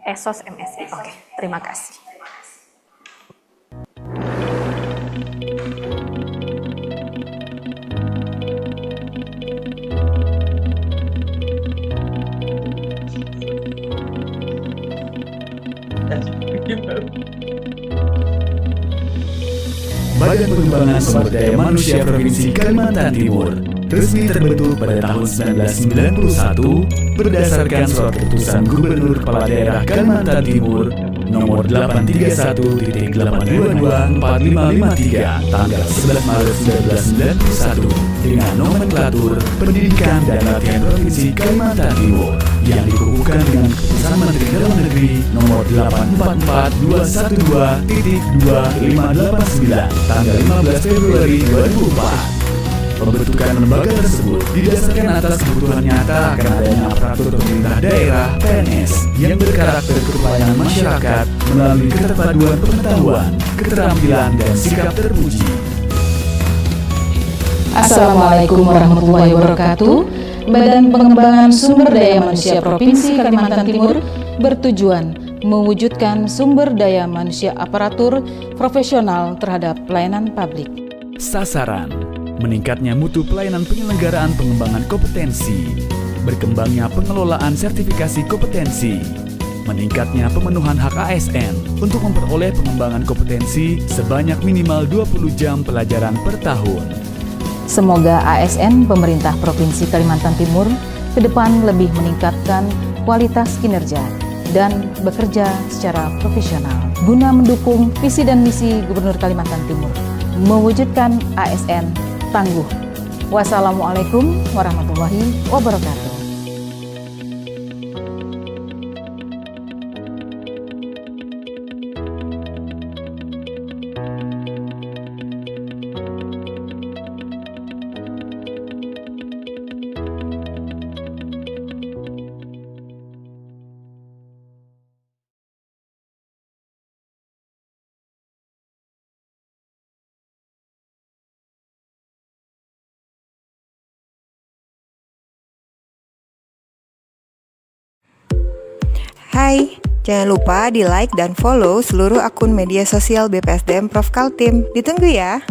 Esos MSI. Oke, terima kasih. Badan Pengembangan Sumber Daya Manusia Provinsi Kalimantan Timur resmi terbentuk pada tahun 1991 berdasarkan surat keputusan Gubernur Kepala Daerah Kalimantan Timur nomor 831-822-4553 tanggal 11 Maret 1991 dengan nomenklatur Pendidikan dan Latihan Provinsi Kalimantan Timur yang dikukuhkan dengan keputusan Menteri Dalam Negeri nomor 844-212.2589 tanggal 15 Februari 2004. Pembentukan lembaga tersebut didasarkan atas kebutuhan nyata akan adanya aparatur pemerintah daerah (PNS) yang berkarakter kepelayanan masyarakat melalui keterpaduan pengetahuan, keterampilan, dan sikap terpuji. Assalamualaikum warahmatullahi wabarakatuh. Badan Pengembangan Sumber Daya Manusia Provinsi Kalimantan Timur bertujuan mewujudkan sumber daya manusia aparatur profesional terhadap pelayanan publik. Sasaran: meningkatnya mutu pelayanan penyelenggaraan pengembangan kompetensi, berkembangnya pengelolaan sertifikasi kompetensi, meningkatnya pemenuhan hak ASN untuk memperoleh pengembangan kompetensi sebanyak minimal 20 jam pelajaran per tahun. Semoga ASN pemerintah Provinsi Kalimantan Timur ke depan lebih meningkatkan kualitas kinerja dan bekerja secara profesional guna mendukung visi dan misi Gubernur Kalimantan Timur mewujudkan ASN tangguh. Wassalamualaikum warahmatullahi wabarakatuh. Hai, jangan lupa di like dan follow seluruh akun media sosial BPSDM Prof Kaltim. Ditunggu ya.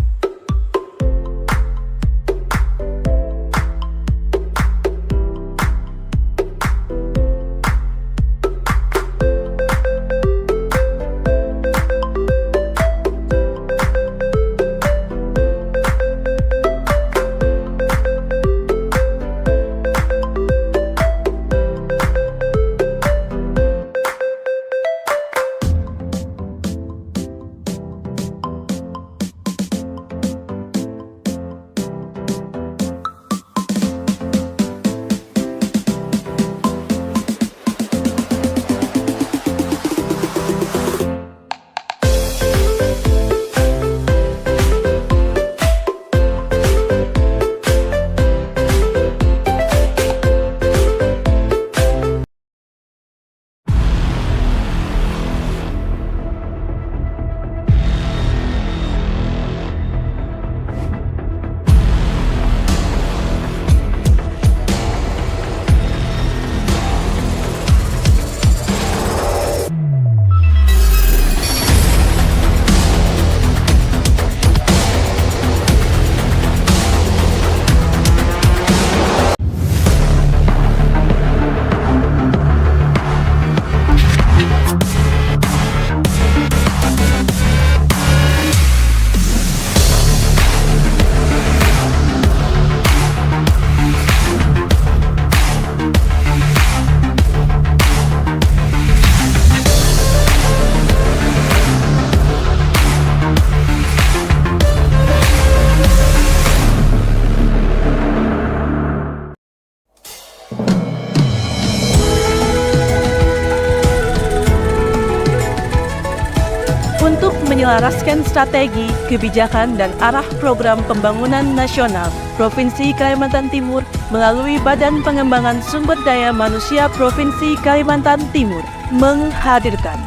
Untuk menyelaraskan strategi, kebijakan, dan arah program pembangunan nasional Provinsi Kalimantan Timur melalui Badan Pengembangan Sumber Daya Manusia Provinsi Kalimantan Timur menghadirkan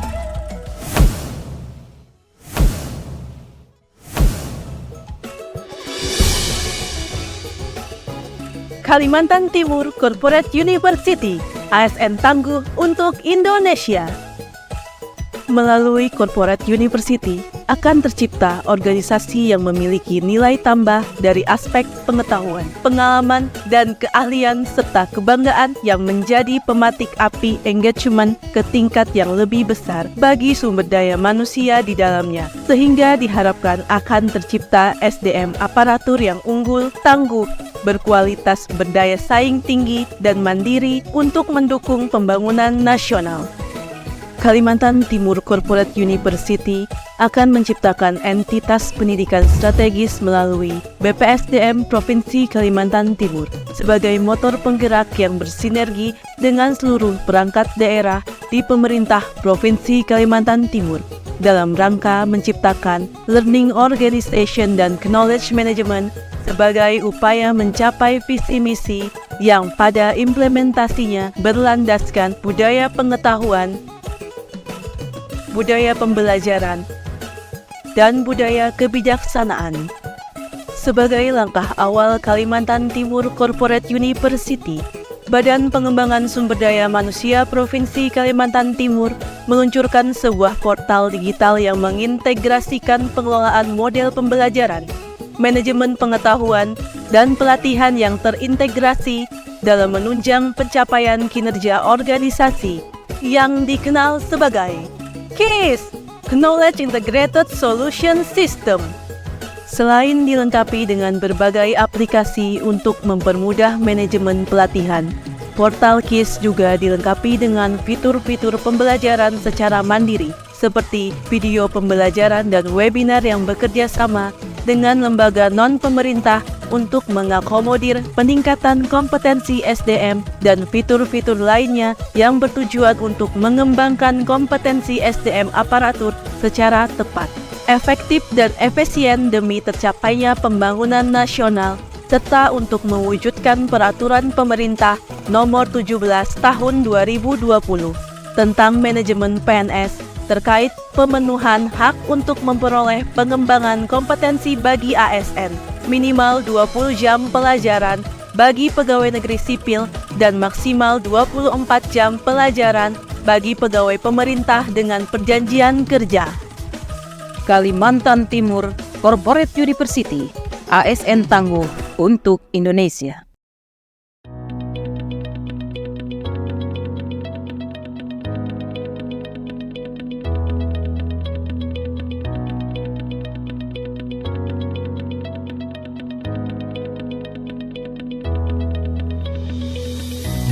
Kalimantan Timur Corporate University ASN tangguh untuk Indonesia. Melalui Corporate University akan tercipta organisasi yang memiliki nilai tambah dari aspek pengetahuan, pengalaman, dan keahlian serta kebanggaan yang menjadi pematik api engagement ke tingkat yang lebih besar bagi sumber daya manusia di dalamnya, sehingga diharapkan akan tercipta SDM aparatur yang unggul, tangguh, berkualitas, berdaya saing tinggi, dan mandiri untuk mendukung pembangunan nasional. Kalimantan Timur Corporate University akan menciptakan entitas pendidikan strategis melalui BPSDM Provinsi Kalimantan Timur sebagai motor penggerak yang bersinergi dengan seluruh perangkat daerah di pemerintah Provinsi Kalimantan Timur dalam rangka menciptakan learning organization dan knowledge management sebagai upaya mencapai visi misi yang pada implementasinya berlandaskan budaya pengetahuan, budaya pembelajaran, dan budaya kebijaksanaan. Sebagai langkah awal Kalimantan Timur Corporate University, Badan Pengembangan Sumber Daya Manusia Provinsi Kalimantan Timur meluncurkan sebuah portal digital yang mengintegrasikan pengelolaan model pembelajaran, manajemen pengetahuan, dan pelatihan yang terintegrasi dalam menunjang pencapaian kinerja organisasi yang dikenal sebagai KISS, Knowledge Integrated Solution System. Selain dilengkapi dengan berbagai aplikasi untuk mempermudah manajemen pelatihan, portal KISS juga dilengkapi dengan fitur-fitur pembelajaran secara mandiri, seperti video pembelajaran dan webinar yang bekerja sama dengan lembaga non-pemerintah untuk mengakomodir peningkatan kompetensi SDM dan fitur-fitur lainnya yang bertujuan untuk mengembangkan kompetensi SDM aparatur secara tepat, efektif dan efisien demi tercapainya pembangunan nasional serta untuk mewujudkan peraturan pemerintah nomor 17 tahun 2020 tentang manajemen PNS terkait pemenuhan hak untuk memperoleh pengembangan kompetensi bagi ASN, minimal 20 jam pelajaran bagi pegawai negeri sipil dan maksimal 24 jam pelajaran bagi pegawai pemerintah dengan perjanjian kerja. Kalimantan Timur Corporate University, ASN tangguh untuk Indonesia.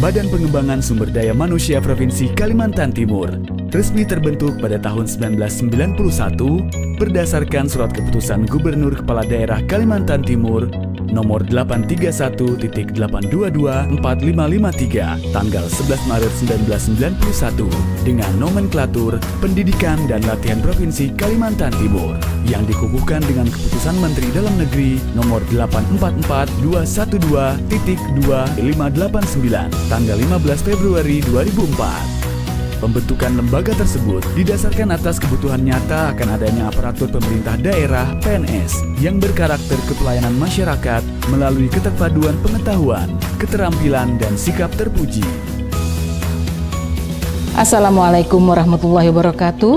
Badan Pengembangan Sumber Daya Manusia Provinsi Kalimantan Timur resmi terbentuk pada tahun 1991 berdasarkan Surat Keputusan Gubernur Kepala Daerah Kalimantan Timur nomor 831-822-4553 tanggal 11 Maret 1991 dengan nomenklatur Pendidikan dan Latihan Provinsi Kalimantan Timur yang dikukuhkan dengan Keputusan Menteri Dalam Negeri nomor 844-212.2589 tanggal 15 Februari 2004. Pembentukan lembaga tersebut didasarkan atas kebutuhan nyata akan adanya aparatur pemerintah daerah (PNS) yang berkarakter kepelayanan masyarakat melalui keterpaduan pengetahuan, keterampilan, dan sikap terpuji. Assalamualaikum warahmatullahi wabarakatuh.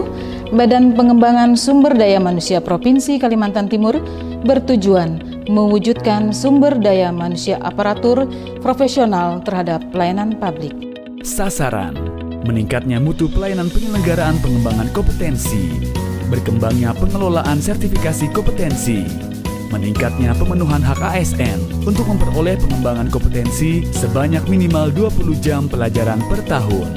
Badan Pengembangan Sumber Daya Manusia Provinsi Kalimantan Timur bertujuan mewujudkan sumber daya manusia aparatur profesional terhadap pelayanan publik. Sasaran: meningkatnya mutu pelayanan penyelenggaraan pengembangan kompetensi, berkembangnya pengelolaan sertifikasi kompetensi, meningkatnya pemenuhan hak ASN untuk memperoleh pengembangan kompetensi sebanyak minimal 20 jam pelajaran per tahun.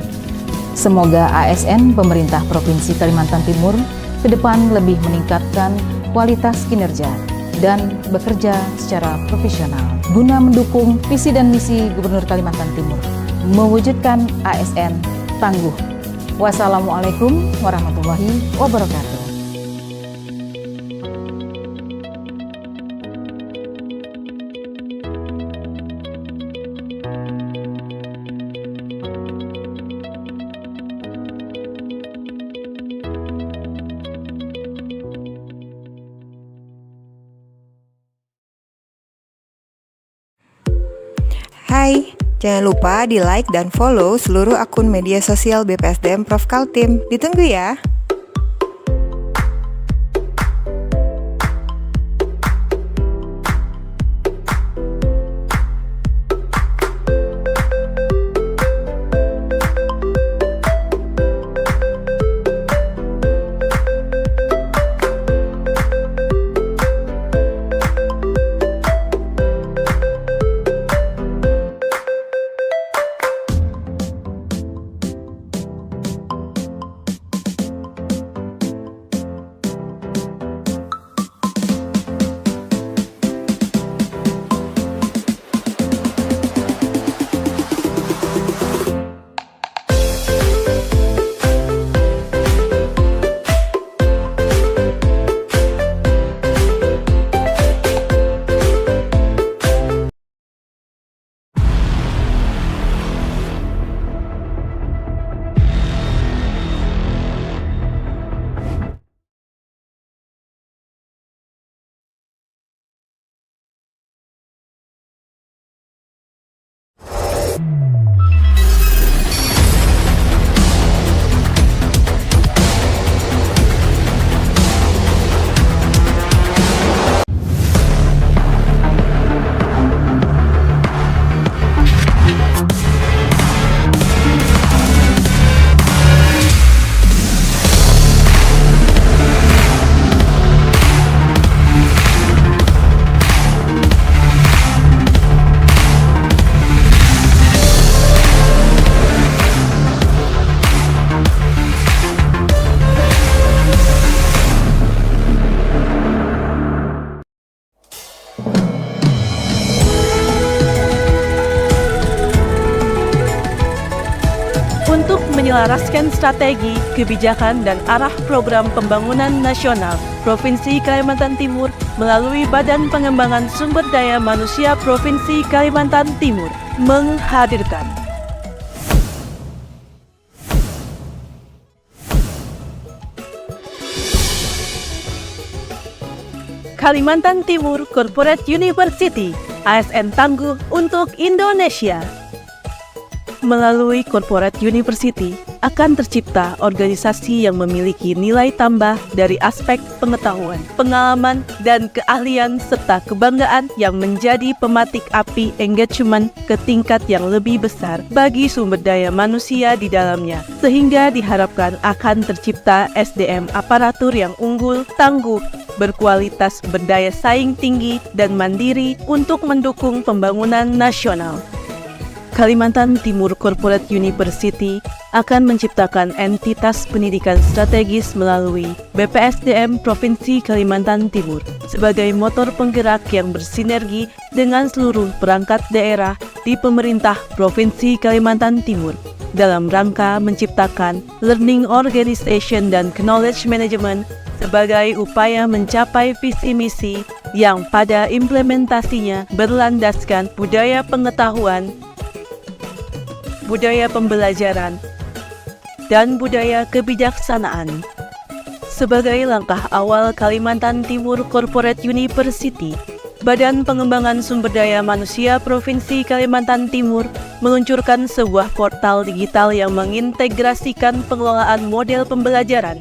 Semoga ASN pemerintah Provinsi Kalimantan Timur ke depan lebih meningkatkan kualitas kinerja dan bekerja secara profesional guna mendukung visi dan misi Gubernur Kalimantan Timur mewujudkan ASN tangguh. Wassalamualaikum warahmatullahi wabarakatuh. Hai, Jangan lupa di like dan follow seluruh akun media sosial BPSDM Prof Kaltim. Ditunggu ya. Untuk menyelaraskan strategi, kebijakan, dan arah program pembangunan nasional Provinsi Kalimantan Timur melalui Badan Pengembangan Sumber Daya Manusia Provinsi Kalimantan Timur menghadirkan Kalimantan Timur Corporate University, ASN tangguh untuk Indonesia. Melalui Corporate University akan tercipta organisasi yang memiliki nilai tambah dari aspek pengetahuan, pengalaman, dan keahlian serta kebanggaan yang menjadi pematik api engagement ke tingkat yang lebih besar bagi sumber daya manusia di dalamnya, sehingga diharapkan akan tercipta SDM aparatur yang unggul, tangguh, berkualitas, berdaya saing tinggi, dan mandiri untuk mendukung pembangunan nasional. Kalimantan Timur Corporate University akan menciptakan entitas pendidikan strategis melalui BPSDM Provinsi Kalimantan Timur sebagai motor penggerak yang bersinergi dengan seluruh perangkat daerah di pemerintah Provinsi Kalimantan Timur dalam rangka menciptakan learning organization dan knowledge management sebagai upaya mencapai visi misi yang pada implementasinya berlandaskan budaya pengetahuan, budaya pembelajaran, dan budaya kebijaksanaan. Sebagai langkah awal Kalimantan Timur Corporate University, Badan Pengembangan Sumber Daya Manusia Provinsi Kalimantan Timur meluncurkan sebuah portal digital yang mengintegrasikan pengelolaan model pembelajaran,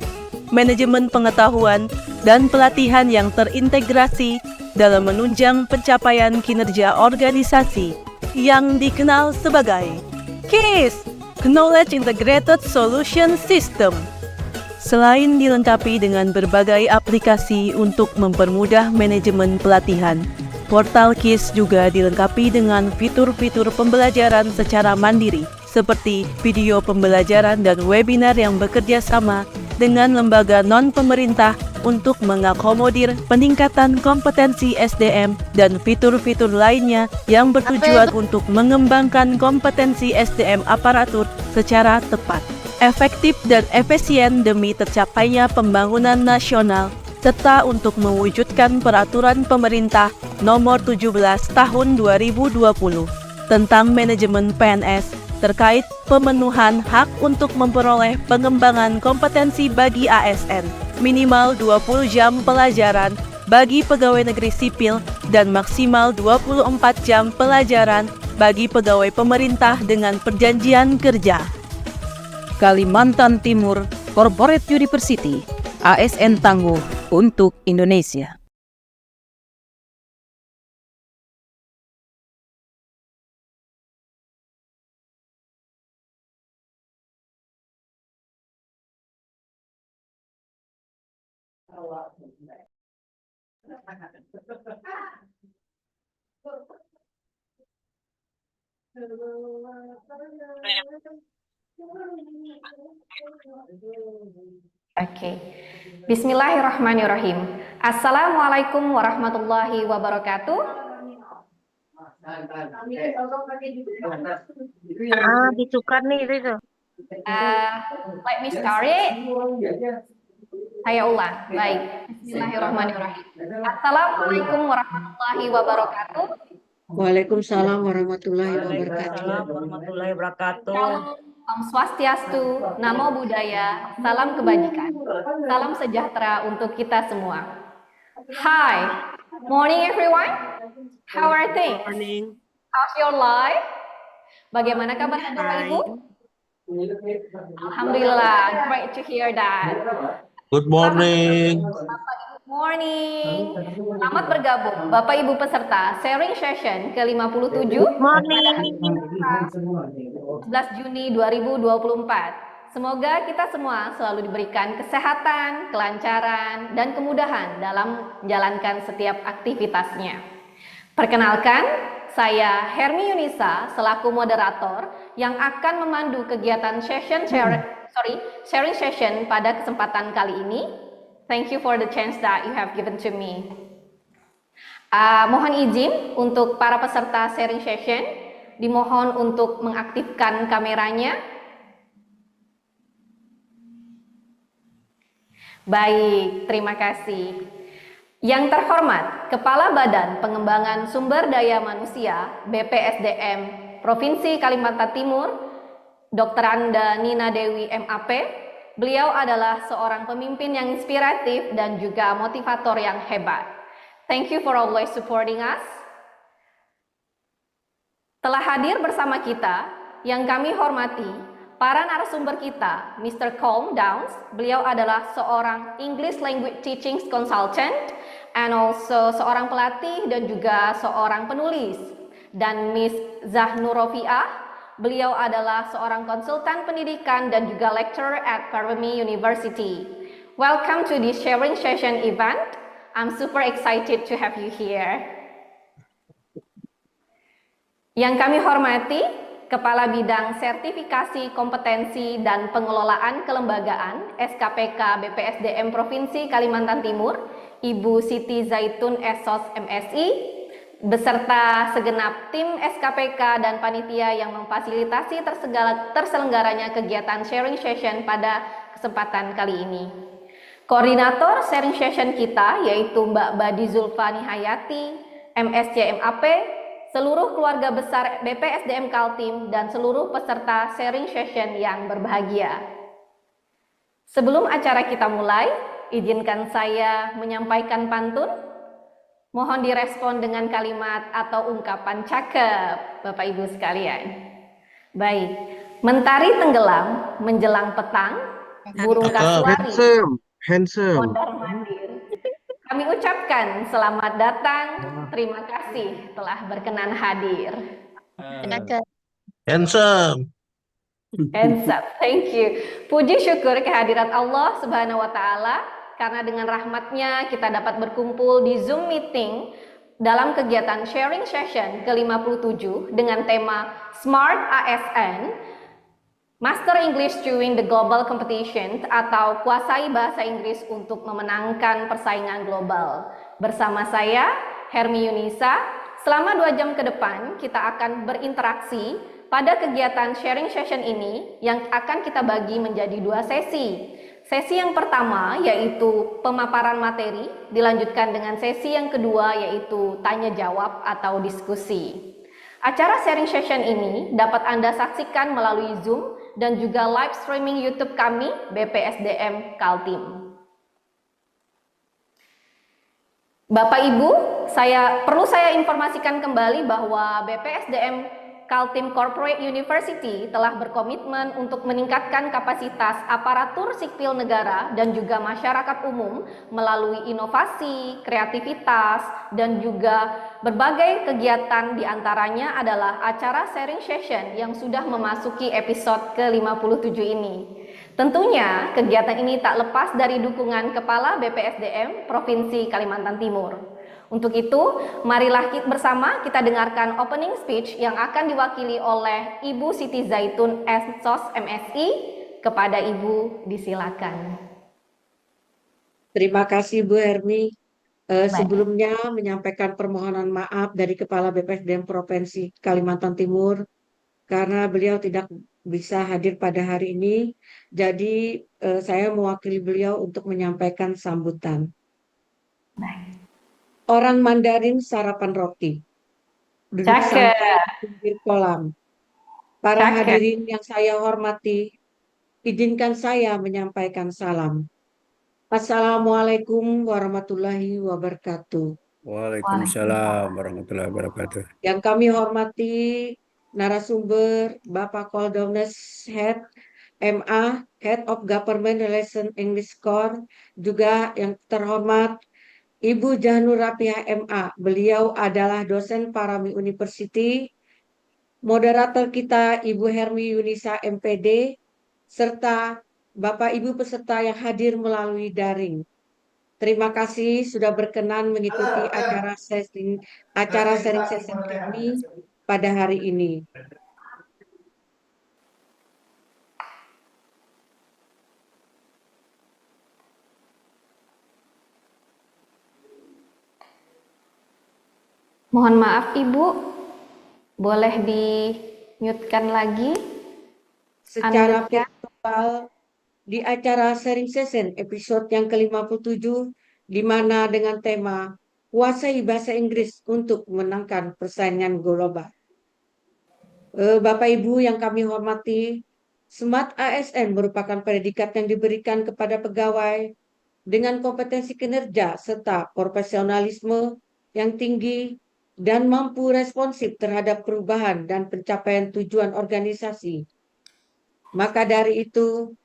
manajemen pengetahuan, dan pelatihan yang terintegrasi dalam menunjang pencapaian kinerja organisasi yang dikenal sebagai KISS, Knowledge Integrated Solution System. Selain dilengkapi dengan berbagai aplikasi untuk mempermudah manajemen pelatihan, portal KISS juga dilengkapi dengan fitur-fitur pembelajaran secara mandiri, seperti video pembelajaran dan webinar yang bekerja sama dengan lembaga non-pemerintah untuk mengakomodir peningkatan kompetensi SDM dan fitur-fitur lainnya yang bertujuan untuk mengembangkan kompetensi SDM aparatur secara tepat, efektif dan efisien demi tercapainya pembangunan nasional, serta untuk mewujudkan peraturan pemerintah nomor 17 tahun 2020 tentang manajemen PNS terkait pemenuhan hak untuk memperoleh pengembangan kompetensi bagi ASN, minimal 20 jam pelajaran bagi pegawai negeri sipil dan maksimal 24 jam pelajaran bagi pegawai pemerintah dengan perjanjian kerja. Kalimantan Timur Corporate University, ASN tangguh untuk Indonesia. Oke. Bismillahirrahmanirrahim. Assalamualaikum warahmatullahi wabarakatuh. Ditukar nih itu. Let me start it. Saya ulang. Baik. Bismillahirrahmanirrahim. Assalamualaikum warahmatullahi wabarakatuh. Waalaikumsalam warahmatullahi wabarakatuh. warahmatullahi wabarakatuh. Shalom, Om Swastiastu, Namo Buddhaya, salam kebajikan, salam sejahtera untuk kita semua. Hi, morning everyone. How are things? Morning. How's your life? Bagaimana kabar Bapak Ibu? Alhamdulillah, great to hear that. Good morning. Morning. Selamat bergabung Bapak Ibu peserta sharing session ke-57 Morning. 11 Juni 2024. Semoga kita semua selalu diberikan kesehatan, kelancaran, dan kemudahan dalam menjalankan setiap aktivitasnya. Perkenalkan, saya Hermi Yunisa selaku moderator yang akan memandu kegiatan sharing session pada kesempatan kali ini. Thank you for the chance that you have given to me. Mohon izin untuk para peserta sharing session, dimohon untuk mengaktifkan kameranya. Baik, terima kasih. Yang terhormat, Kepala Badan Pengembangan Sumber Daya Manusia BPSDM Provinsi Kalimantan Timur, Dr. Anda Nina Dewi MAP. Beliau adalah seorang pemimpin yang inspiratif dan juga motivator yang hebat. Thank you for always supporting us. Telah hadir bersama kita yang kami hormati para narasumber kita, Mr. Colm Downs. Beliau adalah seorang English Language Teaching Consultant and also seorang pelatih dan juga seorang penulis. Dan Miss Zahnur Rofiah, beliau adalah seorang konsultan pendidikan dan juga lecturer at Provinsi University. Welcome to this sharing session event. I'm super excited to have you here. Yang kami hormati, Kepala Bidang Sertifikasi Kompetensi dan Pengelolaan Kelembagaan SKPK BPSDM Provinsi Kalimantan Timur, Ibu Siti Zaitun Esos MSI, beserta segenap tim SKPK dan panitia yang memfasilitasi terselenggaranya kegiatan sharing session pada kesempatan kali ini. Koordinator sharing session kita yaitu Mbak Badi Zulfani Hayati, MSc MAP, seluruh keluarga besar BPSDM Kaltim, dan seluruh peserta sharing session yang berbahagia. Sebelum acara kita mulai, izinkan saya menyampaikan pantun. Mohon direspon dengan kalimat atau ungkapan cakep, Bapak Ibu sekalian. Baik, mentari tenggelam menjelang petang, burung kasuari Handsome. mondar-mandir. Kami ucapkan selamat datang, terima kasih telah berkenan hadir. Handsome. Hands up, thank you. Puji syukur kehadirat Allah Subhanahu wa Ta'ala. Karena dengan rahmatnya kita dapat berkumpul di Zoom meeting dalam kegiatan sharing session ke-57 dengan tema Smart ASN, Master English during the Global Competition, atau kuasai bahasa Inggris untuk memenangkan persaingan global. Bersama saya, Hermi Yunisa, selama 2 jam ke depan kita akan berinteraksi pada kegiatan sharing session ini yang akan kita bagi menjadi 2 sesi. Sesi yang pertama yaitu pemaparan materi, dilanjutkan dengan sesi yang kedua yaitu tanya jawab atau diskusi. Acara sharing session ini dapat Anda saksikan melalui Zoom dan juga live streaming YouTube kami BPSDM Kaltim. Bapak Ibu, perlu saya informasikan kembali bahwa BPSDM Kaltim Corporate University telah berkomitmen untuk meningkatkan kapasitas aparatur sipil negara dan juga masyarakat umum melalui inovasi, kreativitas, dan juga berbagai kegiatan, diantaranya adalah acara sharing session yang sudah memasuki episode ke-57 ini. Tentunya kegiatan ini tak lepas dari dukungan Kepala BPSDM Provinsi Kalimantan Timur. Untuk itu, marilah bersama kita dengarkan opening speech yang akan diwakili oleh Ibu Siti Zaitun SSOS MSI. Kepada Ibu, disilakan. Terima kasih Bu Hermi. Sebelumnya menyampaikan permohonan maaf dari Kepala BPSDM Provinsi Kalimantan Timur karena beliau tidak bisa hadir pada hari ini. Jadi saya mewakili beliau untuk menyampaikan sambutan. Orang Mandarin sarapan roti, duduk santai di pinggir kolam. Para hadirin yang saya hormati, izinkan saya menyampaikan salam. Assalamualaikum warahmatullahi wabarakatuh. Waalaikumsalam warahmatullahi wabarakatuh. Yang kami hormati narasumber Bapak Koldownes Head MA, Head of Government Relation English Core, juga yang terhormat Ibu Jahnur Rapiah MA. Beliau adalah dosen Parami University, moderator kita Ibu Hermi Yunisa MPD, serta Bapak Ibu peserta yang hadir melalui daring. Terima kasih sudah berkenan mengikuti acara sharing session kami pada hari ini. Mohon maaf Ibu, boleh di-mute-kan lagi? Secara virtual di acara sharing session episode yang ke-57, di mana dengan tema kuasai bahasa Inggris untuk memenangkan persaingan global. Bapak Ibu yang kami hormati, Smart ASN merupakan predikat yang diberikan kepada pegawai dengan kompetensi kinerja serta profesionalisme yang tinggi dan mampu responsif terhadap perubahan dan pencapaian tujuan organisasi. Maka dari itu,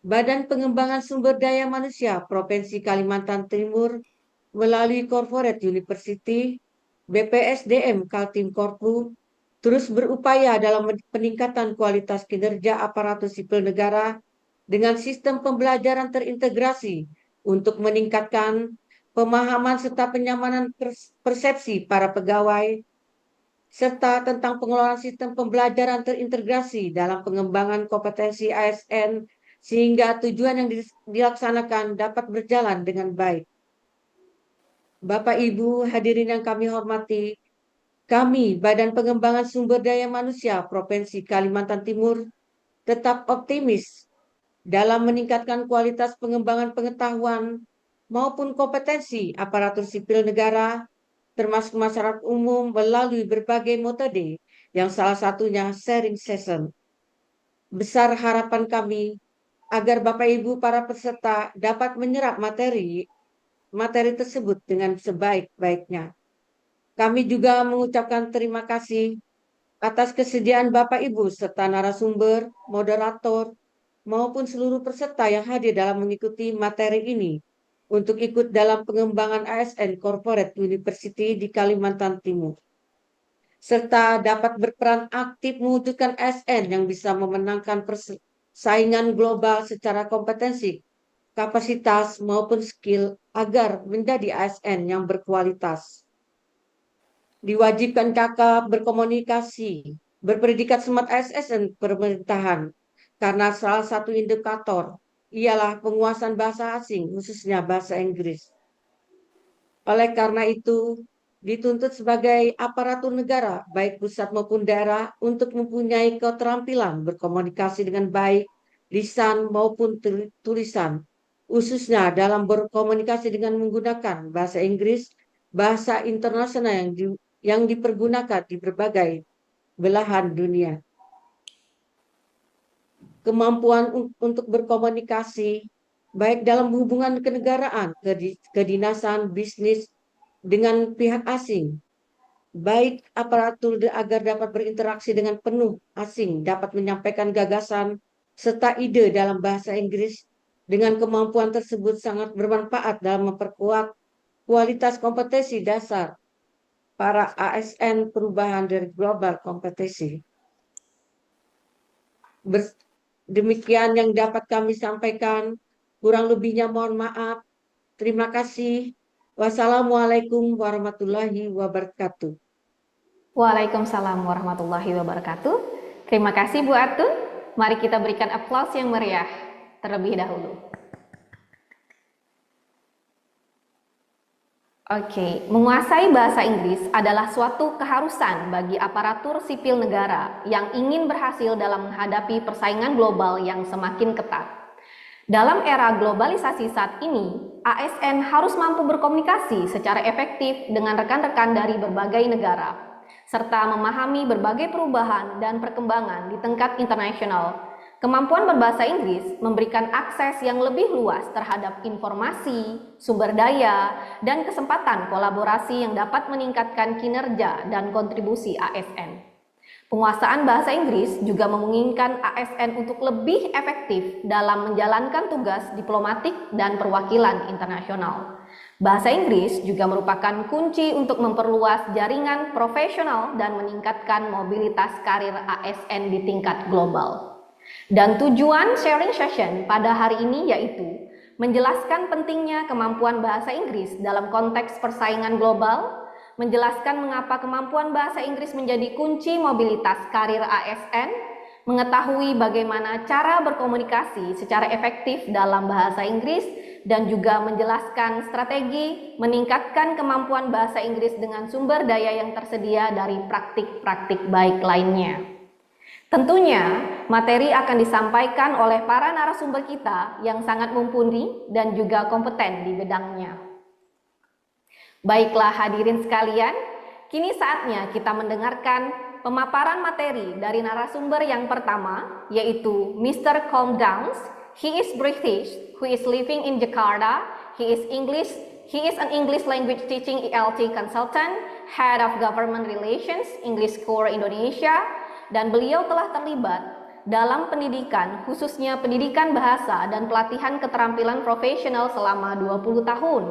Badan Pengembangan Sumber Daya Manusia Provinsi Kalimantan Timur melalui Corporate University, BPSDM Kaltim Korpu, terus berupaya dalam peningkatan kualitas kinerja aparatur sipil negara dengan sistem pembelajaran terintegrasi untuk meningkatkan pemahaman serta penyamanan persepsi para pegawai, serta tentang pengelolaan sistem pembelajaran terintegrasi dalam pengembangan kompetensi ASN sehingga tujuan yang dilaksanakan dapat berjalan dengan baik. Bapak Ibu hadirin yang kami hormati, kami Badan Pengembangan Sumber Daya Manusia Provinsi Kalimantan Timur tetap optimis dalam meningkatkan kualitas pengembangan pengetahuan maupun kompetensi aparatur sipil negara termasuk masyarakat umum melalui berbagai metode yang salah satunya sharing session. Besar harapan kami agar Bapak Ibu para peserta dapat menyerap materi tersebut dengan sebaik-baiknya. Kami juga mengucapkan terima kasih atas kesediaan Bapak Ibu serta narasumber, moderator, maupun seluruh peserta yang hadir dalam mengikuti materi ini untuk ikut dalam pengembangan ASN Corporate University di Kalimantan Timur, serta dapat berperan aktif mewujudkan ASN yang bisa memenangkan saingan global secara kompetensi, kapasitas, maupun skill agar menjadi ASN yang berkualitas. Diwajibkan kakak berkomunikasi, berpredikat Smart ASN pemerintahan, karena salah satu indikator ialah penguasaan bahasa asing, khususnya bahasa Inggris. Oleh karena itu, dituntut sebagai aparatur negara, baik pusat maupun daerah, untuk mempunyai keterampilan berkomunikasi dengan baik, lisan maupun tulisan, khususnya dalam berkomunikasi dengan menggunakan bahasa Inggris, bahasa internasional yang dipergunakan di berbagai belahan dunia. Kemampuan untuk berkomunikasi, baik dalam hubungan kenegaraan, kedinasan, bisnis, dengan pihak asing, baik aparatur agar dapat berinteraksi dengan penuh asing, dapat menyampaikan gagasan serta ide dalam bahasa Inggris. Dengan kemampuan tersebut sangat bermanfaat dalam memperkuat kualitas kompetensi dasar para ASN perubahan dari global kompetisi. Demikian yang dapat kami sampaikan. Kurang lebihnya mohon maaf. Terima kasih. Wassalamualaikum warahmatullahi wabarakatuh. Waalaikumsalam warahmatullahi wabarakatuh. Terima kasih Bu Atun. Mari kita berikan aplaus yang meriah terlebih dahulu. Oke, menguasai bahasa Inggris adalah suatu keharusan bagi aparatur sipil negara yang ingin berhasil dalam menghadapi persaingan global yang semakin ketat. Dalam era globalisasi saat ini, ASN harus mampu berkomunikasi secara efektif dengan rekan-rekan dari berbagai negara, serta memahami berbagai perubahan dan perkembangan di tingkat internasional. Kemampuan berbahasa Inggris memberikan akses yang lebih luas terhadap informasi, sumber daya, dan kesempatan kolaborasi yang dapat meningkatkan kinerja dan kontribusi ASN. Penguasaan bahasa Inggris juga memungkinkan ASN untuk lebih efektif dalam menjalankan tugas diplomatik dan perwakilan internasional. Bahasa Inggris juga merupakan kunci untuk memperluas jaringan profesional dan meningkatkan mobilitas karir ASN di tingkat global. Dan tujuan sharing session pada hari ini yaitu menjelaskan pentingnya kemampuan bahasa Inggris dalam konteks persaingan global, menjelaskan mengapa kemampuan bahasa Inggris menjadi kunci mobilitas karir ASN, mengetahui bagaimana cara berkomunikasi secara efektif dalam bahasa Inggris, dan juga menjelaskan strategi meningkatkan kemampuan bahasa Inggris dengan sumber daya yang tersedia dari praktik-praktik baik lainnya. Tentunya, materi akan disampaikan oleh para narasumber kita yang sangat mumpuni dan juga kompeten di bidangnya. Baiklah hadirin sekalian, kini saatnya kita mendengarkan pemaparan materi dari narasumber yang pertama, yaitu Mr. Calm Downs. He is British, who is living in Jakarta. He is an English language teaching ELT consultant, head of government relations, English Core Indonesia, dan beliau telah terlibat dalam pendidikan, khususnya pendidikan bahasa dan pelatihan keterampilan profesional selama 20 tahun.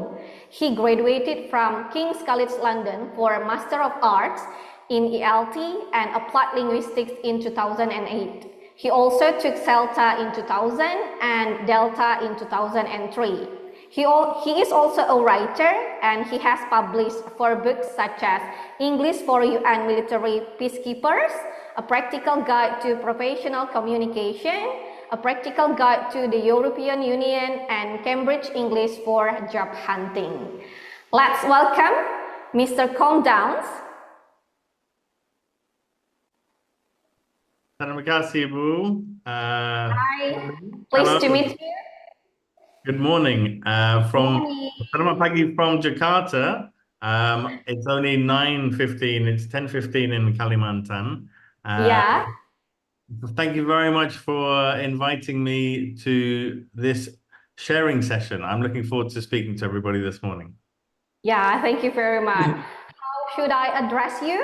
He graduated from King's College London for Master of Arts in ELT and Applied Linguistics in 2008. He also took CELTA in 2000 and Delta in 2003. He is also a writer and he has published 4 books such as English for UN Military Peacekeepers, A Practical Guide to Professional Communication, A Practical Guide to the European Union, and Cambridge English for Job Hunting. Let's welcome Mr. Calm Downs. Terima kasih, Bu. Hi, pleased to meet you. Good morning. Selamat pagi from Jakarta. It's only 9:15. It's 10:15 in Kalimantan. Yeah. Thank you very much for inviting me to this sharing session. I'm looking forward to speaking to everybody this morning. Yeah, thank you very much. How should I address you?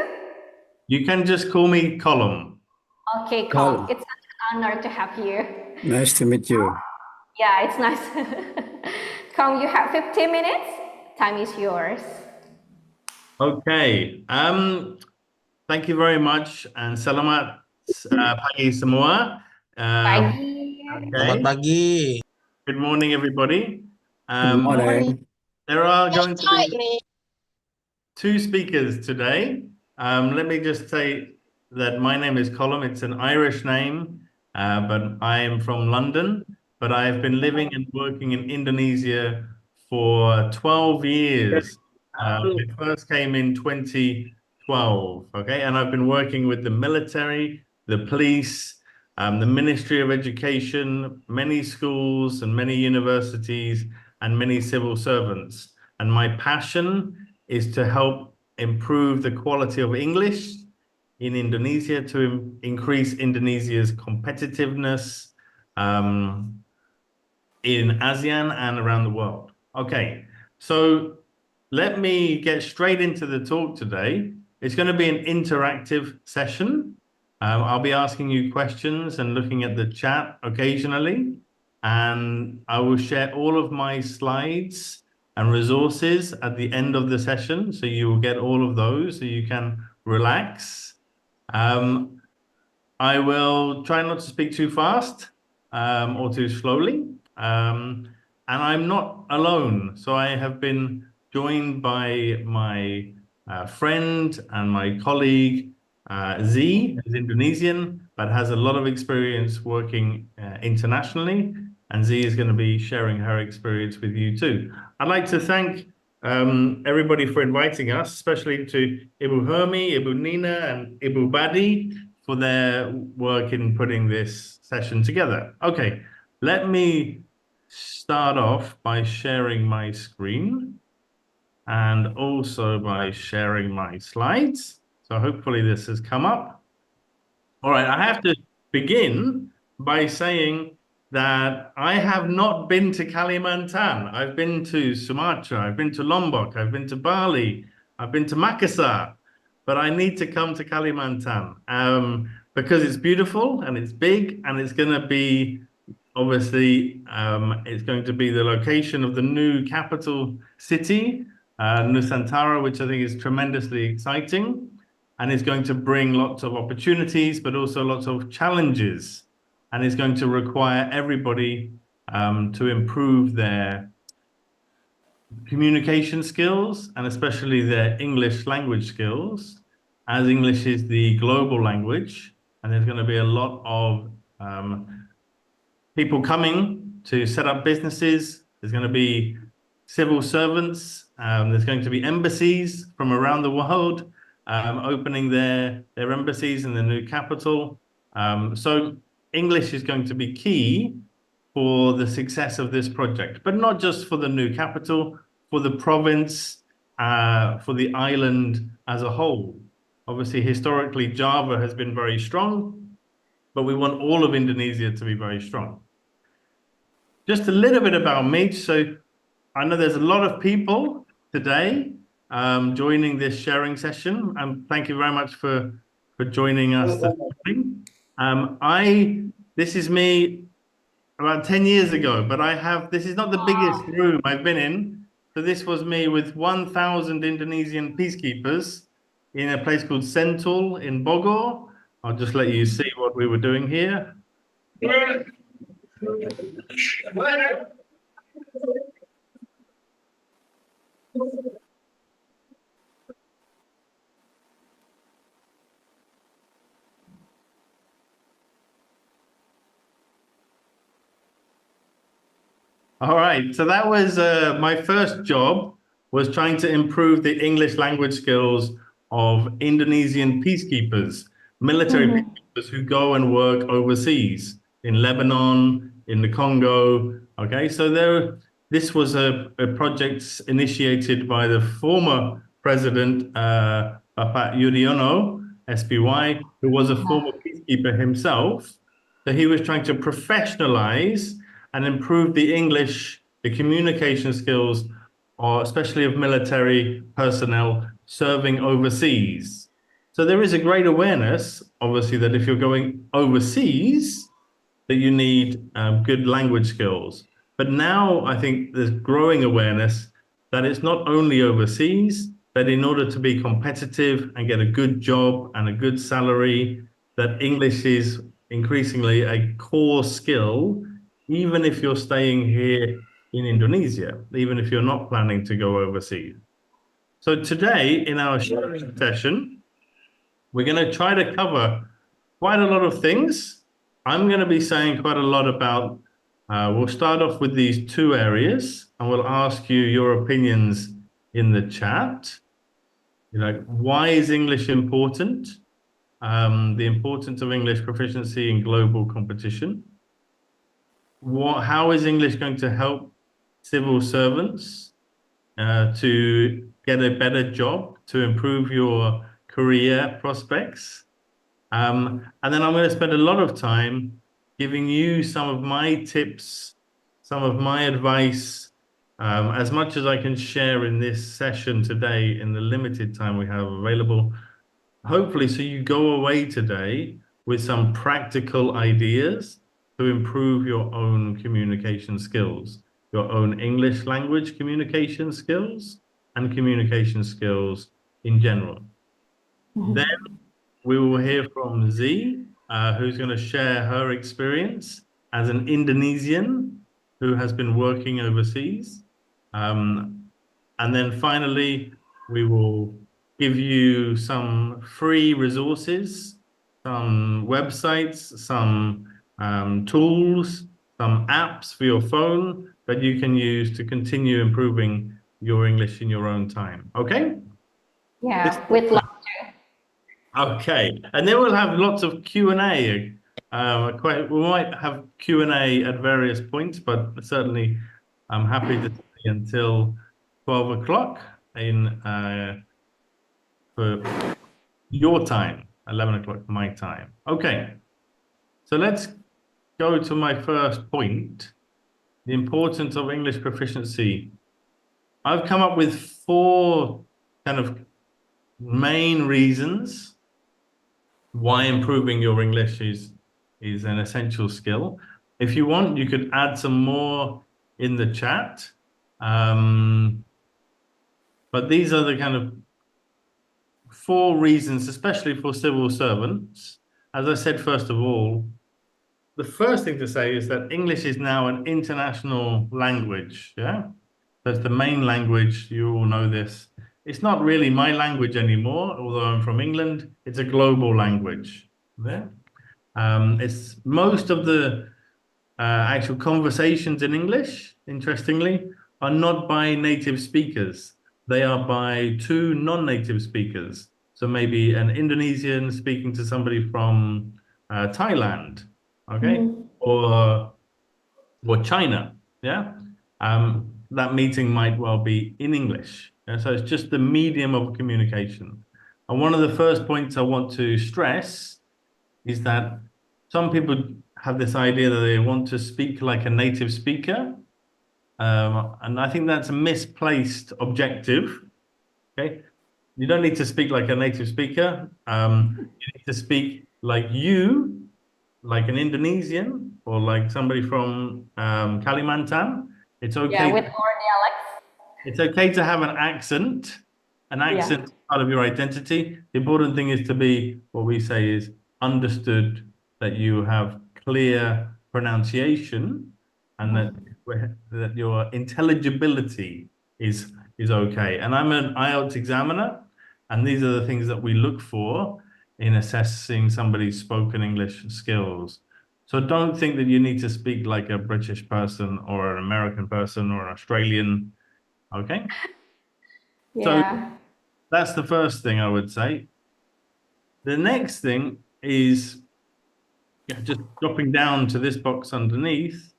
You can just call me Column. Okay, Colm. It's such an honor to have you. Nice to meet you. Yeah, it's nice. Colm, you have 15 minutes. Time is yours. Okay. Thank you very much, and selamat pagi semua. Pagi. Okay. Selamat pagi. Good morning, everybody. Good morning. There are going to be 2 speakers today. Let me just say that my name is Colum. It's an Irish name, but I am from London. But I have been living and working in Indonesia for 12 years. I first came in 2012, okay? And I've been working with the military, the police, the Ministry of Education, many schools and many universities and many civil servants. And my passion is to help improve the quality of English in Indonesia, to increase Indonesia's competitiveness in ASEAN and around the world. Okay, so let me get straight into the talk today. it's going to be an interactive session. I'll be asking you questions and looking at the chat occasionally, and I will share all of my slides and resources at the end of the session, so you will get all of those so you can relax. I will try not to speak too fast or too slowly, and I'm not alone. So I have been joined by my friend and my colleague, Z, who's Indonesian, but has a lot of experience working internationally. And Z is going to be sharing her experience with you too. I'd like to thank everybody for inviting us, especially to Ibu Hermi, Ibu Nina, and Ibu Badi for their work in putting this session together. Okay, let me start off by sharing my screen and also by sharing my slides. So hopefully this has come up. All right, I have to begin by saying that I have not been to Kalimantan. I've been to Sumatra, I've been to Lombok, I've been to Bali, I've been to Makassar, but I need to come to Kalimantan because it's beautiful and it's big, and it's going to be, obviously, it's going to be the location of the new capital city, Nusantara, which I think is tremendously exciting, and is going to bring lots of opportunities, but also lots of challenges, and is going to require everybody to improve their communication skills, and especially their English language skills, as English is the global language, and there's going to be a lot of people coming to set up businesses. There's going to be civil servants. There's going to be embassies from around the world opening their embassies in the new capital. So English is going to be key for the success of this project, but not just for the new capital, for the province, for the island as a whole. Obviously, historically, Java has been very strong, but we want all of Indonesia to be very strong. Just a little bit about me. So I know there's a lot of people today joining this sharing session, and thank you very much for joining us this morning. This is me about 10 years ago, but this is not the biggest room I've been in. So this was me with 1,000 Indonesian peacekeepers in a place called Sentul in Bogor. I'll just let you see what we were doing here. All right, so that was my first job, was trying to improve the English language skills of Indonesian peacekeepers, military peacekeepers who go and work overseas in Lebanon, in the Congo. Okay, so this was a project initiated by the former president, Bapak Yudhoyono, SBY, who was a former peacekeeper himself. So he was trying to professionalize and improve the English, the communication skills, or especially of military personnel serving overseas. So there is a great awareness, obviously, that if you're going overseas, that you need good language skills. But now I think there's growing awareness that it's not only overseas, that in order to be competitive and get a good job and a good salary, that English is increasingly a core skill, even if you're staying here in Indonesia, even if you're not planning to go overseas. So today in our sharing session, we're going to try to cover quite a lot of things. I'm going to be saying quite a lot about, we'll start off with these two areas, and we'll ask you your opinions in the chat. Why is English important? The importance of English proficiency in global competition. How is English going to help civil servants to get a better job, to improve your career prospects? And then I'm going to spend a lot of time giving you some of my tips, some of my advice, as much as I can share in this session today in the limited time we have available. hopefully, so you go away today with some practical ideas to improve your own communication skills, your own English language communication skills, and communication skills in general. Then we will hear from Z, who's going to share her experience as an Indonesian who has been working overseas. And then finally, we will give you some free resources, some websites, some tools, some apps for your phone that you can use to continue improving your English in your own time. Okay? Yeah, with love. Okay, and then we'll have lots of Q&A. We might have Q&A at various points, but certainly I'm happy to stay until 12 o'clock for your time, 11 o'clock my time. Okay, so let's go to my first point, the importance of English proficiency. I've come up with 4 kind of main reasons why improving your English is an essential skill. If you want, you could add some more in the chat. But these are the kind of 4 reasons, especially for civil servants. As I said, first of all, the first thing to say is that English is now an international language. Yeah, that's the main language. You all know this. It's not really my language anymore, although I'm from England. It's a global language. Yeah? It's most of the actual conversations in English, interestingly, are not by native speakers. They are by 2 non-native speakers. So maybe an Indonesian speaking to somebody from Thailand, okay, or China. Yeah, that meeting might well be in English. And so it's just the medium of communication. And one of the first points I want to stress is that some people have this idea that they want to speak like a native speaker. And I think that's a misplaced objective. Okay, you don't need to speak like a native speaker. You need to speak like an Indonesian or like somebody from Kalimantan. It's okay. Yeah, with more dialects. It's okay to have an accent. An accent is part of your identity. The important thing is to be, what we say is understood, that you have clear pronunciation, and that your intelligibility is okay. And I'm an IELTS examiner, and these are the things that we look for in assessing somebody's spoken English skills. So don't think that you need to speak like a British person or an American person or an Australian. Okay? Yeah. So that's the first thing I would say. The next thing is just dropping down to this box underneath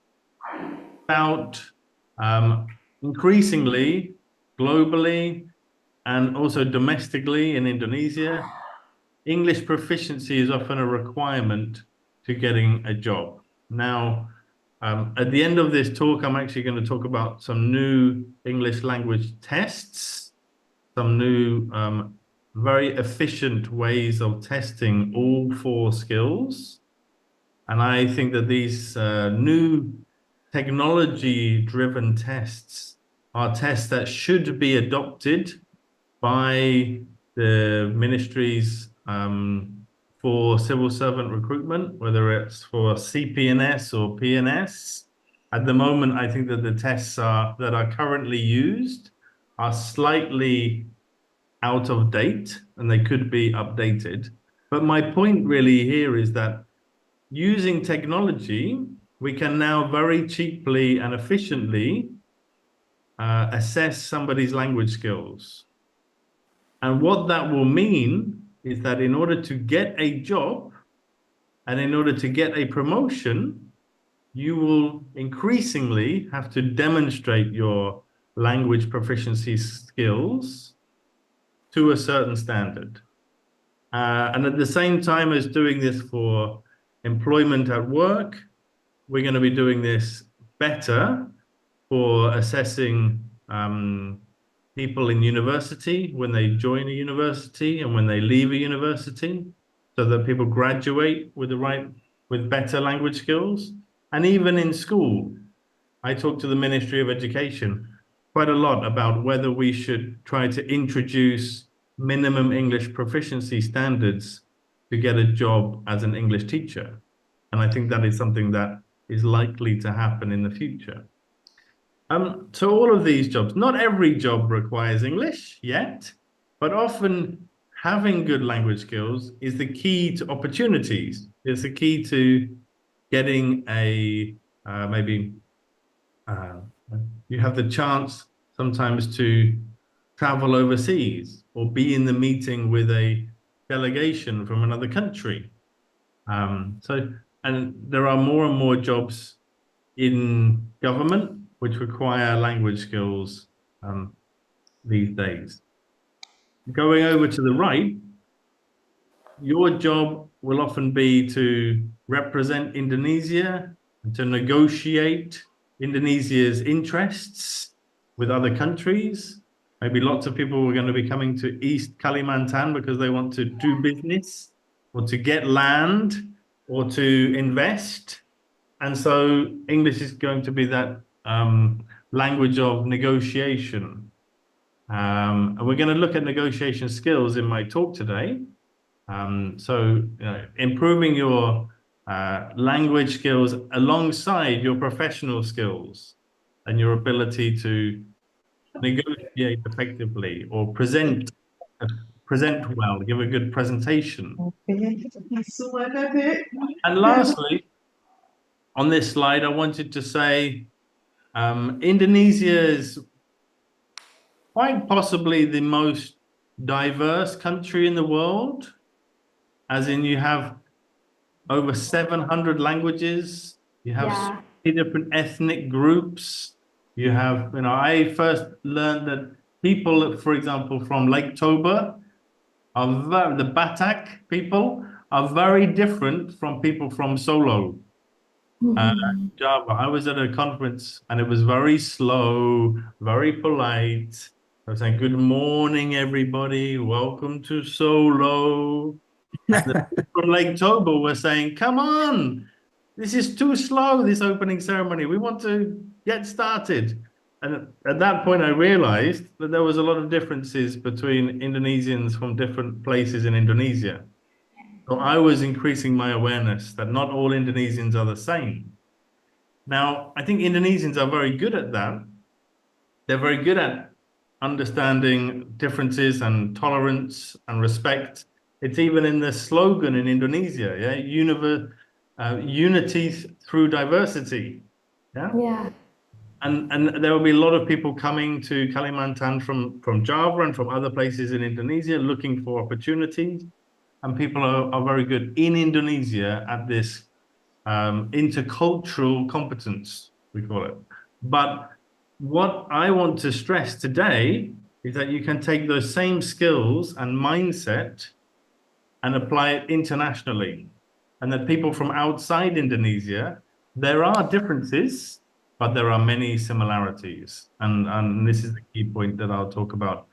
about increasingly globally and also domestically in Indonesia, English proficiency is often a requirement to getting a job. Now, at the end of this talk, I'm actually going to talk about some new English language tests, some new very efficient ways of testing all 4 skills. And I think that these new technology-driven tests are tests that should be adopted by the ministries for civil servant recruitment, whether it's for CPNS or PNS. At the moment, I think that the tests that are currently used are slightly out of date, and they could be updated. But my point really here is that using technology, we can now very cheaply and efficiently assess somebody's language skills. And what that will mean is that in order to get a job and in order to get a promotion, you will increasingly have to demonstrate your language proficiency skills to a certain standard. And at the same time as doing this for employment at work, we're going to be doing this better for assessing people in university when they join a university and when they leave a university, so that people graduate with with better language skills. And even in school, I talk to the Ministry of Education quite a lot about whether we should try to introduce minimum English proficiency standards to get a job as an English teacher. And I think that is something that is likely to happen in the future. So all of these jobs, not every job requires English yet, but often having good language skills is the key to opportunities. It's the key to getting you have the chance sometimes to travel overseas or be in the meeting with a delegation from another country. And there are more and more jobs in government which require language skills these days. Going over to the right, your job will often be to represent Indonesia and to negotiate Indonesia's interests with other countries. Maybe lots of people are going to be coming to East Kalimantan because they want to do business or to get land or to invest. And so English is going to be that language of negotiation. And we're going to look at negotiation skills in my talk today. Improving your language skills alongside your professional skills and your ability to negotiate effectively or present well, give a good presentation. And lastly, on this slide, I wanted to say Indonesia is quite possibly the most diverse country in the world, as in you have over 700 languages, you have so many different ethnic groups. You have, I first learned that people, for example, from Lake Toba, the Batak people are very different from people from Solo, Java. I was at a conference and it was very slow, very polite. I was saying, good morning, everybody. Welcome to Solo. And the people from Lake Toba were saying, come on, this is too slow, this opening ceremony. We want to get started. And at that point, I realized that there was a lot of differences between Indonesians from different places in Indonesia. So I was increasing my awareness that not all Indonesians are the same. Now, I think Indonesians are very good at that. They're very good at understanding differences and tolerance and respect. It's even in the slogan in Indonesia, unity through diversity. And there will be a lot of people coming to Kalimantan from Java and from other places in Indonesia looking for opportunities. And people are very good in Indonesia at this intercultural competence, we call it. But what I want to stress today is that you can take those same skills and mindset and apply it internationally. And that people from outside Indonesia, there are differences, but there are many similarities. And this is the key point that I'll talk about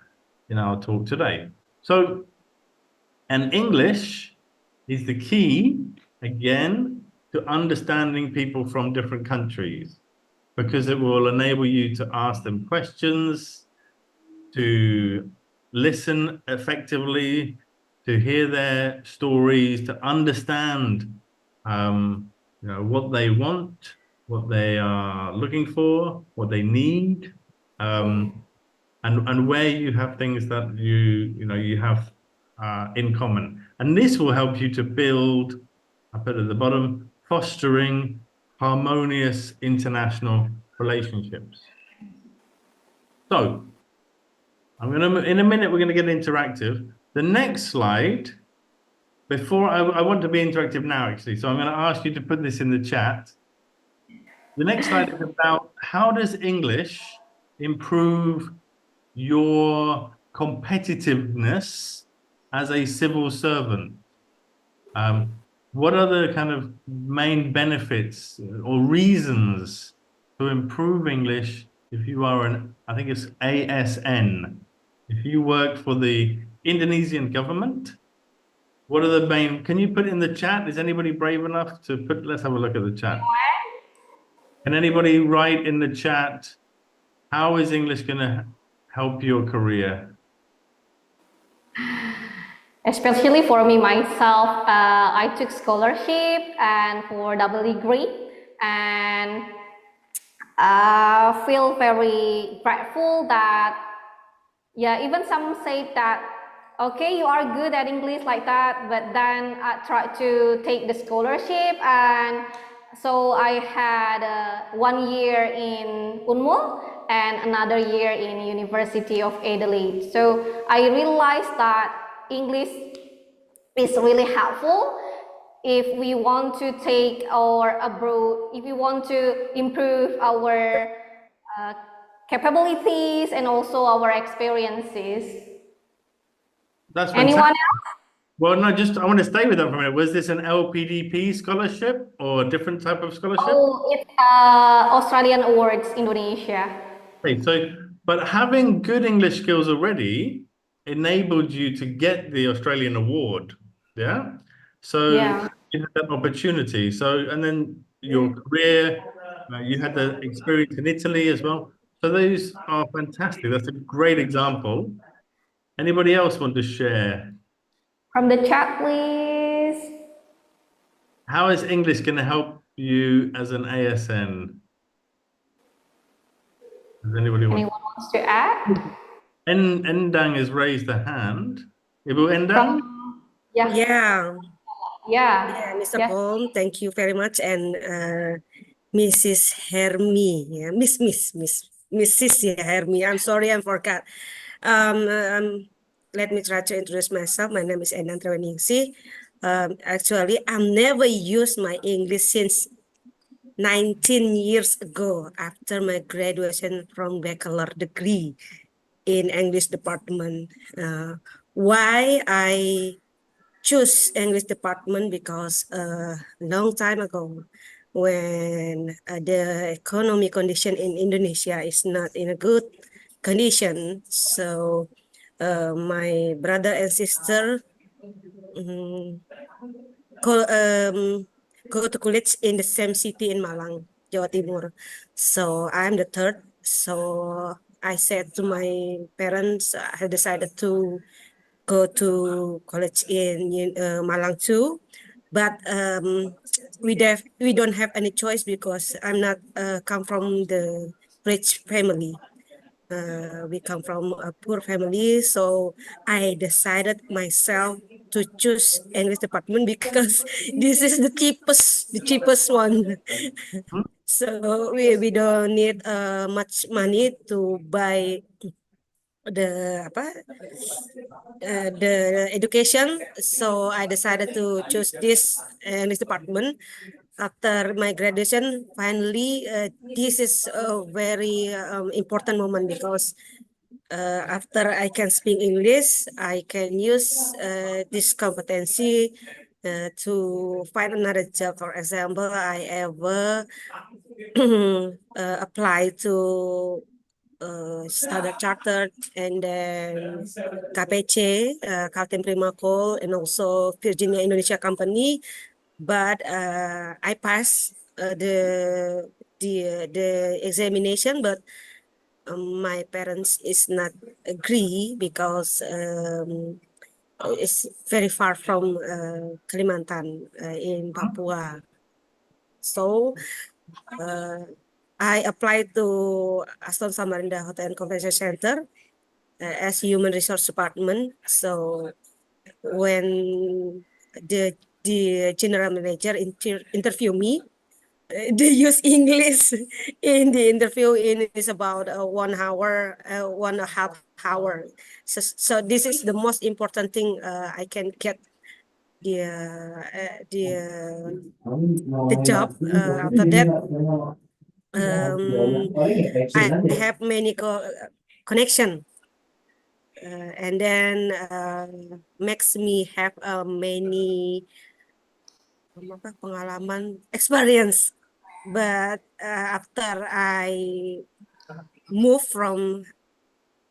in our talk today. So, and English is the key, again, to understanding people from different countries, because it will enable you to ask them questions, to listen effectively, to hear their stories, to understand what they want, what they are looking for, what they need, and where you have things that you have in common. And this will help you to build, I put at the bottom, fostering harmonious international relationships. So in a minute, we're going to get interactive. The next slide, I want to be interactive now, actually. So I'm going to ask you to put this in the chat. The next slide is about how does English improve your competitiveness as a civil servant? What are the kind of main benefits or reasons to improve English if you are I think it's ASN, if you work for the Indonesian government, what are the main, can you put in the chat? Is anybody brave enough to put, let's have a look at the chat. Can anybody write in the chat, how is English going to help your career? Especially for me myself, I took scholarship and for double degree, and feel very grateful that, yeah, even some say that, okay, you are good at English like that, but then I tried to take the scholarship, and so I had 1 year in Unmul and another year in University of Adelaide. So I realized that English is really helpful if we want to take our abroad, if we want to improve our capabilities and also our experiences. That's Anyone fantastic. else? Well, no, just, I want to stay with that for a minute. Was this an LPDP scholarship or a different type of scholarship? Oh, it's Australian Awards Indonesia. Okay, so, but having good English skills already enabled you to get the Australian award, yeah? So Yeah. you had that opportunity. So, and then your career, you had the experience in Italy as well. So those are fantastic. That's a great example. Anybody else want to share? From the chat, please. How is English going to help you as an ASN? Does anybody want? Anyone wants to add? Endang has raised a hand. Ibu Endang? Yeah. Yeah, Yeah. Mr. Yeah. Paul, thank you very much, and Mrs. Hermi, yeah, Mrs. Yeah, Hermi. I'm sorry, I forgot. Let me try to introduce myself. My name is Endang Treweningsih. Actually, I've never used my English since 19 years ago after my graduation from bachelor degree in English department. Why I choose English department? Because a long time ago, when the economy condition in Indonesia is not in a good condition, so my brother and sister go to college in the same city in Malang, Jawa Timur. So I'm the third. So I said to my parents, I decided to go to college in Malang too, but we don't have any choice because I'm not come from the rich family. We come from a poor family, so I decided myself to choose English department because this is the cheapest one. So we don't need much money to buy the the education, so I decided to choose this department. After my graduation, finally, this is a very important moment because after I can speak English, I can use this competency to find another job. For example, I ever apply to Standard Chartered, and then KPC, Kaltim Coal, and also Virginia Indonesia Company. But I passed the examination, but my parents is not agree because it's very far from Kalimantan in Papua. So I applied to Aston Samarinda Hotel and Convention Center as Human Resource Department. So when the general manager interview me, they use English in the interview. Is about 1 hour, 1.5 hour. So this is the most important thing I can get the job. After that, I have many connection, and then makes me have many pengalaman experience. But after I move from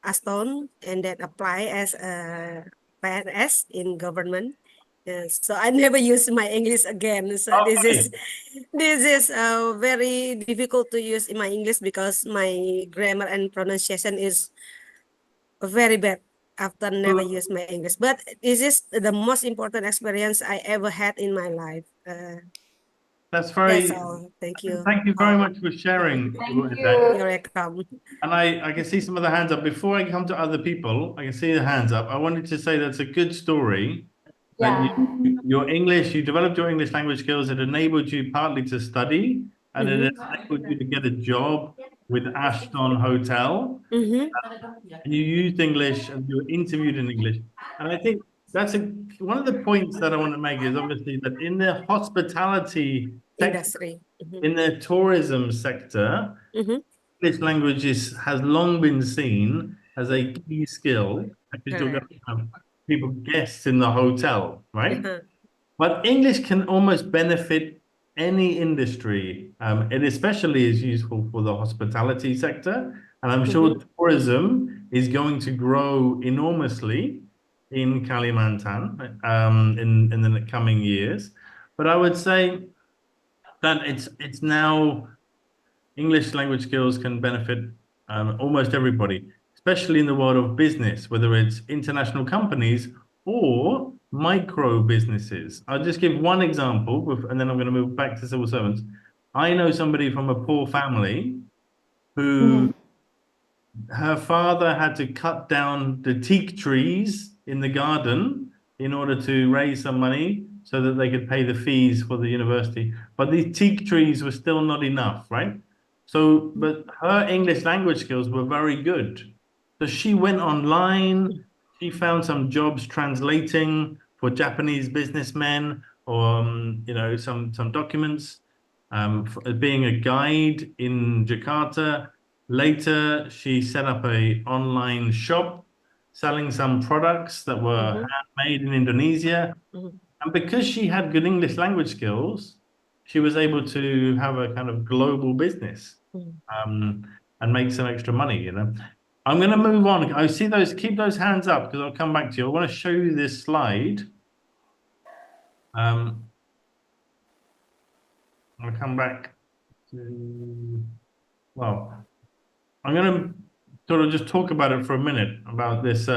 Aston and then apply as a PNS in government. So I never use my English again. So Okay. this is very difficult to use in my English because my grammar and pronunciation is very bad after never use my English. But this is the most important experience I ever had in my life. That's That's all. Thank you. Thank you very much for sharing. Thank You're you. welcome. And I can see some of the hands up. Before I come to other people, I can see the hands up. I wanted to say that's a good story. That your English, you developed your English language skills. It enabled you partly to study, and it enabled you to get a job with Ashton Hotel. And you used English and you were interviewed in English. And I think that's one of the points that I want to make is obviously that in the hospitality sector, Industry. in the tourism sector, English language has long been seen as a key skill because you're going to have people, guests in the hotel, right? But English can almost benefit any industry. It especially is useful for the hospitality sector. And I'm sure tourism is going to grow enormously in Kalimantan in the coming years. But I would say that it's now English language skills can benefit almost everybody, especially in the world of business, whether it's international companies or micro businesses. I'll just give one example, and then I'm going to move back to civil servants. I know somebody from a poor family who her father had to cut down the teak trees in the garden in order to raise some money so that they could pay the fees for the university. But these teak trees were still not enough, right? So, but her English language skills were very good. So she went online, she found some jobs translating for Japanese businessmen or, some documents, for being a guide in Jakarta. Later, she set up an online shop selling some products that were handmade in Indonesia. And because she had good English language skills, she was able to have a kind of global business and make some extra money, I'm going to move on. I see keep those hands up because I'll come back to you. I want to show you this slide. I'll come back to, well, I'm going to sort of just talk about it for a minute about this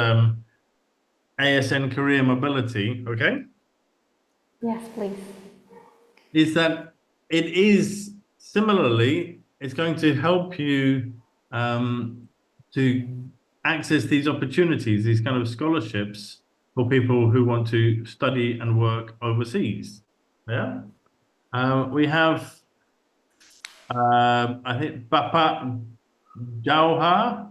ASN career mobility, okay? Yes, please. Is that it is similarly, it's going to help you to access these opportunities, these kind of scholarships for people who want to study and work overseas. Yeah. We have, I think, Bapak Jauhar.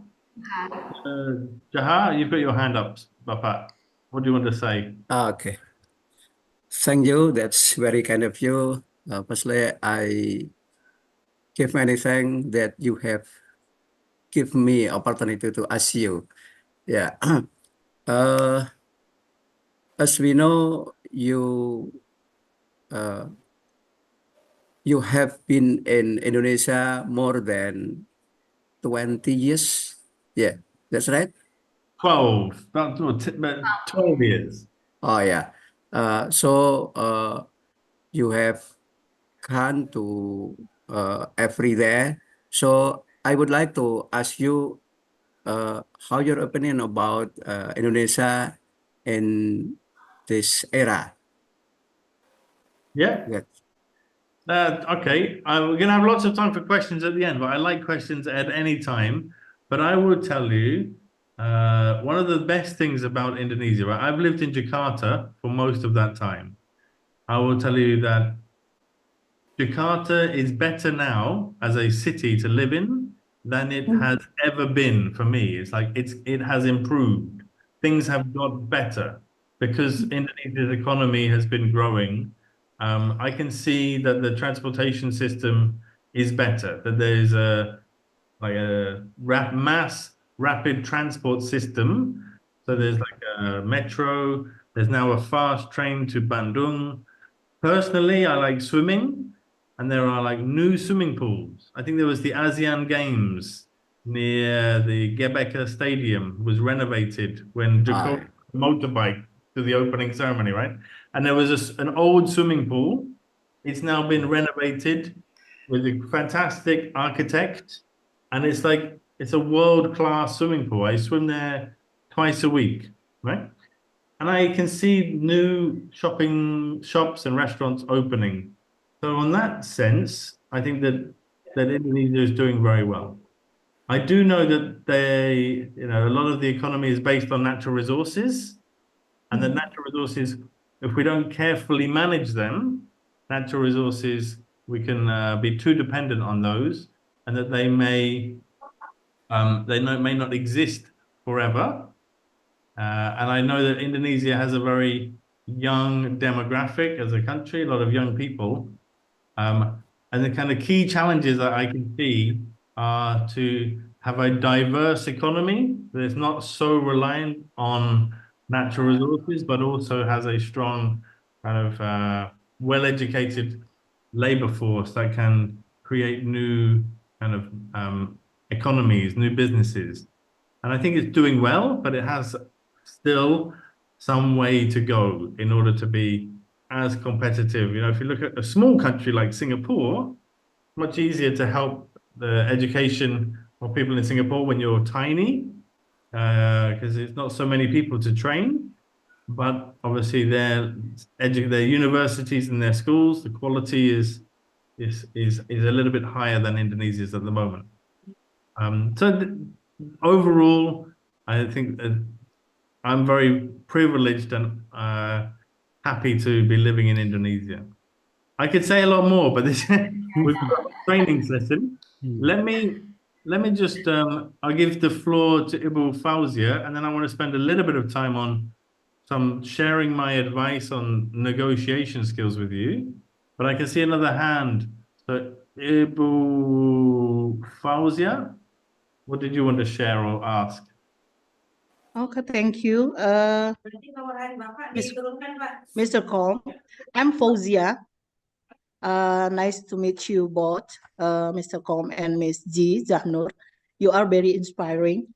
Jahar, you've got your hand up, Bapak. What do you want to say? Okay. Thank you. That's very kind of you. Firstly, I give many thanks that you have given me opportunity to ask you. Yeah. As we know, you have been in Indonesia more than 20 years. Yeah, that's right. 12, about 12 years. Oh, yeah. So you have gone to every there. So I would like to ask you how your opinion about Indonesia in this era. Yeah. Yes. Okay, we're going to have lots of time for questions at the end, but I like questions at any time. But I will tell you, one of the best things about Indonesia, right? I've lived in Jakarta for most of that time. I will tell you that Jakarta is better now as a city to live in than it has ever been for me. It's like it has improved. Things have got better because Indonesia's economy has been growing. I can see that the transportation system is better, that there's a mass rapid transport system. So there's like a metro, there's now a fast train to Bandung. Personally, I like swimming, and there are like new swimming pools. I think there was the ASEAN Games near the Gebeke Stadium was renovated when Jacob motorbike to the opening ceremony, right? And there was an old swimming pool. It's now been renovated with a fantastic architect, and it's a world-class swimming pool. I swim there twice a week, right? And I can see new shopping shops and restaurants opening. So in that sense, I think that Indonesia is doing very well. I do know that a lot of the economy is based on natural resources, and the natural resources, if we don't carefully manage them, natural resources, we can be too dependent on those, and that they may not exist forever. And I know that Indonesia has a very young demographic as a country, a lot of young people. And the kind of key challenges that I can see are to have a diverse economy that is not so reliant on natural resources, but also has a strong kind of well-educated labor force that can create new kind of economies, new businesses. And I think it's doing well, but it has still some way to go in order to be as competitive. If you look at a small country like Singapore, much easier to help the education of people in Singapore when you're tiny, because there's not so many people to train. But obviously their universities and their schools, the quality is a little bit higher than Indonesia's at the moment. Overall, I think I'm very privileged and happy to be living in Indonesia. I could say a lot more, but this was a training session. Let me just I'll give the floor to Ibu Fauzia, and then I want to spend a little bit of time on sharing my advice on negotiation skills with you. But I can see another hand. So Ibu Fauzia, what did you want to share or ask? Okay, thank you. Mr. Kom, I'm Fauzia. Nice to meet you both, Mr. Kom and Ms. G. Zahnur. You are very inspiring.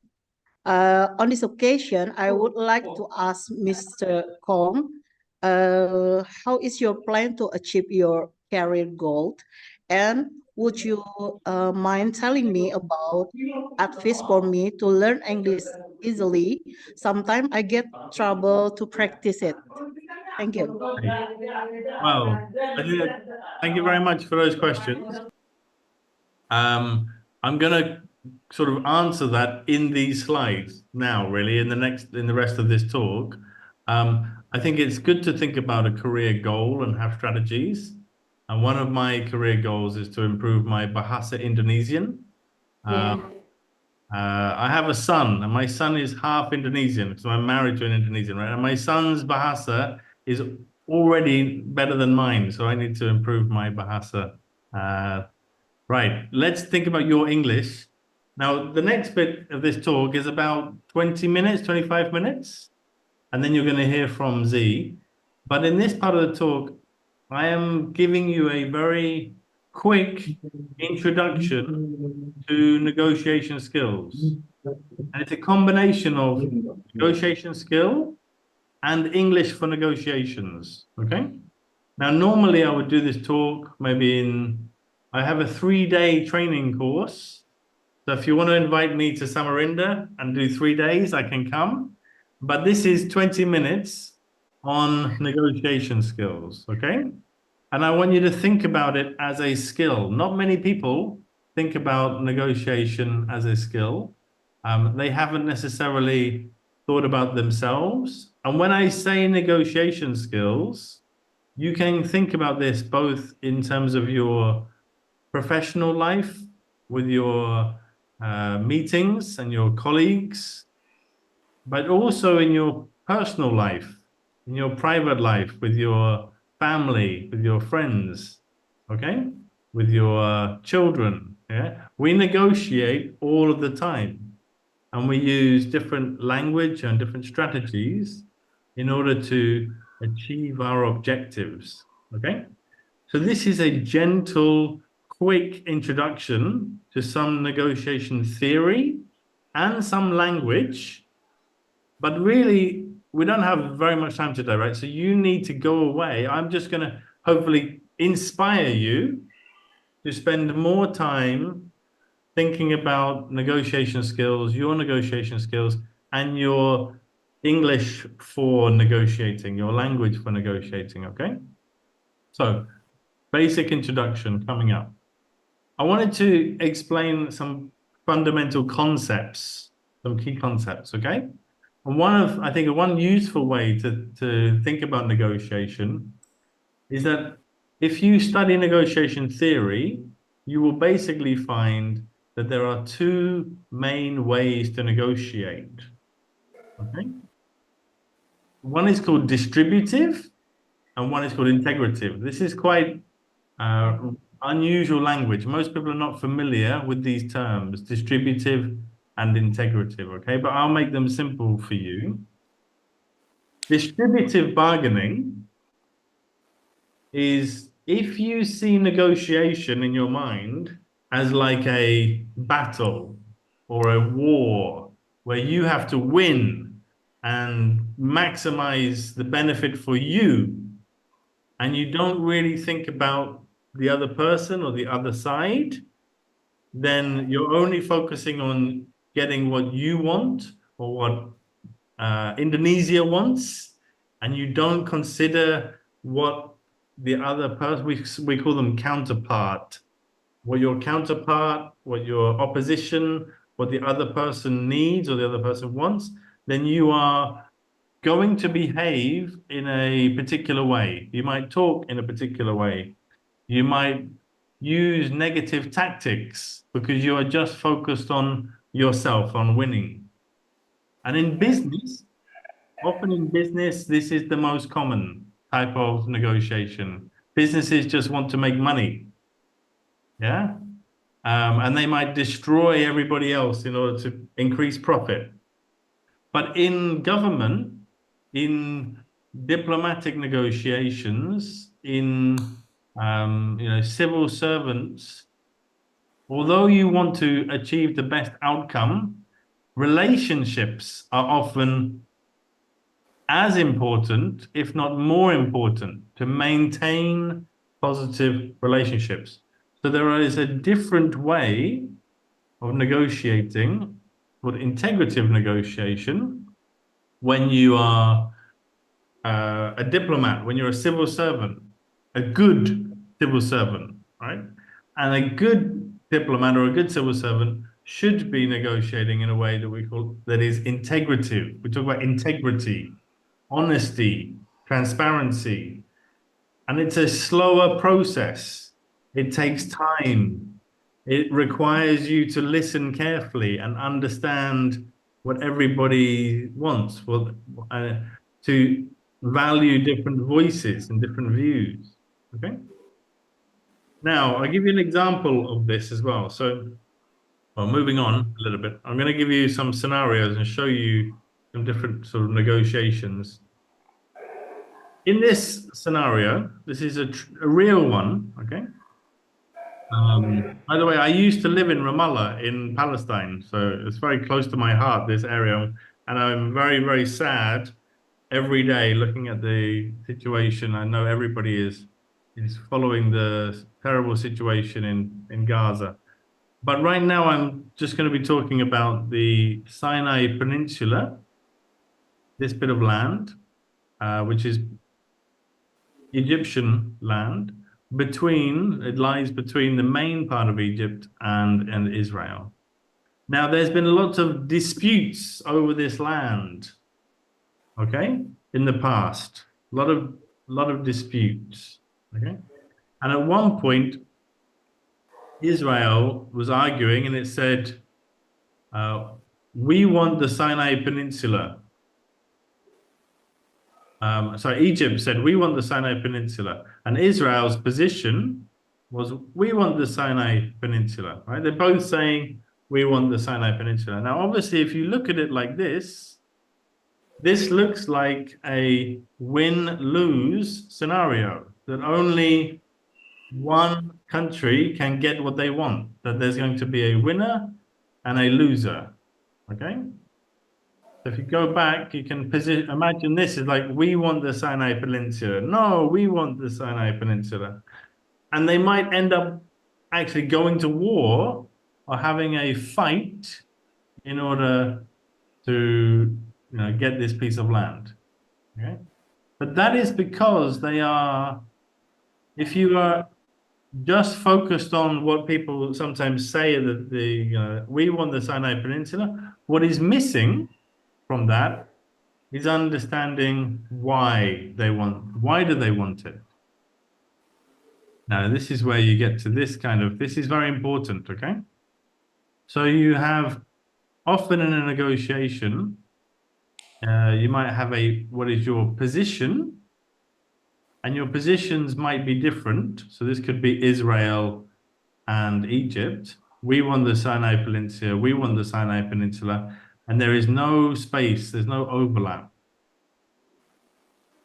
On this occasion, I would like to ask Mr. Kom, how is your plan to achieve your career goal? And would you mind telling me about advice for me to learn English easily? Sometimes I get trouble to practice it. Thank you. Well, thank you very much for those questions. I'm going to sort of answer that in these slides now, really, in the rest of this talk. I think it's good to think about a career goal and have strategies. And one of my career goals is to improve my Bahasa Indonesian. I have a son, and my son is half Indonesian, so I'm married to an Indonesian, right? And my son's Bahasa is already better than mine, so I need to improve my Bahasa. Right, let's think about your English. Now, the next bit of this talk is about 20 minutes, 25 minutes, and then you're going to hear from Z. But in this part of the talk, I am giving you a very quick introduction to negotiation skills. And it's a combination of negotiation skill and English for negotiations, okay? Now, normally I would do this talk maybe I have a 3-day training course. So if you want to invite me to Samarinda and do 3 days, I can come. But this is 20 minutes on negotiation skills, okay? And I want you to think about it as a skill. Not many people think about negotiation as a skill. They haven't necessarily thought about themselves. And when I say negotiation skills, you can think about this both in terms of your professional life with your meetings and your colleagues, but also in your personal life, in your private life, with your family, with your friends, okay? With your children, yeah? We negotiate all of the time, and we use different language and different strategies in order to achieve our objectives, okay? So this is a gentle, quick introduction to some negotiation theory and some language, but really we don't have very much time today, right? So you need to go away. I'm just going to hopefully inspire you to spend more time thinking about negotiation skills, your negotiation skills, and your English for negotiating, your language for negotiating, okay? So, basic introduction coming up. I wanted to explain some fundamental concepts, some key concepts, okay? And I think one useful way to think about negotiation is that if you study negotiation theory, you will basically find that there are two main ways to negotiate, okay? One is called distributive and one is called integrative. This is quite unusual language. Most people are not familiar with these terms, distributive and integrative, okay? But I'll make them simple for you. Distributive bargaining is if you see negotiation in your mind as like a battle or a war where you have to win and maximize the benefit for you, and you don't really think about the other person or the other side, then you're only focusing on getting what you want or what Indonesia wants, and you don't consider what the other person, we call them counterpart, what your counterpart, what your opposition, what the other person needs or the other person wants, then you are going to behave in a particular way. You might talk in a particular way. You might use negative tactics because you are just focused on yourself, on winning. And in business, often in business, this is the most common type of negotiation. Businesses just want to make money, yeah? And they might destroy everybody else in order to increase profit. But in government, in diplomatic negotiations, in civil servants, although you want to achieve the best outcome, relationships are often as important, if not more important, to maintain positive relationships. So there is a different way of negotiating called integrative negotiation when you are a diplomat, when you're a civil servant, a good civil servant, right? And a good diplomat or a good civil servant should be negotiating in a way that we call, that is integrative. We talk about integrity, honesty, transparency, and it's a slower process. It takes time. It requires you to listen carefully and understand what everybody wants, to value different voices and different views, okay? Now, I'll give you an example of this as well. So, moving on a little bit, I'm going to give you some scenarios and show you some different sort of negotiations. In this scenario, this is a real one, okay? By the way, I used to live in Ramallah in Palestine, so it's very close to my heart, this area, and I'm very, very sad every day looking at the situation. I know everybody is following the terrible situation in Gaza. But right now, I'm just going to be talking about the Sinai Peninsula, this bit of land, which is Egyptian land. It lies between the main part of Egypt and Israel. Now, there's been lots of disputes over this land, okay, in the past. A lot of disputes, okay? And at one point, Israel was arguing and it said, we want the Sinai Peninsula. Egypt said, we want the Sinai Peninsula. And Israel's position was, we want the Sinai Peninsula, right? They're both saying, we want the Sinai Peninsula. Now, obviously, if you look at it like this looks like a win-lose scenario, that only one country can get what they want, that there's going to be a winner and a loser. Okay? So if you go back, you can imagine this is like, we want the Sinai Peninsula. No, we want the Sinai Peninsula. And they might end up actually going to war or having a fight in order to get this piece of land. Okay? But that is because they are, if you are just focused on what people sometimes say that we want the Sinai Peninsula, what is missing from that is understanding why do they want it? Now, this is where you get to this is very important, okay? So you have, often in a negotiation, you might have what is your position, and your positions might be different. So this could be Israel and Egypt. We want the Sinai Peninsula, we want the Sinai Peninsula, and there is no space, there's no overlap.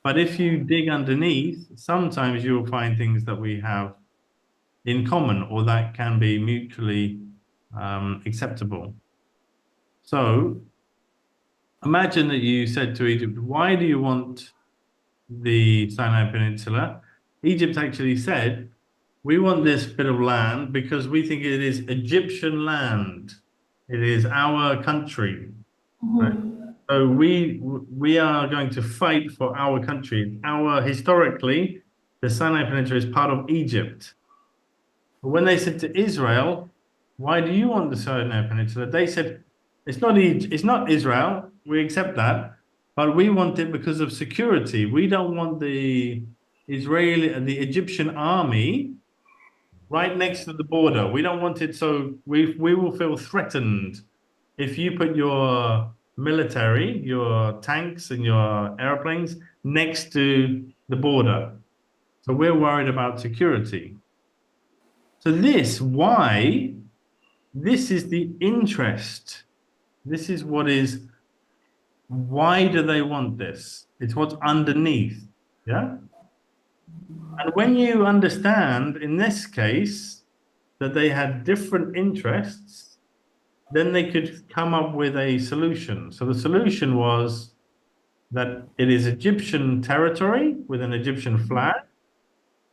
But if you dig underneath, sometimes you'll find things that we have in common or that can be mutually acceptable. So imagine that you said to Egypt, why do you want the Sinai Peninsula? Egypt actually said, we want this bit of land because we think it is Egyptian land. It is our country. Right? So we are going to fight for our country. Historically, the Sinai Peninsula is part of Egypt. But when they said to Israel, why do you want the Sinai Peninsula? They said, it's not Israel, we accept that, but we want it because of security. We don't want the Egyptian army right next to the border. We don't want it, so we will feel threatened if you put your military, your tanks and your airplanes next to the border. So we're worried about security. So this is the interest. This is why do they want this? It's what's underneath, yeah? And when you understand, in this case, that they had different interests, then they could come up with a solution. So the solution was that it is Egyptian territory with an Egyptian flag,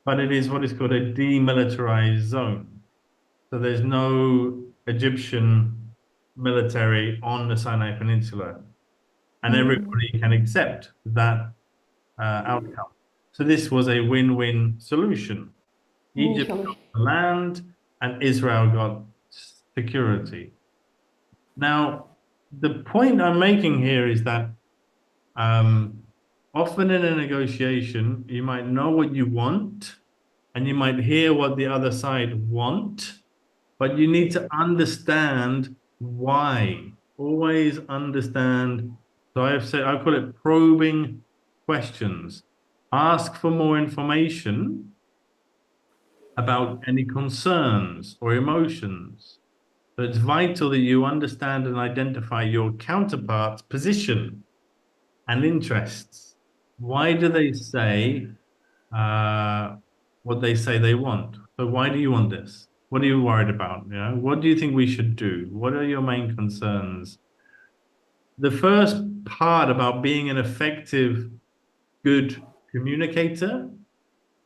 but it is what is called a demilitarized zone. So there's no Egyptian military on the Sinai Peninsula, and everybody can accept that outcome. So this was a win-win solution. Egypt got the land and Israel got security. Now, the point I'm making here is that often in a negotiation, you might know what you want and you might hear what the other side want, but you need to understand why. Always understand. So I call it probing questions. Ask for more information about any concerns or emotions. So it's vital that you understand and identify your counterpart's position and interests. Why do they say what they say they want? So why do you want this? What are you worried about? Yeah? What do you think we should do? What are your main concerns? The first part about being an effective, good communicator,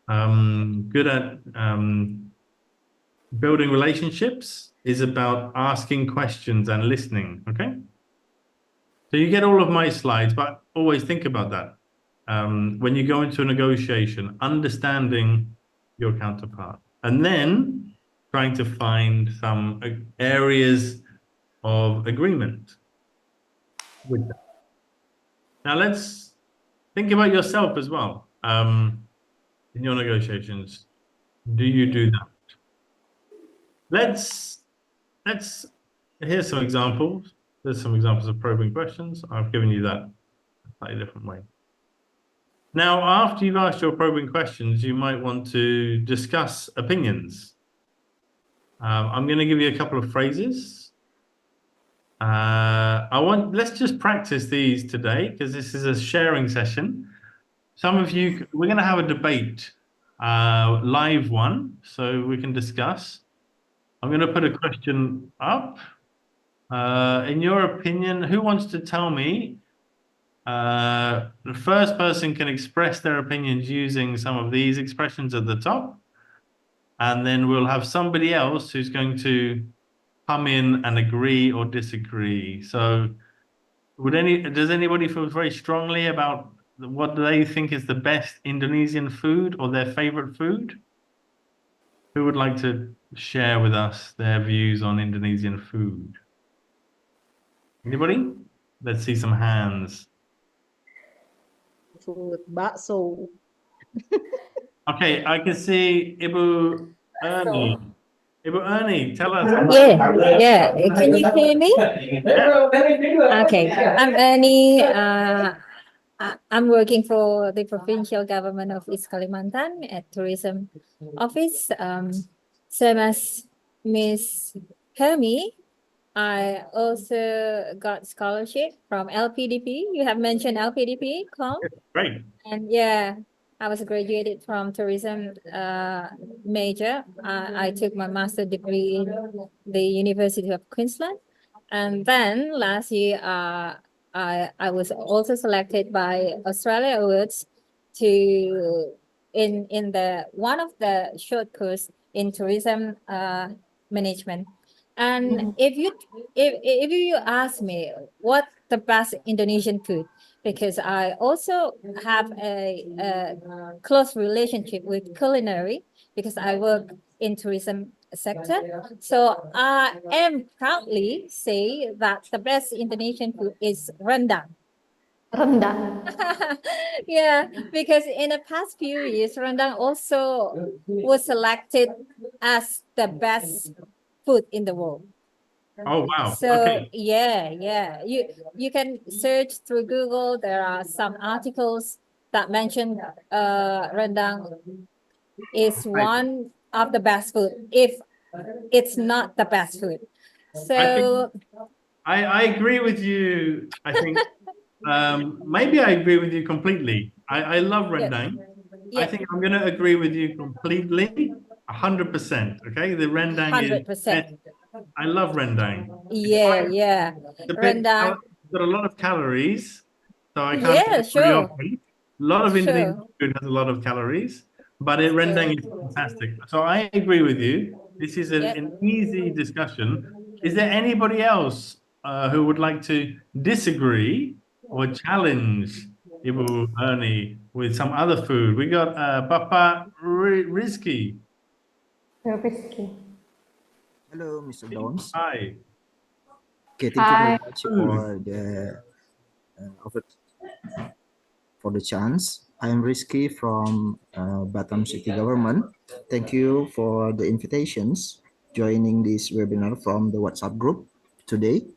good at building relationships, is about asking questions and listening, okay? So you get all of my slides, but always think about that. When you go into a negotiation, understanding your counterpart, and then trying to find some areas of agreement with them. Now let's think about yourself as well. In your negotiations, do you do that? Here's some examples. There's some examples of probing questions. I've given you that a slightly different way. Now, after you've asked your probing questions, you might want to discuss opinions. I'm going to give you a couple of phrases. Let's just practice these today because this is a sharing session. Some of you, we're going to have a debate. live one so we can discuss. I'm going to put a question up. In your opinion, who wants to tell me? The first person can express their opinions using some of these expressions at the top. And then we'll have somebody else who's going to come in and agree or disagree. So does anybody feel very strongly about what they think is the best Indonesian food or their favorite food? Who would like to share with us their views on Indonesian food? Anybody? Let's see some hands. Food, bakso. Okay, I can see Ibu Ernie. Ibu Ernie, tell us. Yeah. Can you hear me? Okay, I'm Ernie. I'm working for the provincial government of East Kalimantan at tourism office. Same as Miss Hermie, I also got scholarship from LPDP. You have mentioned LPDP, Colm? Great. And yeah, I was graduated from tourism major. I took my master degree in the University of Queensland. And then last year, I was also selected by Australia Awards to in the one of the short course in tourism management. And if you ask me what the best Indonesian food, because I also have a close relationship with culinary because I work in tourism sector. So I am proudly say that the best Indonesian food is rendang. Rendang. Yeah, because in the past few years, rendang also was selected as the best food in the world. Oh, wow. So Okay. yeah. You can search through Google. There are some articles that mention rendang is one of the best food, if it's not the best food. So I agree with you. I think maybe I agree with you completely. I love rendang. I think I'm going to agree with you completely, 100%. Okay, the rendang 100%. I love rendang. Yeah. Rendang. It's got a lot of calories, so I can't. Yeah, sure. A lot of Indonesian food has a lot of calories, but rendang is fantastic. So I agree with you. This is an easy discussion. Is there anybody else who would like to disagree or challenge Ibu Ernie with some other food? We got Papa Rizky. Hello, Mr. Dons. Hi. Okay, thank you very much for the for the chance. I am Rizky from Batam City Government. Thank you for the invitations joining this webinar from the WhatsApp group today.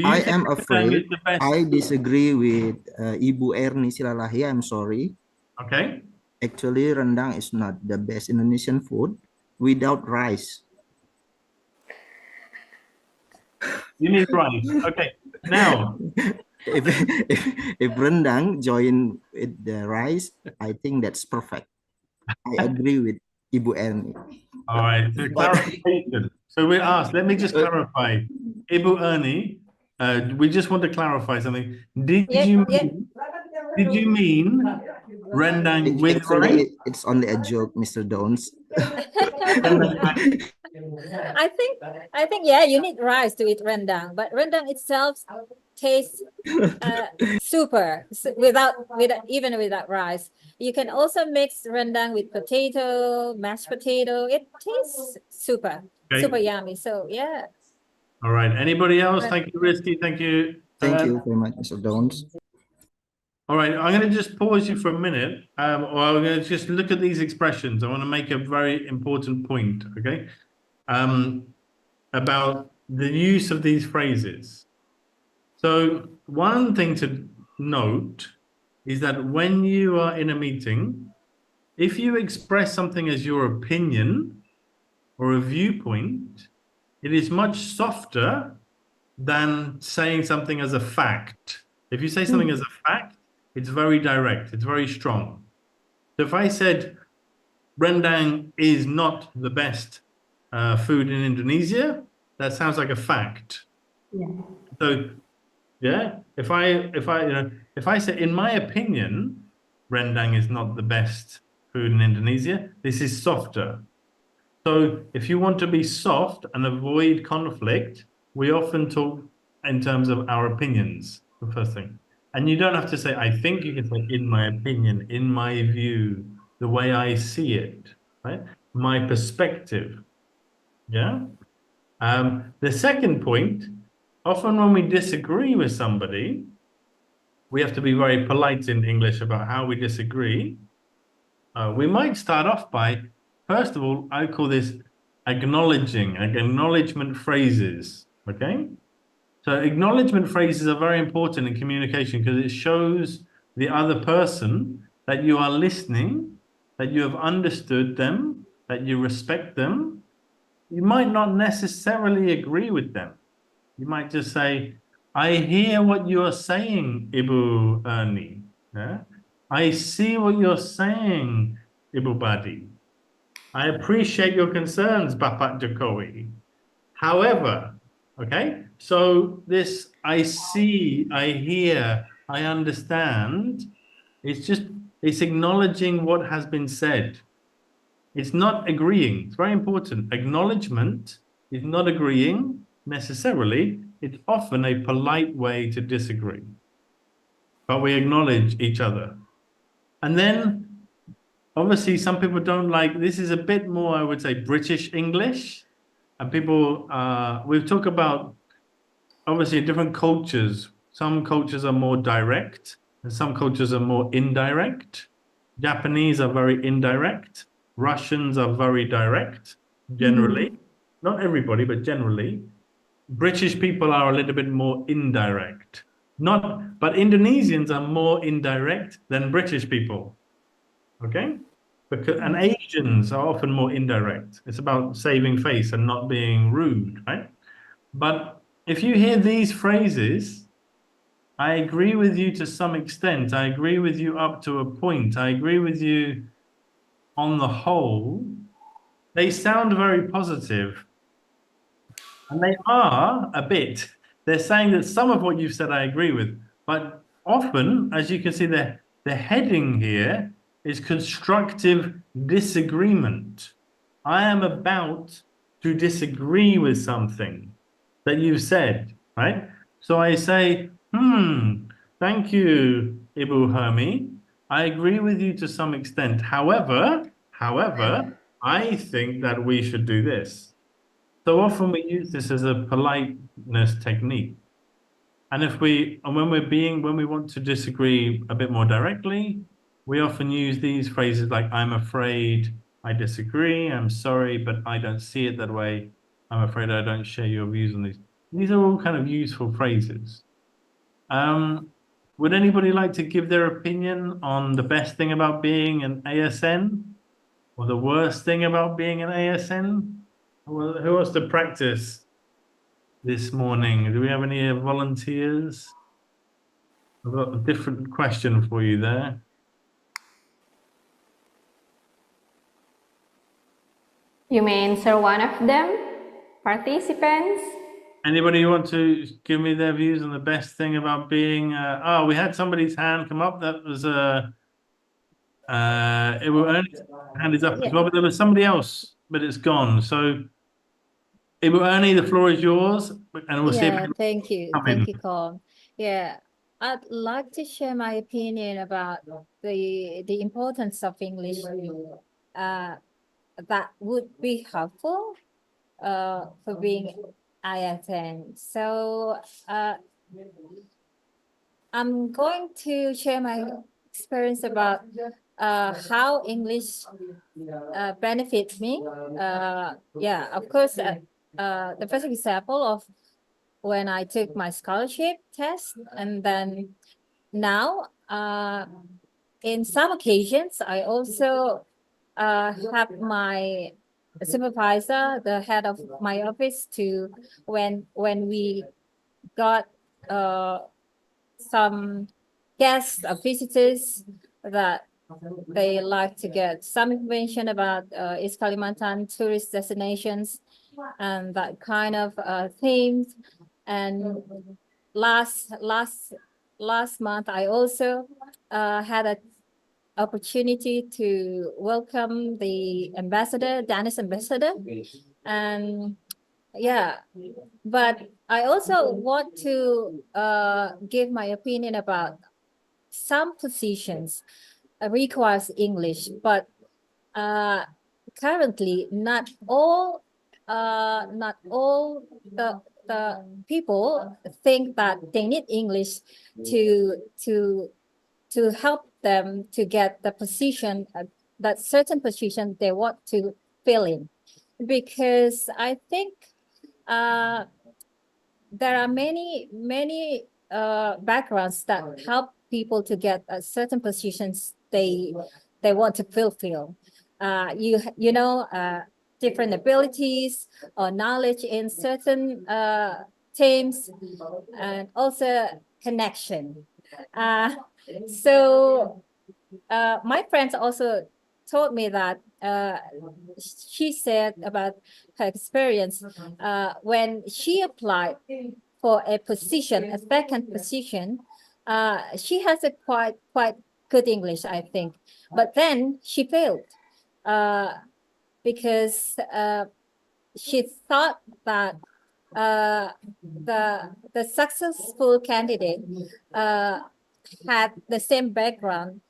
I am afraid I disagree with Ibu Ernie Silalahi. I'm sorry. Okay. Actually, rendang is not the best Indonesian food without rice. You need rice. Okay. Now, if rendang join with the rice, I think that's perfect. I agree with Ibu Ernie. All right. So clarification. So we asked. Let me just clarify, Ibu Ernie. We just want to clarify something. Did you mean rendang with rice? It's only a joke, Mr. Dons. I think yeah, you need rice to eat rendang, but rendang itself tastes super without rice. You can also mix rendang with potato, mashed potato. It tastes super yummy. So yeah. All right. Anybody else? Thank you, Rizky. Thank you. Thank you very much, Mr. Dons. All right, I'm going to just pause you for a minute, or I'm going to just look at these expressions. I want to make a very important point, okay, about the use of these phrases. So one thing to note is that when you are in a meeting, if you express something as your opinion or a viewpoint, it is much softer than saying something as a fact. If you say something as a fact, it's very direct, it's very strong. So if I said rendang is not the best food in Indonesia, that sounds like a fact. Yeah. So yeah, if I say in my opinion, rendang is not the best food in Indonesia, this is softer. So if you want to be soft and avoid conflict, we often talk in terms of our opinions, the first thing. And you don't have to say, I think, you can say, in my opinion, in my view, the way I see it, right? My perspective, yeah? The second point, often when we disagree with somebody, we have to be very polite in English about how we disagree. We might start off by, first of all, I call this acknowledging, like acknowledgement phrases, okay? So acknowledgement phrases are very important in communication because it shows the other person that you are listening, that you have understood them, that you respect them. You might not necessarily agree with them. You might just say, I hear what you are saying, Ibu Ernie. Yeah? I see what you're saying, Ibu Badi. I appreciate your concerns, Bapak Jokowi. However, okay, so this I see, I hear, I understand, it's acknowledging what has been said. It's not agreeing. It's very important. Acknowledgement is not agreeing necessarily. It's often a polite way to disagree. But we acknowledge each other. And then, obviously, some people don't like, this is a bit more, I would say, British English. And people, we've talked about, obviously, different cultures. Some cultures are more direct, and some cultures are more indirect. Japanese are very indirect. Russians are very direct, generally. Not everybody, but generally. British people are a little bit more indirect. But Indonesians are more indirect than British people. Okay? And Asians are often more indirect. It's about saving face and not being rude, right? But if you hear these phrases, I agree with you to some extent. I agree with you up to a point. I agree with you on the whole. They sound very positive. And they are a bit. They're saying that some of what you've said I agree with. But often, as you can see, the heading here is constructive disagreement. I am about to disagree with something that you've said, right? So I say, thank you, Ibu Hermi. I agree with you to some extent. However, I think that we should do this. So often we use this as a politeness technique. And when we want to disagree a bit more directly, we often use these phrases like, I'm afraid I disagree, I'm sorry, but I don't see it that way. I'm afraid I don't share your views on these. These are all kind of useful phrases. Would anybody like to give their opinion on the best thing about being an ASN or the worst thing about being an ASN? Well, who wants to practice this morning? Do we have any volunteers? I've got a different question for you there. You may answer one of them, participants. Anybody want to give me their views on the best thing about being? We had somebody's hand come up. That was hand is up as well, but there was somebody else, but it's gone. So, Ibu Ernie, the floor is yours, and we'll see. Thank you, Colm. Yeah, I'd like to share my opinion about the importance of English. That would be helpful for being ISN. So I'm going to share my experience about how English benefits me. Of course, the first example of when I took my scholarship test, and then now in some occasions, I also have my supervisor, the head of my office, to when we got some guests or visitors that they like to get some information about East Kalimantan tourist destinations and that kind of themes. And last month, I also had an opportunity to welcome the ambassador, Danish ambassador, and yeah, but I also want to give my opinion about some positions requires English, but currently not all the people think that they need English to help them to get the position, that certain position they want to fill in, because I think there are many backgrounds that help people to get certain positions they want to fulfill. You know, different abilities or knowledge in certain teams, and also connection. So my friends also told me that she said about her experience when she applied for a position, a vacant position. She has a quite good English, I think, but then she failed because she thought that the successful candidate had the same background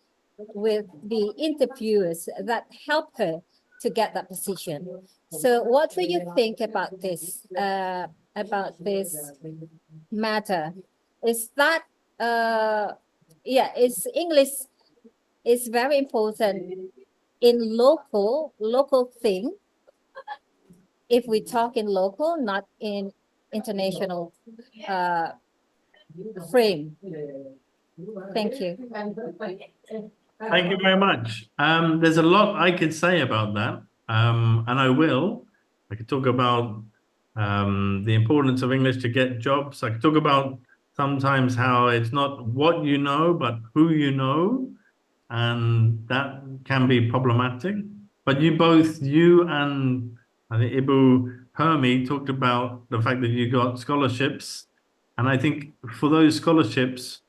with the interviewers that helped her to get that position. So what do you think about this matter? Is that is English is very important in local thing, if we talk in local, not in international frame. Thank you. Thank you very much. There's a lot I could say about that, and I will. I could talk about the importance of English to get jobs. I could talk about sometimes how it's not what you know, but who you know, and that can be problematic. But you and I think Ibu Hermi talked about the fact that you got scholarships, and I think for those scholarships,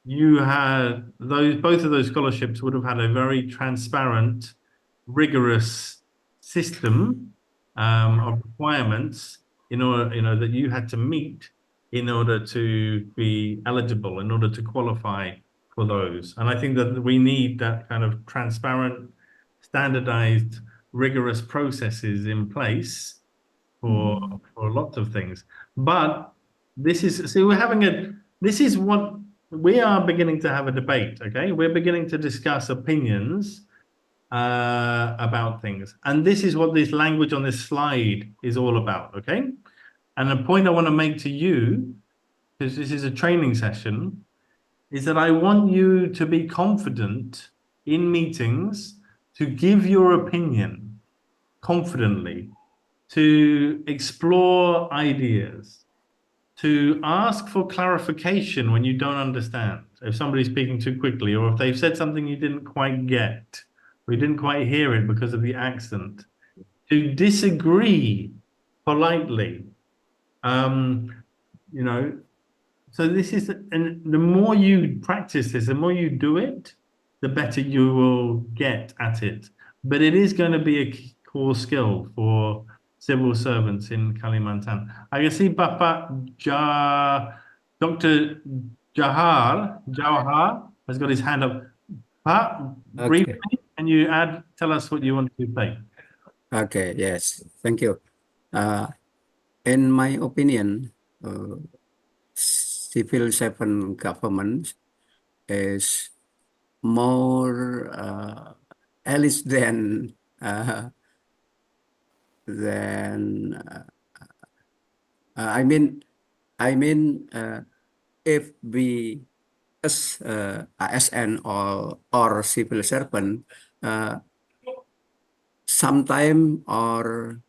you had both of those scholarships would have had a very transparent, rigorous system of requirements in order, that you had to meet in order to be eligible, in order to qualify for those. And I think that we need that kind of transparent, standardized, rigorous processes in place for lots of things. But this is what we are beginning to have a debate. Okay, we're beginning to discuss opinions about things, and this is what this language on this slide is all about. Okay, and the point I want to make to you, because this is a training session, is that I want you to be confident in meetings, to give your opinion confidently, to explore ideas, to ask for clarification when you don't understand. If somebody's speaking too quickly, or if they've said something you didn't quite get, or you didn't quite hear it because of the accent, to disagree politely. So this is, and the more you practice this, the more you do it, the better you will get at it. But it is going to be a core skill for civil servants in Kalimantan. I can see Dr. Jawhar has got his hand up. Briefly, can you tell us what you want to say? Okay, yes, thank you. In my opinion, civil servant government is more elite than I mean if we as ASN or civil servant sometime or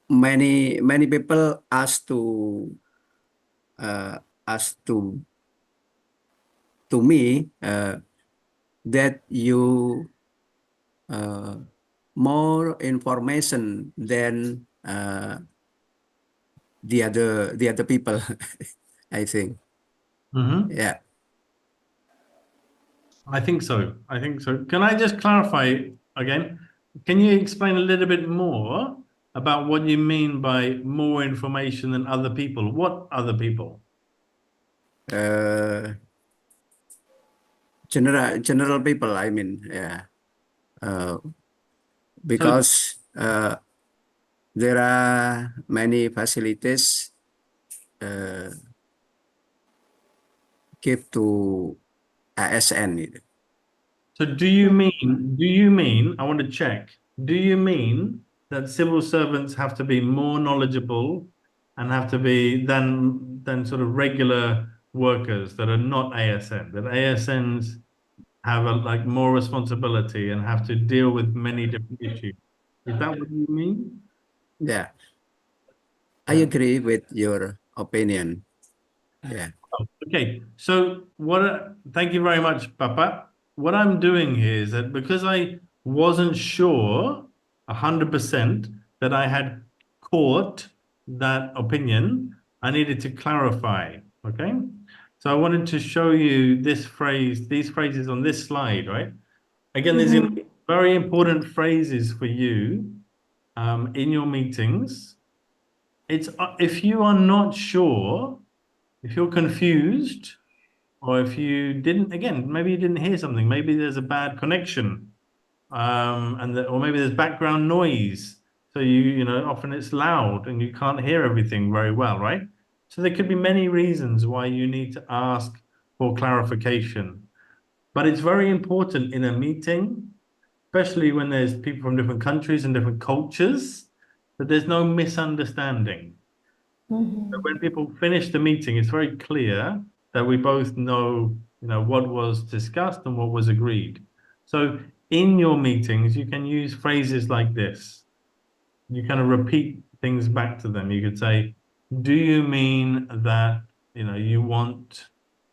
many people ask to to me that you more information than the other people. I think. Yeah. I think so. I think so. Can I just clarify again? Can you explain a little bit more about what you mean by more information than other people? What other people? General people, I mean, yeah. Because there are many facilities give to ASN. So do you mean, I want to check, do you mean that civil servants have to be more knowledgeable and have to be than sort of regular workers that are not ASN, that ASNs have like more responsibility and have to deal with many different issues? Is that what you mean? Yeah. I agree with your opinion. Yeah. Okay, so thank you very much, Papa. What I'm doing here is that because I wasn't sure 100% that I had caught that opinion, I needed to clarify, okay? So I wanted to show you these phrases on this slide, right? Again, these are very important phrases for you in your meetings. It's if you are not sure, if you're confused, or if you didn't, again, maybe you didn't hear something, maybe there's a bad connection, or maybe there's background noise. So you know, often it's loud and you can't hear everything very well, right? So there could be many reasons why you need to ask for clarification. But it's very important in a meeting, especially when there's people from different countries and different cultures, that there's no misunderstanding. So when people finish the meeting, it's very clear that we both know, you know, what was discussed and what was agreed. So in your meetings, you can use phrases like this. You kind of repeat things back to them. You could say, do you mean that, you know, you want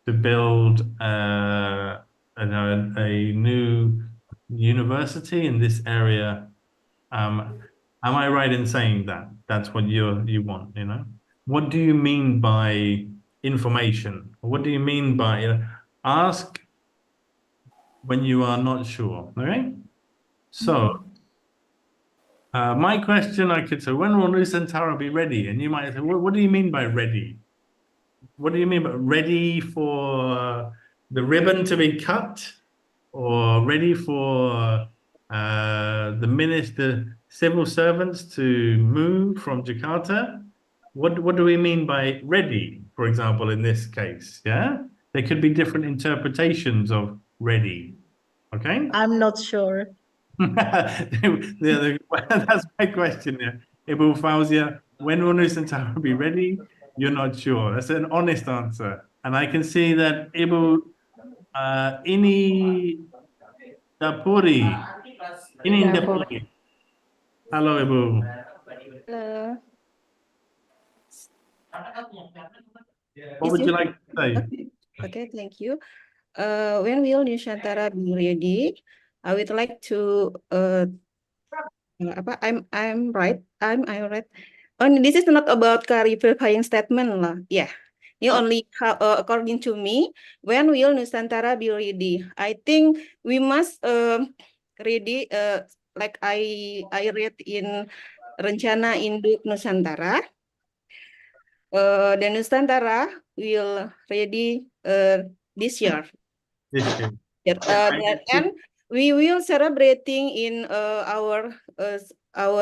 to build a new university in this area? Am I right in saying that? That's what you want, you know? What do you mean by information? What do you mean by ask when you are not sure? Okay. So my question, I could say, when will Nusantara be ready? And you might say, what do you mean by ready? What do you mean by ready for the ribbon to be cut, or ready for the civil servants to move from Jakarta? What do we mean by ready, for example, in this case? Yeah, there could be different interpretations of ready. Okay. I'm not sure. That's my question. Yeah. Ibu Fauzia, when will Nusantara be ready? You're not sure. That's an honest answer. And I can see that Ibu Ini Dapuri. Hello, Ibu. Hello. What would you like to say? Okay, thank you. When will Nusantara be ready? I would like to I'm right. I'm right. This is not about clarifying statement lah. Yeah. You only according to me, when will Nusantara be ready? I think we must ready like I read in Rencana Induk Nusantara. The Nusantara will ready this year. This year. And we will celebrating in our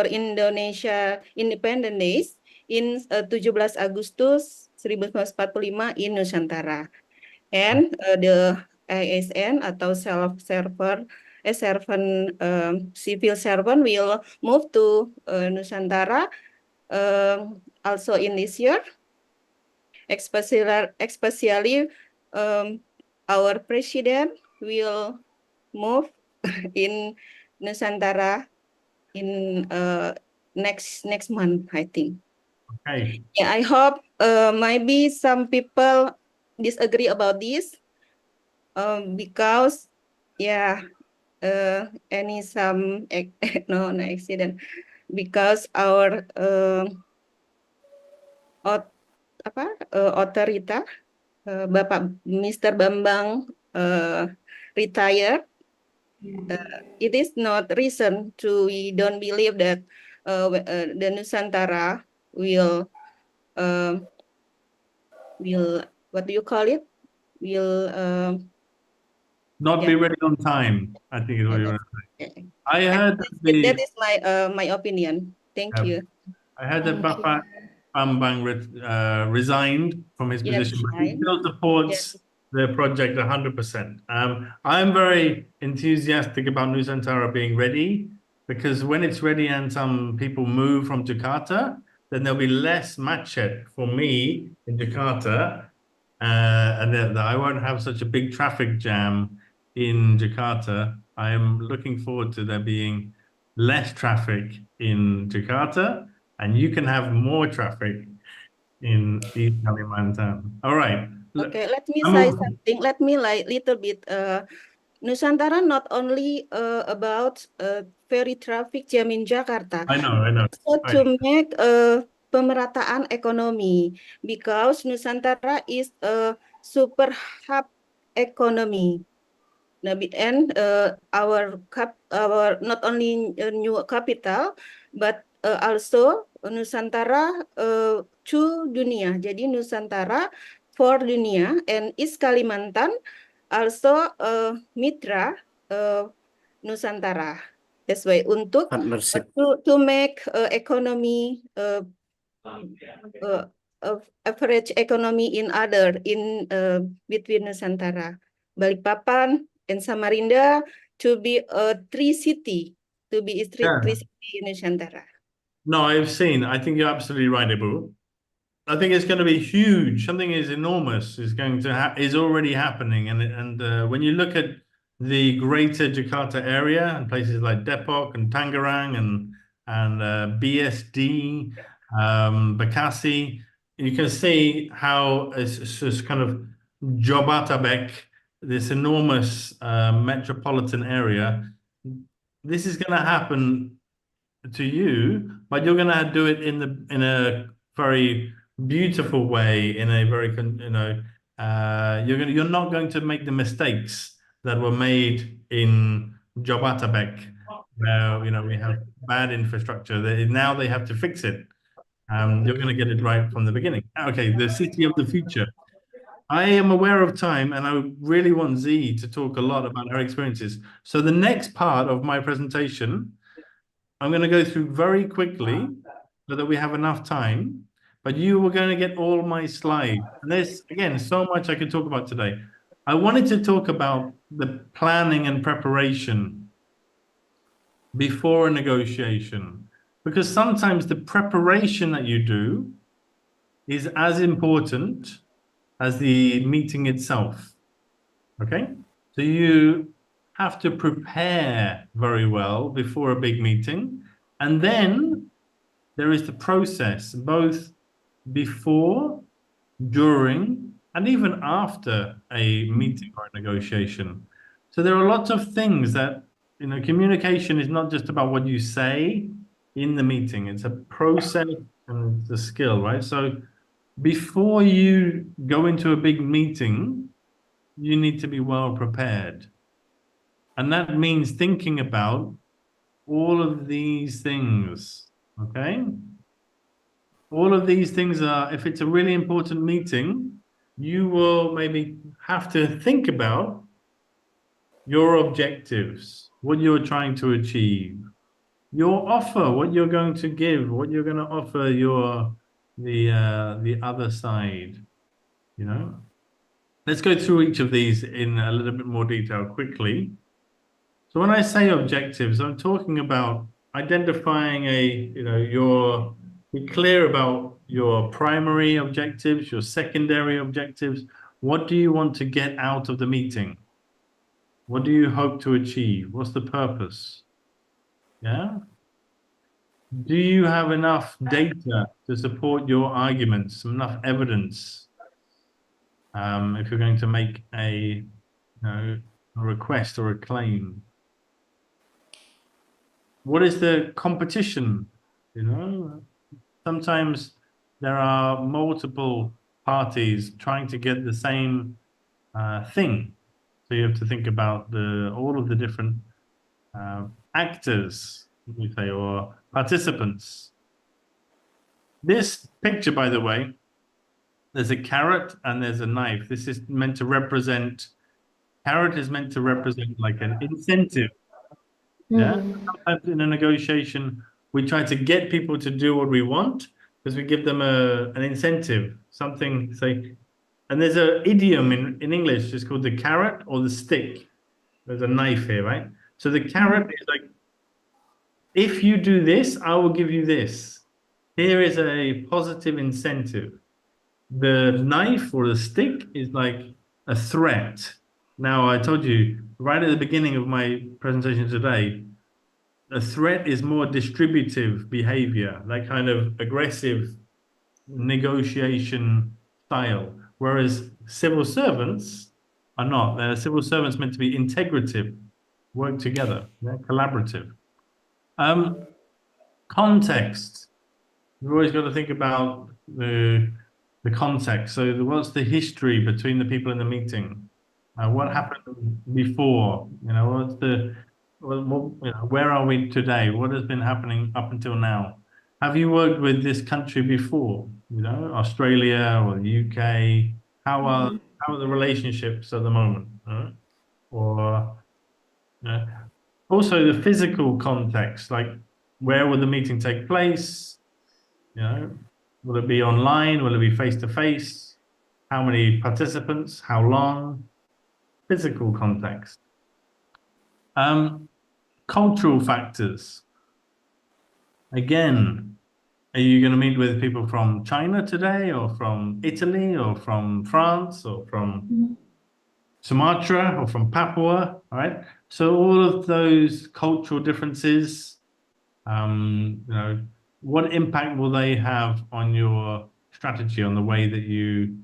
Indonesia Independence Days in 17 Agustus 1945 in Nusantara. And the ASN atau servant civil servant will move to Nusantara also in this year. Especially our president will move in Nusantara in next month, I think. Okay. Yeah, I hope maybe some people disagree about this. because any some no accident because our otorita Bapak Mr. Bambang retired. It is not reason to we don't believe that the Nusantara will what do you call it? Will Not be ready on time, I think is what you want to say. I heard that is my opinion. Thank you. I heard that Bapak Bambang resigned from his position, but he still supports the project 100%. I'm very enthusiastic about Nusantara being ready, because when it's ready and some people move from Jakarta, then there'll be less macet for me in Jakarta, and that I won't have such a big traffic jam in Jakarta. I am looking forward to there being less traffic in Jakarta, and you can have more traffic in East Kalimantan. All right. Okay, let me say something. Let me like little bit. Nusantara not only about ferry traffic jam in Jakarta. I know. So to make pemerataan ekonomi, because Nusantara is a super hub economy. And our not only new capital, but also Nusantara to dunia. Jadi Nusantara for dunia, and East Kalimantan also mitra Nusantara. That's why untuk to make economy average economy in between Nusantara, Balikpapan and Samarinda to be a three city in Nusantara. No, I've seen. I think you're absolutely right, Ibu. I think it's going to be huge. Something is enormous is going to is already happening, and when you look at the greater Jakarta area and places like Depok and Tangerang and BSD, Bekasi, you can see how it's just kind of Jabodetabek, this enormous metropolitan area. This is going to happen to you, but you're going to do it in a very beautiful way, in a very you're not going to make the mistakes that were made in Jabodetabek, where we have bad infrastructure. Now they have to fix it. You're going to get it right from the beginning. Okay, the city of the future. I am aware of time, and I really want Z to talk a lot about her experiences. So the next part of my presentation, I'm going to go through very quickly so that we have enough time, but you are going to get all my slides. And there's, again, so much I could talk about today. I wanted to talk about the planning and preparation before a negotiation, because sometimes the preparation that you do is as important as the meeting itself. Okay? So you have to prepare very well before a big meeting, and then there is the process, both before, during, and even after a meeting or a negotiation. So there are lots of things that, communication is not just about what you say in the meeting. It's a process and it's a skill, right? So before you go into a big meeting, you need to be well prepared. And that means thinking about all of these things, okay? All of these things are, if it's a really important meeting, you will maybe have to think about your objectives, what you're trying to achieve, your offer, what you're going to give, what you're going to offer the other side, Let's go through each of these in a little bit more detail quickly. So when I say objectives, I'm talking about identifying be clear about your primary objectives, your secondary objectives. What do you want to get out of the meeting? What do you hope to achieve? What's the purpose? Yeah? Do you have enough data to support your arguments, enough evidence? If you're going to make a a request or a claim? What is the competition? Sometimes there are multiple parties trying to get the same thing. So you have to think about all of the different actors, we say, or participants. This picture, by the way, there's a carrot and there's a knife. This is meant to represent, carrot is meant to represent like an incentive. Yeah. Sometimes in a negotiation, we try to get people to do what we want because we give them an incentive, something, say, and there's an idiom in English, it's called the carrot or the stick. There's a knife here, right? So the carrot is like, if you do this, I will give you this. Here is a positive incentive. The knife or the stick is like a threat. Now, I told you right at the beginning of my presentation today, a threat is more distributive behavior, that kind of aggressive negotiation style, whereas civil servants are not. They're civil servants meant to be integrative, work together, collaborative. Context. You've always got to think about the context. So what's the history between the people in the meeting? What happened before? What's the where are we today? What has been happening up until now? Have you worked with this country before? Australia or the UK? How are the relationships at the moment? Or also the physical context, like where will the meeting take place? Will it be online? Will it be face to face? How many participants? How long? Physical context. Cultural factors. Again, are you going to meet with people from China today, or from Italy, or from France, or from Sumatra, or from Papua? All right. So all of those cultural differences, what impact will they have on your strategy, on the way that you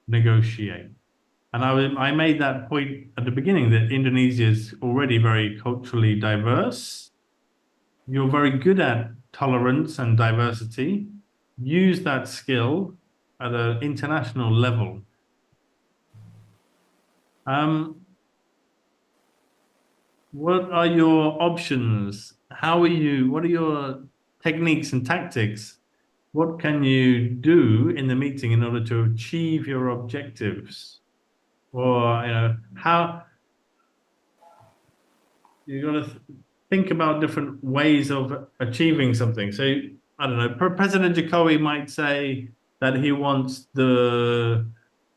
negotiate? And I made that point at the beginning that Indonesia is already very culturally diverse. You're very good at tolerance and diversity. Use that skill at an international level. What are your options? What are your techniques and tactics? What can you do in the meeting in order to achieve your objectives? Or, how you got to think about different ways of achieving something. So, I don't know, President Jokowi might say that he wants a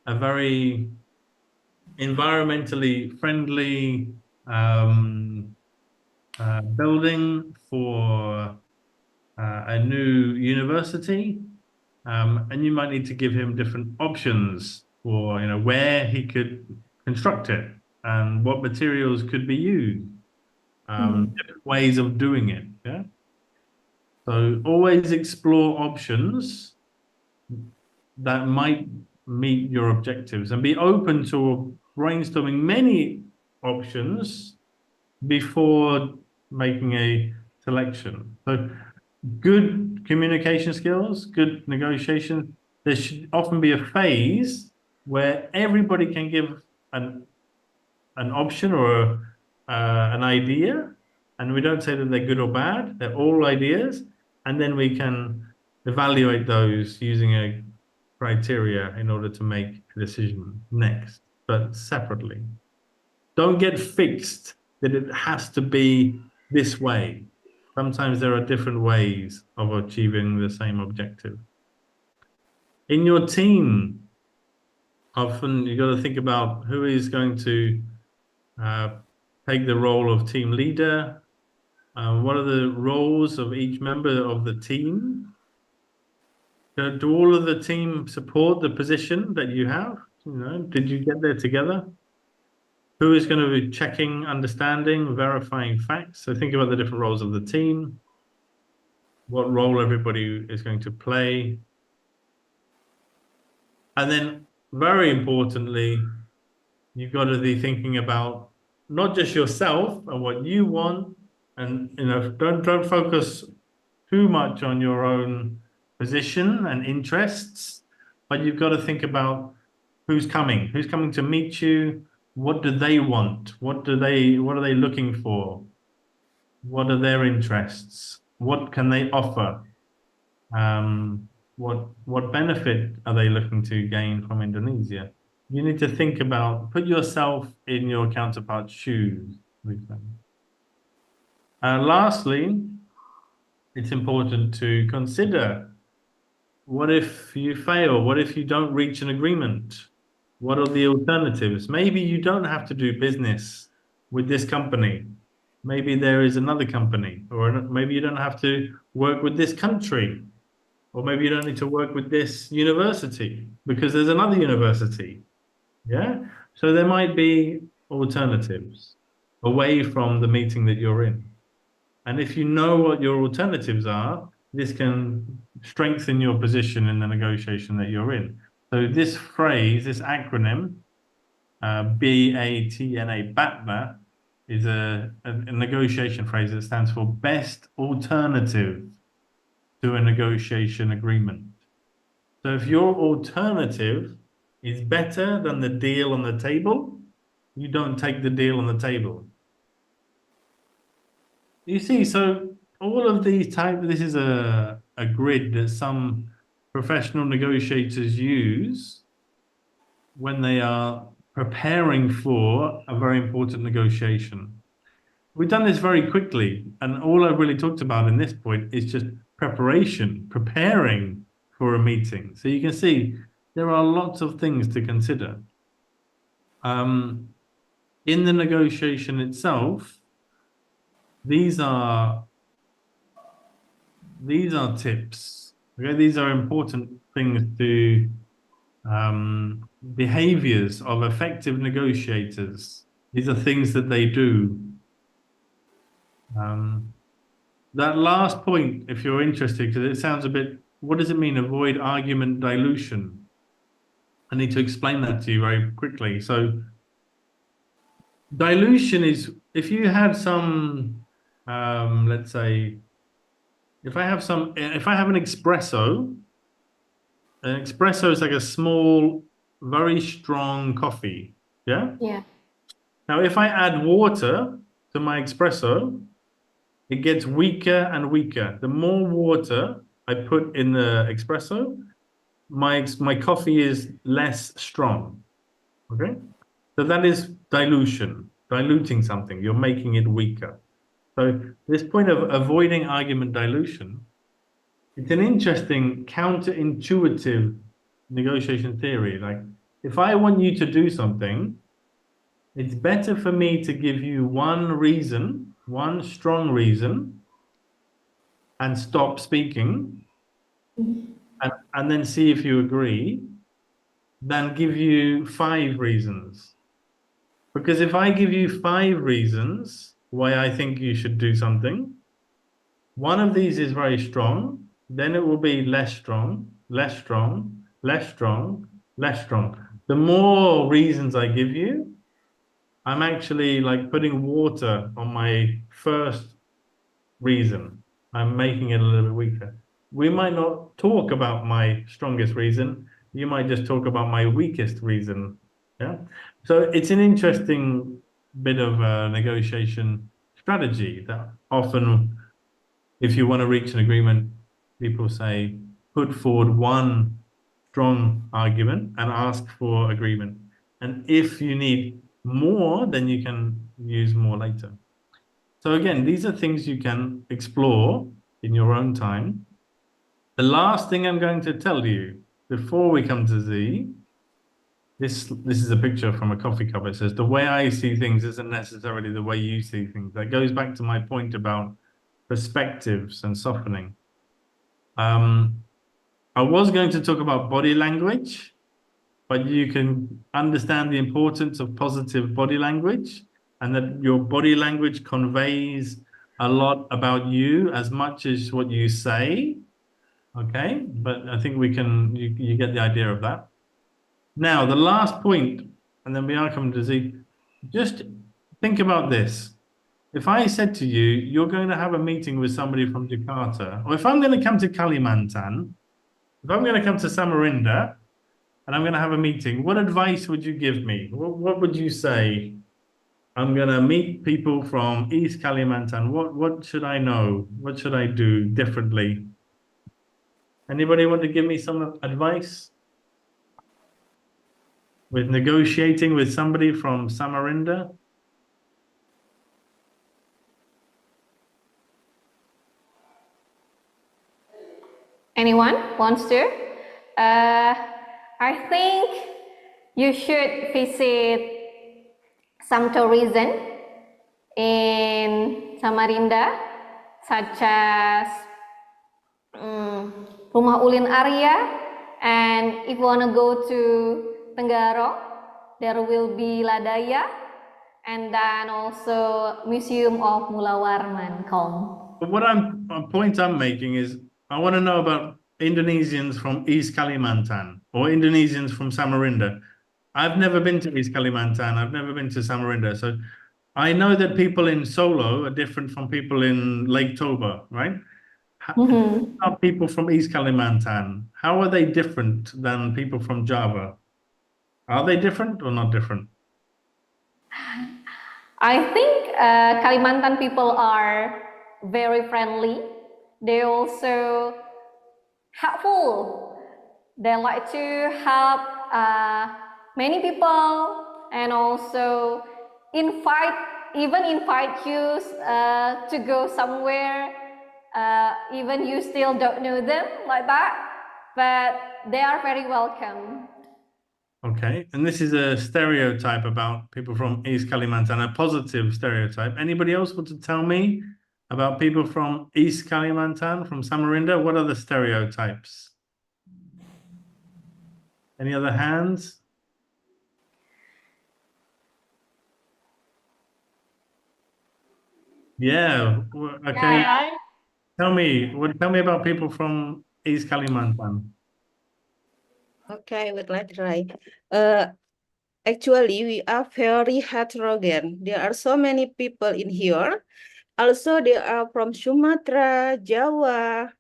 very environmentally friendly building for a new university, and you might need to give him different options for where he could construct it and what materials could be used, different ways of doing it. Yeah. So always explore options that might meet your objectives, and be open to brainstorming many options before making a selection. So good communication skills, good negotiation. There should often be a phase where everybody can give an option or an idea, and we don't say that they're good or bad. They're all ideas, and then we can evaluate those using a criteria in order to make a decision next, but separately. Don't get fixed that it has to be this way. Sometimes there are different ways of achieving the same objective. In your team, often you got to think about who is going to take the role of team leader. What are the roles of each member of the team? Do all of the team support the position that you have? Did you get there together? Who is going to be checking, understanding, verifying facts? So think about the different roles of the team, what role everybody is going to play. And then, very importantly, You've got to be thinking about not just yourself and what you want, and don't focus too much on your own position and interests, but you've got to think about who's coming to meet you. What do they want? What are they looking for? What are their interests? What can they offer? What benefit are they looking to gain from Indonesia? You need to think about, put yourself in your counterpart's shoes. Lastly, it's important to consider, what if you fail? What if you don't reach an agreement? What are the alternatives? Maybe you don't have to do business with this company. Maybe there is another company, or maybe you don't have to work with this country, or maybe you don't need to work with this university because there's another university. Yeah. So there might be alternatives away from the meeting that you're in. And if you know what your alternatives are, this can strengthen your position in the negotiation that you're in. So this phrase, this acronym, BATNA, BATNA, is a negotiation phrase that stands for Best Alternative to a Negotiation Agreement. So if your alternative is better than the deal on the table, you don't take the deal on the table. You see, so all of these this is a grid that some professional negotiators use when they are preparing for a very important negotiation. We've done this very quickly, and all I've really talked about in this point is just preparation, preparing for a meeting. So you can see there are lots of things to consider. In the negotiation itself, these are tips. Okay, these are important things to behaviors of effective negotiators. These are things that they do. That last point, if you're interested, because it sounds a bit, what does it mean, avoid argument dilution? I need to explain that to you very quickly. So dilution is, if you had some, let's say, if I have an espresso is like a small, very strong coffee. Yeah? Yeah. Now, if I add water to my espresso, it gets weaker and weaker. The more water I put in the espresso, my coffee is less strong. Okay? So that is dilution, diluting something. You're making it weaker. So this point of avoiding argument dilution, it's an interesting counterintuitive negotiation theory. Like, if I want you to do something, it's better for me to give you one reason, one strong reason, and stop speaking, and then see if you agree, than give you 5 reasons. Because if I give you 5 reasons why I think you should do something, one of these is very strong, then it will be less strong, less strong, less strong, less strong. The more reasons I give you, I'm actually like putting water on my first reason. I'm making it a little bit weaker. We might not talk about my strongest reason. You might just talk about my weakest reason. Yeah. So it's an interesting bit of negotiation strategy that often, if you want to reach an agreement, people say, put forward one strong argument and ask for agreement. And if you need more, then you can use more later. So again, these are things you can explore in your own time. The last thing I'm going to tell you before we come to Z, this is a picture from a coffee cup. It says, the way I see things isn't necessarily the way you see things. That goes back to my point about perspectives and softening. I was going to talk about body language, but you can understand the importance of positive body language, and that your body language conveys a lot about you as much as what you say. Okay, but I think we can, you get the idea of that. Now, the last point and then we are coming to Z. Just think about this. If I said to you, you're going to have a meeting with somebody from Jakarta, or if I'm going to come to Kalimantan, if I'm going to come to Samarinda, and I'm going to have a meeting, what advice would you give me? What would you say? I'm going to meet people from East Kalimantan. What should I know? What should I do differently? Anybody want to give me some advice? With negotiating with somebody from Samarinda? Anyone wants to? I think you should visit some tourism in Samarinda, such as Rumah Ulin area, and if you want to go to Tenggaro, there will be Daya, and then also Museum of Mula Warman, Kong. But a point I'm making is, I want to know about Indonesians from East Kalimantan or Indonesians from Samarinda. I've never been to East Kalimantan. I've never been to Samarinda. So I know that people in Solo are different from people in Lake Toba, right? How are people from East Kalimantan? How are they different than people from Java? Are they different or not different? I think Kalimantan people are very friendly. They also helpful. They like to help many people, and also invite you to go somewhere, even you still don't know them like that, but they are very welcome. Okay, and this is a stereotype about people from East Kalimantan, a positive stereotype. Anybody else want to tell me about people from East Kalimantan, from Samarinda? What are the stereotypes? Any other hands? Yeah, okay. Tell me about people from East Kalimantan. Okay, I would like to try. Actually, we are very heterogeneous. There are so many people in here. Also, they are from Sumatra, Java,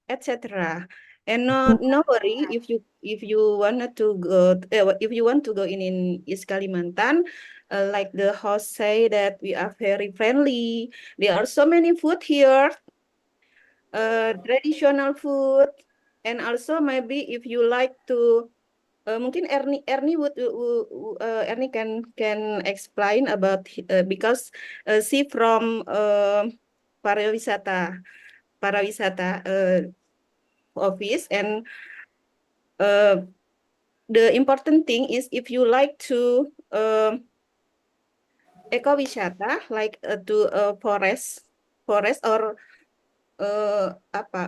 etc. And no worry if you wanted to go if you want to go in East Kalimantan, like the host say that we are very friendly. There are so many food here, traditional food, and also maybe if you like to. Mungkin Ernie can explain about because she from pariwisata office, and the important thing is if you like to ekowisata, like to forest or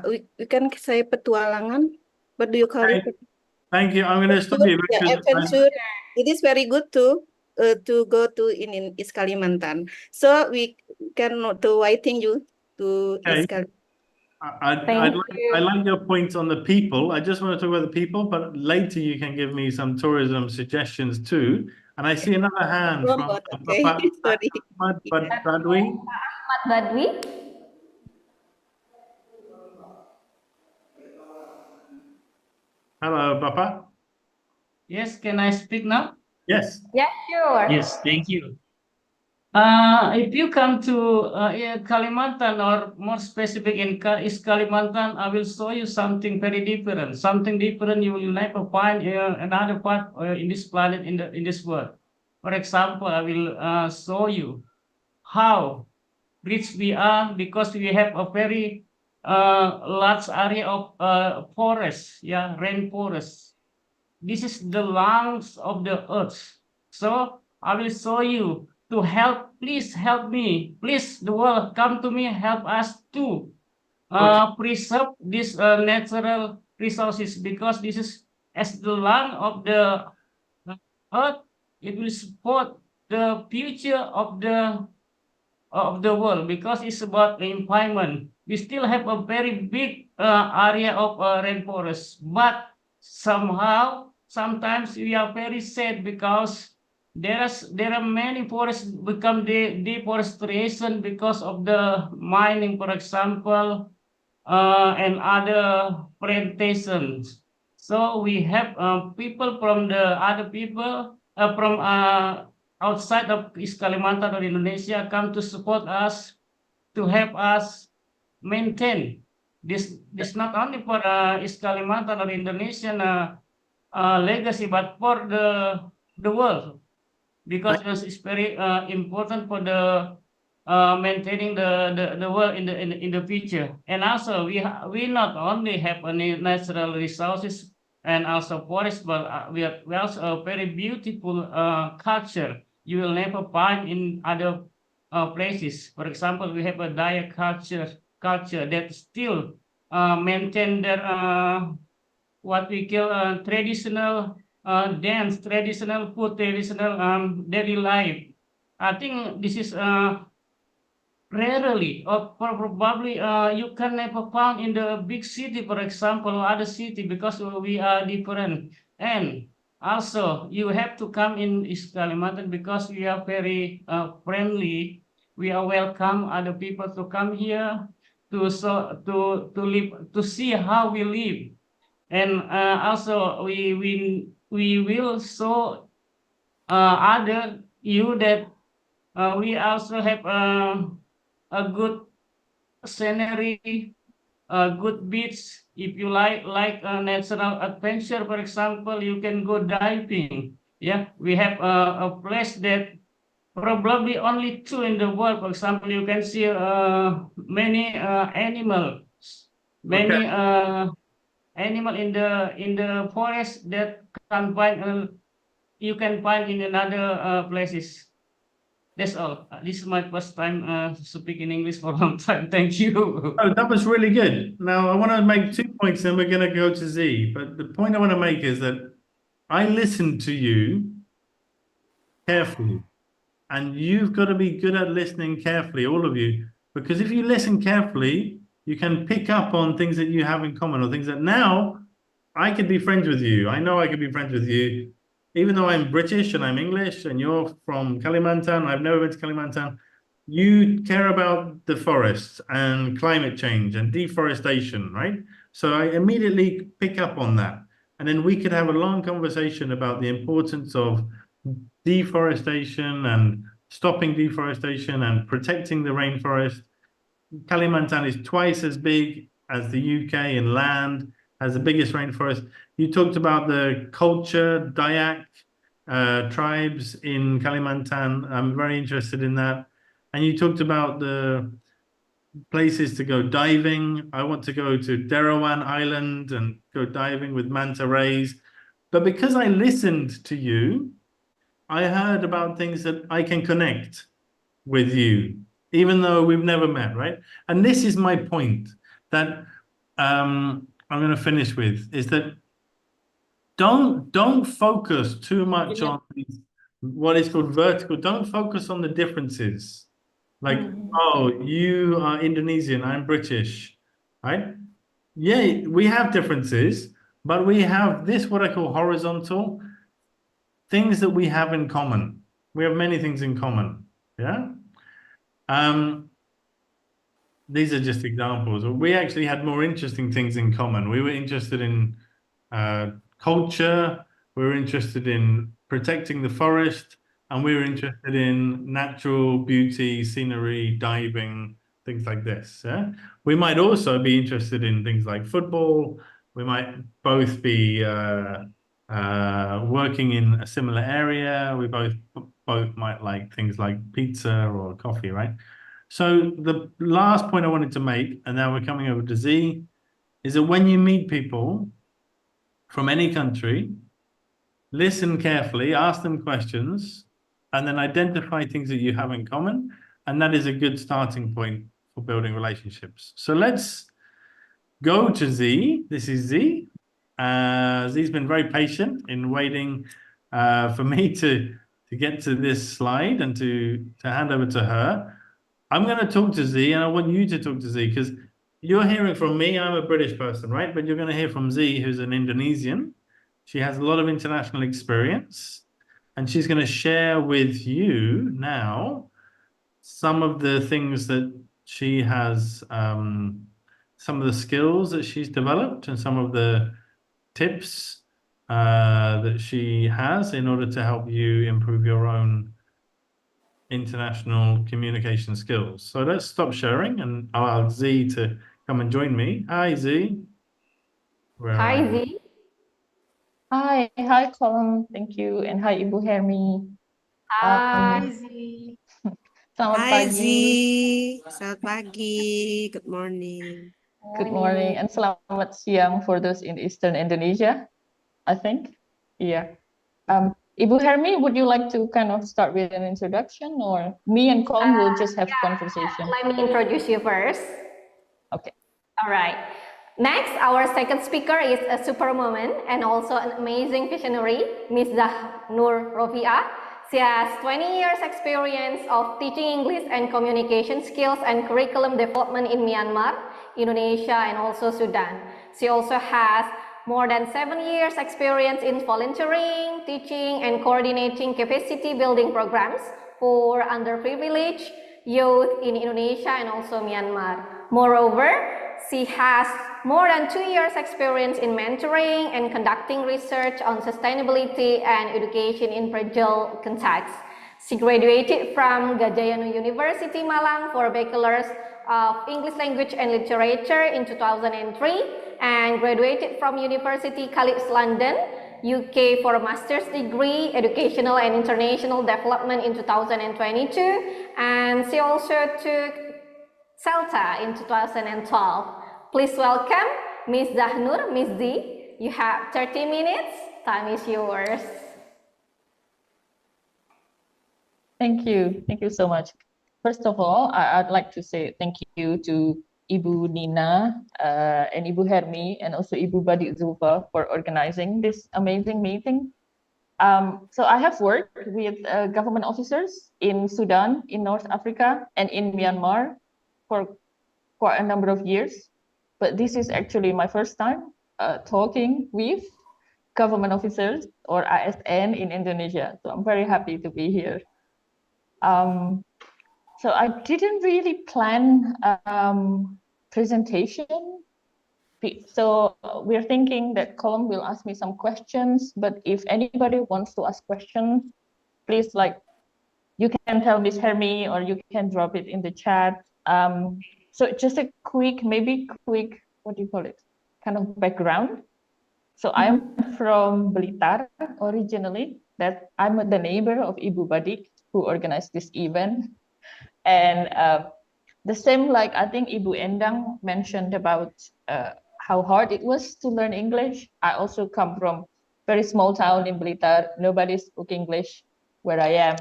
we can say petualangan. What do you call it? Thank you. I'm going to stop you because adventure. It is very good to go to in East Kalimantan. So we cannot inviting you to East Kalimantan. I like your point on the people. I just want to talk about the people, but later you can give me some tourism suggestions too. And I see another hand from Ahmad Badwi. Hello, Papa. Yes, can I speak now? Yes. Yeah, sure. Yes, thank you. If you come to Kalimantan, or more specific in East Kalimantan, I will show you something very different. Something different you will never find another part in this planet, in this world. For example, I will show you how rich we are because we have a very large area of forest, rainforest. This is the lungs of the earth. So I will show you to help. Please help me. Please, the world, come to me. Help us to preserve these natural resources, because this is as the lung of the earth. It will support the future of the world, because it's about the environment. We still have a very big area of rainforest, but sometimes we are very sad because there are many forests become deforestation because of the mining, for example, and other plantations. So we have people from the other people from outside of East Kalimantan or Indonesia come to support us, to help us maintain this not only for East Kalimantan or Indonesian legacy, but for the world, because it's very important for the maintaining the world in the future. And also we not only have any natural resources and also forest, but we also a very beautiful culture you will never find in other places. For example, we have a Daya culture that still maintain their what we call traditional dance, traditional food, traditional daily life. I think this is rarely or probably you can never found in the big city, for example, or other city, because we are different. And also you have to come in East Kalimantan because we are very friendly. We are welcome other people to come here to live, to see how we live. And also we will show other you that we also have a good scenery, a good beach. If you like a natural adventure, for example, you can go diving. Yeah, we have a place that probably only two in the world. For example, you can see many animals, many animal in the forest that can find you can find in another places. That's all. This is my first time speaking English for a long time. Thank you. Oh, that was really good. Now, I want to make 2 points, then we're going to go to Z. But the point I want to make is that I listened to you carefully. And you've got to be good at listening carefully, all of you. Because if you listen carefully, you can pick up on things that you have in common, or things that now I could be friends with you. I know I could be friends with you. Even though I'm British and I'm English and you're from Kalimantan, I've never been to Kalimantan. You care about the forests and climate change and deforestation, right? So I immediately pick up on that. And then we could have a long conversation about the importance of deforestation and stopping deforestation and protecting the rainforest. Kalimantan is twice as big as the UK in land, has the biggest rainforest. You talked about the culture, Dayak tribes in Kalimantan. I'm very interested in that. And you talked about the places to go diving. I want to go to Derawan Island and go diving with manta rays. But because I listened to you, I heard about things that I can connect with you, even though we've never met, right? And this is my point that I'm going to finish with, is that don't focus too much on what is called vertical. Don't focus on the differences. Like, oh, you are Indonesian, I'm British, right? Yeah, we have differences, but we have this, what I call horizontal, things that we have in common. We have many things in common, yeah? These are just examples. We actually had more interesting things in common. We were interested in culture, we were interested in protecting the forest, and we were interested in natural beauty, scenery, diving, things like this, yeah? We might also be interested in things like football. We might both be working in a similar area. We both might like things like pizza or coffee, right? So the last point I wanted to make, and now we're coming over to Z, is that when you meet people from any country, listen carefully, ask them questions, and then identify things that you have in common. And that is a good starting point for building relationships. So let's go to Z. This is Z. Z's been very patient in waiting for me to get to this slide and to hand over to her. I'm going to talk to Z, and I want you to talk to Z, because you're hearing from me. I'm a British person, right? But you're going to hear from Z, who's an Indonesian. She has a lot of international experience. and she's going to share with you now some of the things that she has, some of the skills that she's developed and some of the tips that she has in order to help you improve your own international communication skills. So let's stop sharing and I'll ask Z to come and join me. Hi, Z. Where Hi, are you? Z. Hi, Colin. Thank you. And hi, Ibu Hermi. Hi. Selamat Hi Z, pagi. selamat pagi, good morning. Good morning and selamat siang for those in Eastern Indonesia, I think. Yeah. Ibu Hermi, would you like to kind of start with an introduction, or me and Colin will just have conversation? Let me introduce you first. Okay. All right. Next, our second speaker is a super woman and also an amazing visionary, Ms. Zahnur Rofiah. She has 20 years experience of teaching English and communication skills and curriculum development in Myanmar, Indonesia, and also Sudan. She also has more than 7 years experience in volunteering, teaching, and coordinating capacity building programs for underprivileged youth in Indonesia and also Myanmar. Moreover, she has more than 2 years experience in mentoring and conducting research on sustainability and education in fragile contexts. She graduated from Gajayana University Malang for Bachelor's of English Language and Literature in 2003 and graduated from University College London, UK for a master's degree, Educational and International Development in 2022, and she also took CELTA in 2012. Please welcome Ms. Zahnur, Ms. Z. You have 30 minutes. Time is yours. Thank you. Thank you so much. First of all, I'd like to say thank you to Ibu Nina and Ibu Hermi and also Ibu Badi Zulfa for organizing this amazing meeting. So I have worked with government officers in Sudan, in North Africa, and in Myanmar for quite a number of years. But this is actually my first time talking with government officers or ASN in Indonesia. So I'm very happy to be here. So I didn't really plan presentation. So we're thinking that Colin will ask me some questions, but if anybody wants to ask questions, please you can tell Ms. Hermi or you can drop it in the chat. So just a quick, what do you call it? Kind of background. So I'm from Blitar originally, that I'm the neighbor of Ibu Badi who organized this event. And the same, I think Ibu Endang mentioned about how hard it was to learn English. I also come from very small town in Blitar. Nobody spoke English where I am.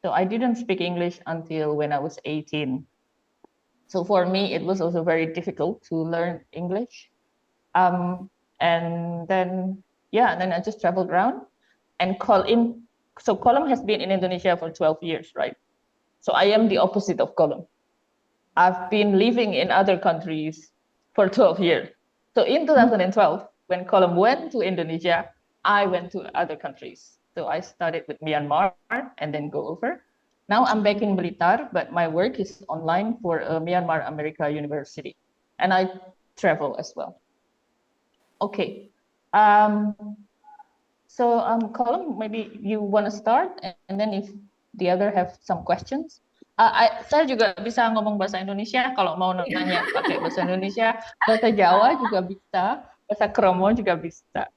So I didn't speak English until when I was 18. So for me, it was also very difficult to learn English. And then I just traveled around and Colin. So Colin has been in Indonesia for 12 years, right? So I am the opposite of Colin. I've been living in other countries for 12 years. So in 2012, when Colin went to Indonesia, I went to other countries. So I started with Myanmar and then go over. Now I'm back in Blitar, but my work is online for Myanmar America University. And I travel as well. Okay. So Colin, maybe you want to start, and then if the other have some questions. Saya juga bisa ngomong bahasa Indonesia, kalau mau nanya pakai bahasa Indonesia, bahasa Jawa juga bisa, bahasa Kromo juga bisa.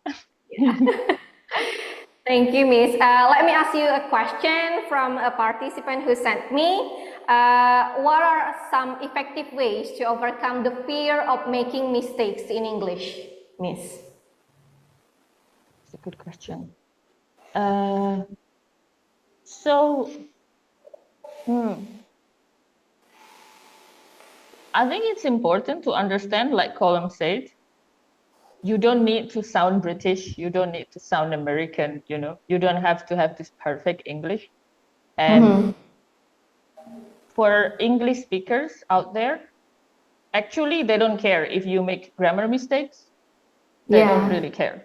Thank you, Miss. Let me ask you a question from a participant who sent me. What are some effective ways to overcome the fear of making mistakes in English, Miss? That's a good question. I think it's important to understand, like Colin said, you don't need to sound British, you don't need to sound American, you don't have to have this perfect English. And for English speakers out there, actually, they don't care if you make grammar mistakes. They don't really care.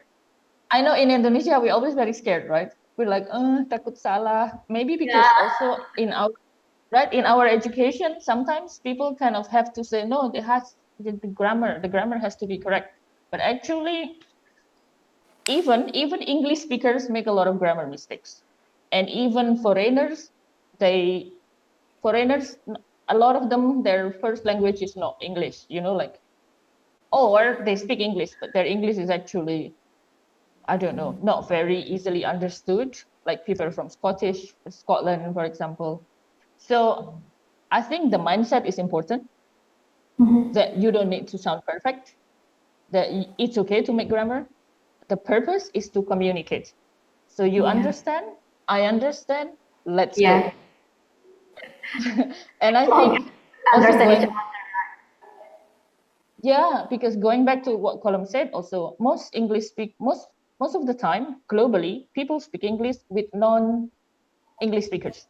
I know in Indonesia, we're always very scared, right? we're like, takut salah. Maybe because also in our education, sometimes people kind of have to say, no, the grammar has to be correct. But actually, even English speakers make a lot of grammar mistakes. And even foreigners, a lot of them, their first language is not English, or they speak English, but their English is actually, I don't know, not very easily understood, like people from Scotland, for example. So I think the mindset is important, that you don't need to sound perfect, that it's okay to make grammar. The purpose is to communicate. So you understand, I understand, let's go. And I think also because going back to what Colum said, also most of the time globally, people speak English with non-English speakers.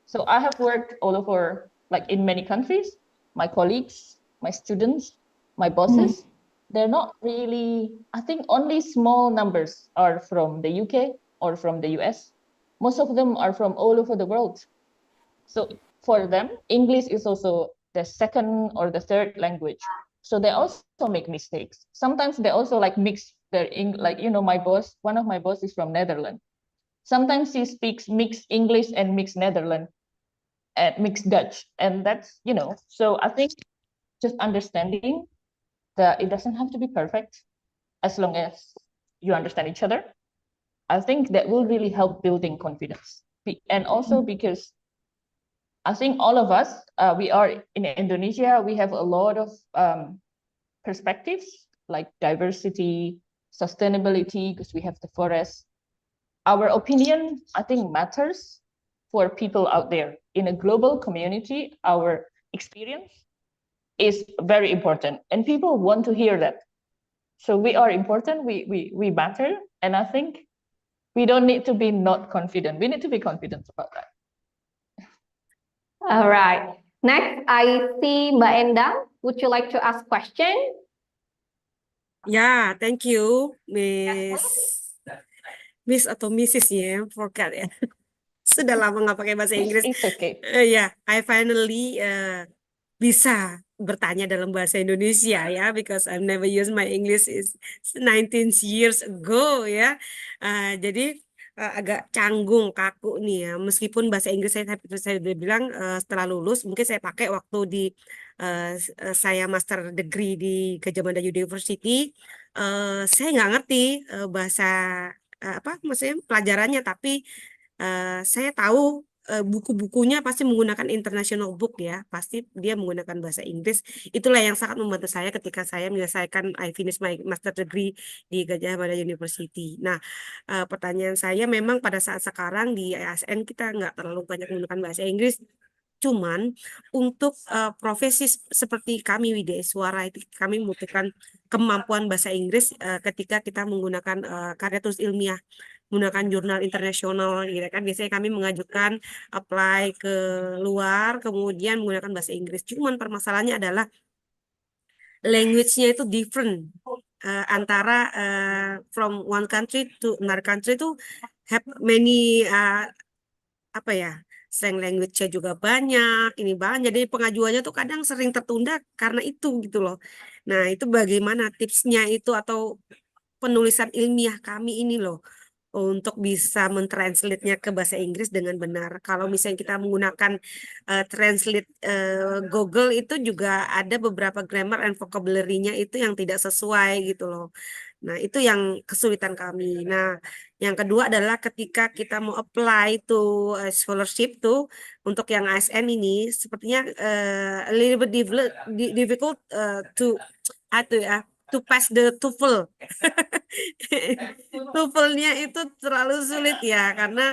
So I have worked all over, like in many countries. My colleagues, my students, my bosses, they're not really, I think only small numbers are from the UK or from the US. Most of them are from all over the world. So for them, English is also the second or the third language. So they also make mistakes. Sometimes they also like mix their my boss, one of my bosses is from Netherlands. Sometimes he speaks mixed English and mixed Netherlands and mixed Dutch. And that's, so I think just understanding that it doesn't have to be perfect as long as you understand each other. I think that will really help building confidence. And also because I think all of us, we are in Indonesia, we have a lot of perspectives like diversity, sustainability, because we have the forest. Our opinion, I think, matters for people out there. In a global community, our experience is very important, and people want to hear that. So we are important, we matter, and I think we don't need to be not confident. We need to be confident about that. All right. Next, I see Mbak Endang. Would you like to ask question? Ya, thank you, Miss atau Mrs. ya, forgot ya. Sudah lama nggak pakai bahasa Inggris. It's okay. I finally bisa bertanya dalam bahasa Indonesia ya, because I've never used my English is 19 years ago ya. Jadi agak canggung, kaku nih ya. Meskipun bahasa Inggris saya udah bilang setelah lulus, mungkin saya pakai waktu di saya master degree di Gajah Mada University. Saya nggak ngerti bahasa apa maksudnya pelajarannya, tapi saya tahu buku-bukunya pasti menggunakan international book ya, pasti dia menggunakan bahasa Inggris. Itulah yang sangat membantu saya ketika saya menyelesaikan I finish my master degree di Gajah Mada University. Nah, pertanyaan saya memang pada saat sekarang di ASN kita nggak terlalu banyak menggunakan bahasa Inggris. Cuman untuk profesi seperti kami Widya Suara itu kami membutuhkan kemampuan bahasa Inggris ketika kita menggunakan karya tulis ilmiah, menggunakan jurnal internasional gitu kan. Biasanya kami mengajukan apply ke luar kemudian menggunakan bahasa Inggris. Cuman permasalahannya adalah language-nya itu different antara from one country to another country itu have many apa ya, slang language-nya juga banyak, ini banyak. Jadi pengajuannya tuh kadang sering tertunda karena itu gitu loh. Nah, itu bagaimana tipsnya itu atau penulisan ilmiah kami ini loh untuk bisa mentranslate-nya ke bahasa Inggris dengan benar. Kalau misalnya kita menggunakan translate Google itu juga ada beberapa grammar and vocabulary-nya itu yang tidak sesuai gitu loh. Nah, itu yang kesulitan kami. Nah, yang kedua adalah ketika kita mau apply to scholarship tuh untuk yang ASN ini sepertinya a little bit difficult to pass the TOEFL. TOEFL-nya itu terlalu sulit ya karena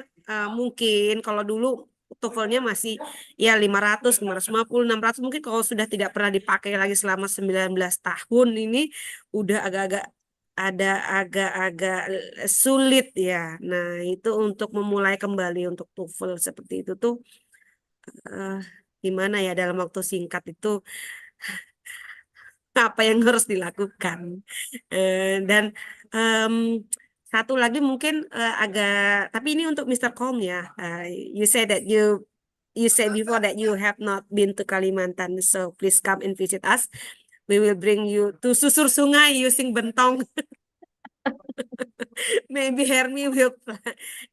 mungkin kalau dulu TOEFL-nya masih ya 500, 550, 600 mungkin kalau sudah tidak pernah dipakai lagi selama 19 tahun ini udah agak-agak sulit ya. Nah, itu untuk memulai kembali untuk TOEFL seperti itu tuh gimana ya dalam waktu singkat itu apa yang harus dilakukan. Dan Satu lagi mungkin agak, tapi ini untuk Mr. Kom ya. You said that you said before that you have not been to Kalimantan, so please come and visit us. We will bring you to susur sungai using bentong. Maybe Hermi will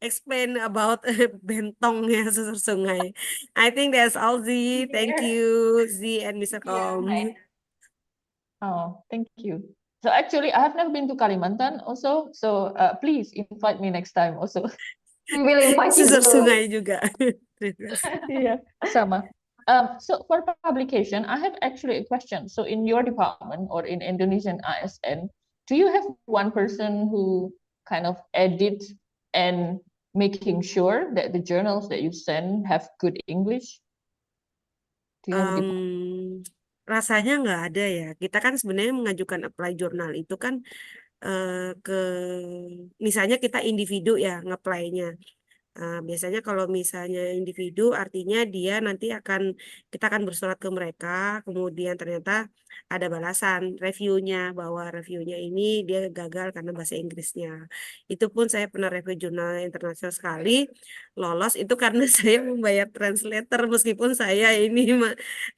explain about bentong ya susur sungai. I think that's all, Z. Thank you, Z and Mr. Kom. Oh, thank you. So actually, I have never been to Kalimantan also. So please invite me next time also. We will invite you. Susur sungai juga. Yeah, sama. So for publication, I have actually a question. So in your department or in Indonesian ASN, do you have one person who kind of edit and making sure that the journals that you send have good English? Do you have a Rasanya nggak ada ya. Kita kan sebenarnya mengajukan apply jurnal itu kan ke misalnya kita individu ya nge-apply-nya. Biasanya kalau misalnya individu artinya dia nanti kita akan bersurat ke mereka, kemudian ternyata ada balasan reviewnya bahwa reviewnya ini dia gagal karena bahasa Inggrisnya. Itu pun saya pernah review jurnal internasional sekali, lolos itu karena saya membayar translator meskipun saya ini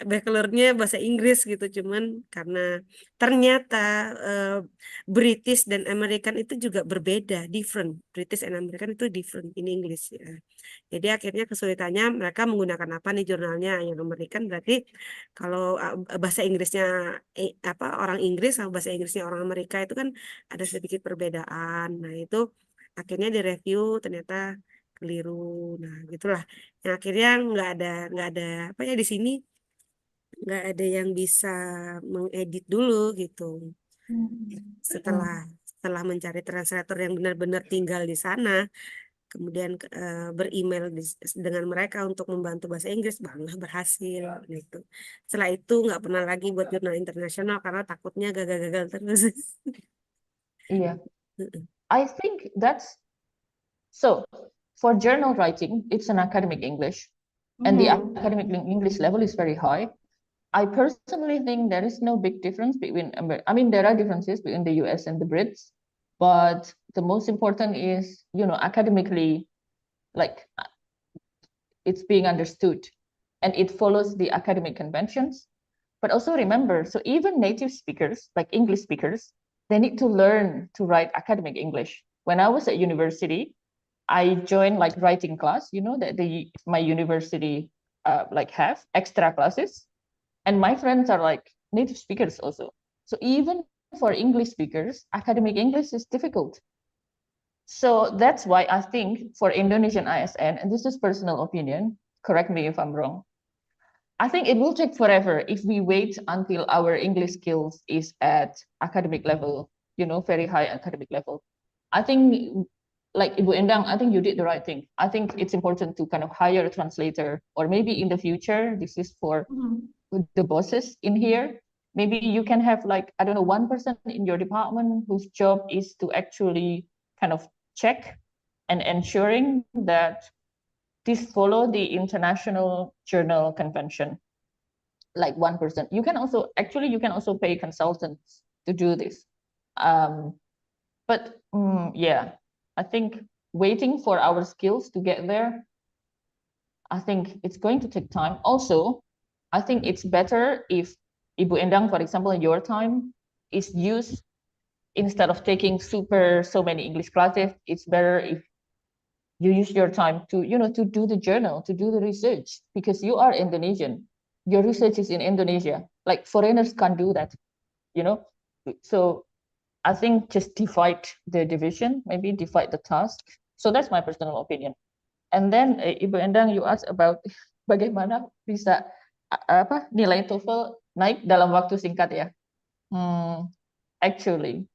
bachelornya bahasa Inggris gitu, cuman karena ternyata British dan American itu juga berbeda, different. British and American itu different in English ya. Jadi akhirnya kesulitannya mereka menggunakan apa nih jurnalnya. Yang American berarti kalau bahasa Inggrisnya orang Inggris sama bahasa Inggrisnya orang Amerika itu kan ada sedikit perbedaan. Nah, itu akhirnya direview ternyata keliru. Nah, gitulah. Yang akhirnya nggak ada apa ya di sini nggak ada yang bisa mengedit dulu gitu. Setelah mencari translator yang benar-benar tinggal di sana, kemudian beremail dengan mereka untuk membantu bahasa Inggris, barulah berhasil gitu. Setelah itu nggak pernah lagi buat jurnal internasional karena takutnya gagal-gagal terus. Iya. I think that's so for journal writing, it's an academic English, and the academic English level is very high. I personally think there is no big difference between, I mean, there are differences between the US and the Brits, but the most important is, academically, like it's being understood and it follows the academic conventions. But also remember, so even native speakers, like English speakers, they need to learn to write academic English. When I was at university, I joined like writing class, that my university have extra classes. And my friends are like native speakers also. So even for English speakers, academic English is difficult. So that's why I think for Indonesian ISN, and this is personal opinion, correct me if I'm wrong, I think it will take forever if we wait until our English skills is at academic level, very high academic level. I think, like Ibu Endang, I think you did the right thing. I think it's important to kind of hire a translator, or maybe in the future, this is for the bosses in here, maybe you can have like, I don't know, one person in your department whose job is to actually kind of check and ensuring that this follow the international journal convention. Like one person. You can also pay consultants to do this. But yeah, I think waiting for our skills to get there, I think it's going to take time. Also, I think it's better if Ibu Endang, for example, in your time is used instead of taking so many English classes. It's better if you use your time to, to do the journal, to do the research, because you are Indonesian. Your research is in Indonesia. Like foreigners can't do that, So I think just divide the division, maybe divide the task. So that's my personal opinion. And then Ibu Endang, you asked about bagaimana bisa nilai TOEFL naik dalam waktu singkat ya. Actually,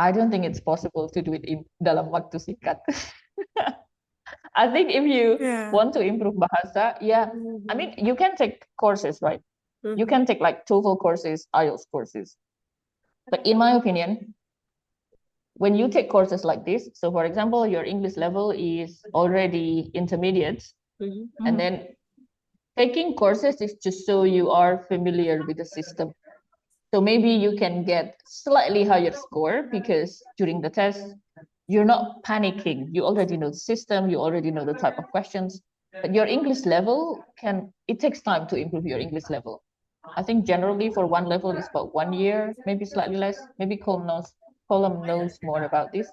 I don't think it's possible to do it dalam waktu singkat. I think if you want to improve bahasa, I mean, you can take courses, right? You can take like TOEFL courses, IELTS courses. But in my opinion, when you take courses like this, so for example, your English level is already intermediate, and then taking courses is just so you are familiar with the system. So maybe you can get slightly higher score because during the test, you're not panicking. You already know the system, you already know the type of questions, but your English level it takes time to improve your English level. I think generally for one level is about 1 year, maybe slightly less. Maybe Colm knows more about this.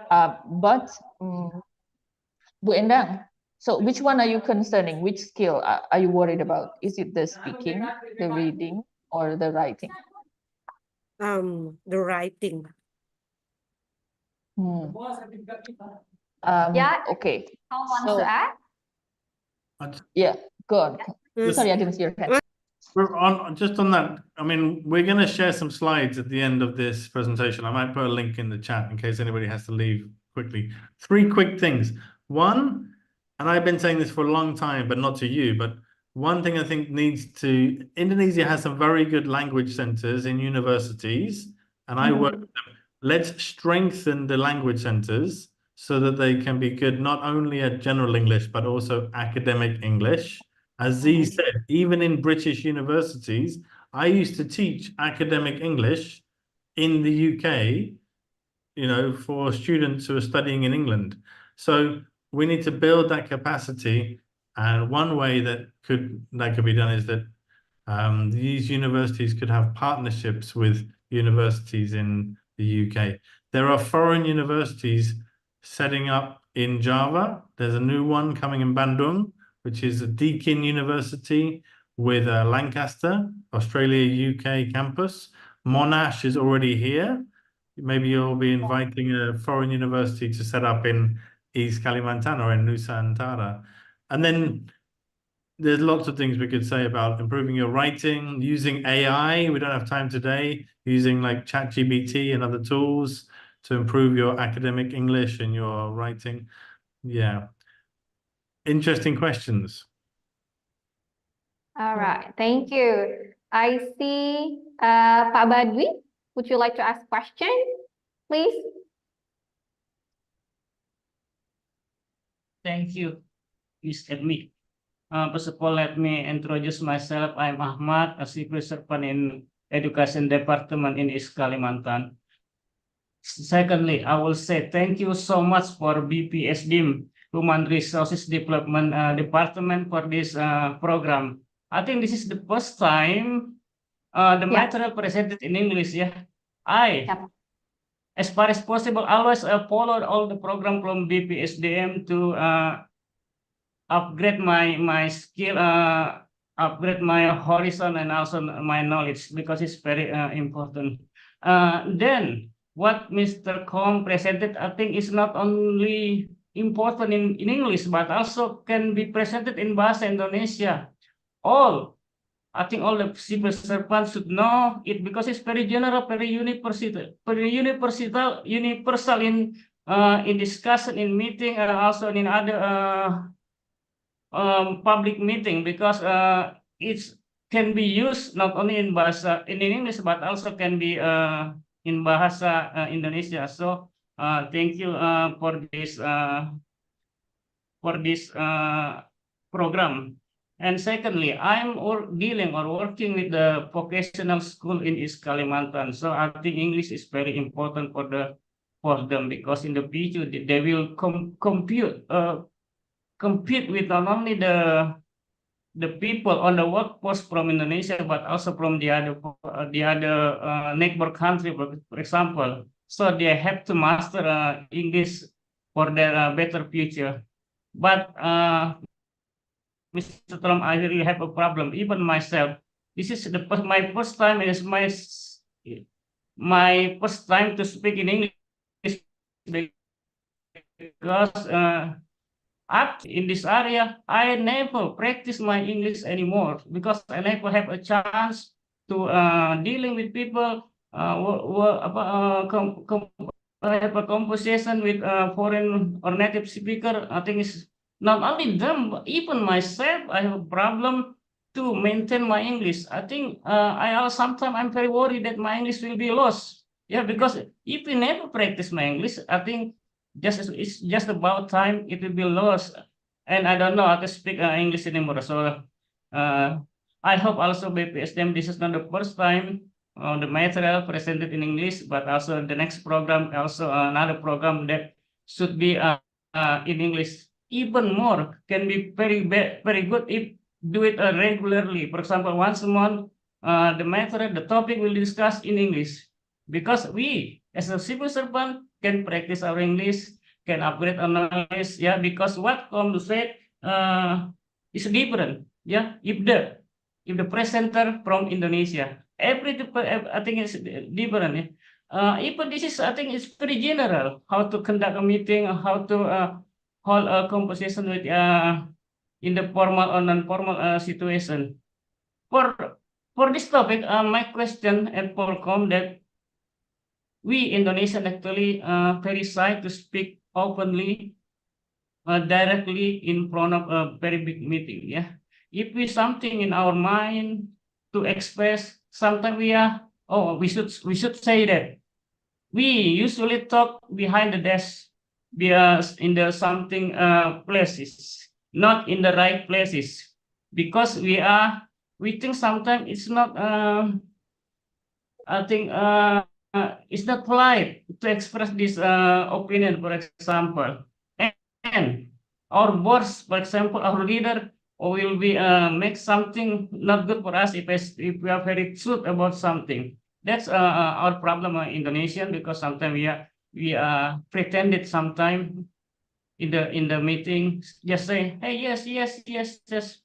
But Bu Endang, so which one are you concerning? Which skill are you worried about? Is it the speaking, the reading, or the writing? The writing. Okay. How wants to add? Yeah, go on. Sorry, I didn't see your hand. Just on that, I mean, we're going to share some slides at the end of this presentation. I might put a link in the chat in case anybody has to leave quickly. 3 quick things. One, and I've been saying this for a long time, but not to you, but one thing I think Indonesia has some very good language centers in universities, and I work with them. Let's strengthen the language centers so that they can be good not only at general English, but also academic English. As Z said, even in British universities, I used to teach academic English in the UK, for students who are studying in England. So we need to build that capacity. And one way that could be done is that these universities could have partnerships with universities in the UK. There are foreign universities setting up in Java. There's a new one coming in Bandung, which is a Deakin University with Lancaster, Australia, UK campus. Monash is already here. Maybe you'll be inviting a foreign university to set up in East Kalimantan or in Nusantara. And then there's lots of things we could say about improving your writing, using AI. We don't have time today, using like ChatGPT and other tools to improve your academic English and your writing. Yeah. Interesting questions. All right, thank you. I see Pak Badwi. Would you like to ask a question, please? Thank you, Miss Edmi. First of all, let me introduce myself. I'm Ahmad, a civil servant in Education Department in East Kalimantan. Secondly, I will say thank you so much for BPSDM, Human Resources Development Department, for this program. I think this is the first time the material presented in English. As far as possible, always follow all the program from BPSDM to upgrade my skill, upgrade my horizon, and also my knowledge, because it's very important. Then what Mr. Colm presented, I think, is not only important in English, but also can be presented in Bahasa Indonesia. I think all the civil servants should know it, because it's very general, very universal in discussion, in meeting, and also in other public meeting, because it can be used not only in English, but also can be in Bahasa Indonesia. So thank you for this program. And secondly, I'm working with the vocational school in East Kalimantan. So I think English is very important for them, because in the future they will compete with not only the people on the workforce from Indonesia, but also from the other neighbor country, for example. So they have to master English for their better future. But Mr. Trump, I really have a problem. Even myself, this is my first time, and it's my first time to speak in English, because in this area, I never practice my English anymore, because I never have a chance to dealing with people, have a conversation with foreign or native speaker. I think it's not only them, but even myself, I have a problem to maintain my English. I think sometimes I'm very worried that my English will be lost. Yeah, because if we never practice my English, I think it's just about time it will be lost. And I don't know how to speak English anymore. So I hope also BPSDM, this is not the first time the material presented in English, but also the next program, also another program that should be in English. Even more can be very good if do it regularly. For example, once a month, the material, the topic will discuss in English, because we as a civil servant can practice our English, can upgrade our knowledge. Yeah, because what Kom said is different. Yeah, if the presenter from Indonesia, I think it's different. Yeah? Even this is, I think it's pretty general, how to conduct a meeting, how to hold a conversation with in the formal or non-formal situation. For this topic, my question at Polcom that we Indonesian actually very shy to speak openly, directly in front of a very big meeting. Yeah, if we something in our mind to express, sometimes we should say that we usually talk behind the desk, because in the something places, not in the right places, because we think sometimes it's not I think it's not polite to express this opinion, for example. And our boss, for example, our leader will be make something not good for us if we are very truth about something. That's our problem Indonesian, because sometimes we pretended sometimes in the meeting, just say, hey, yes, just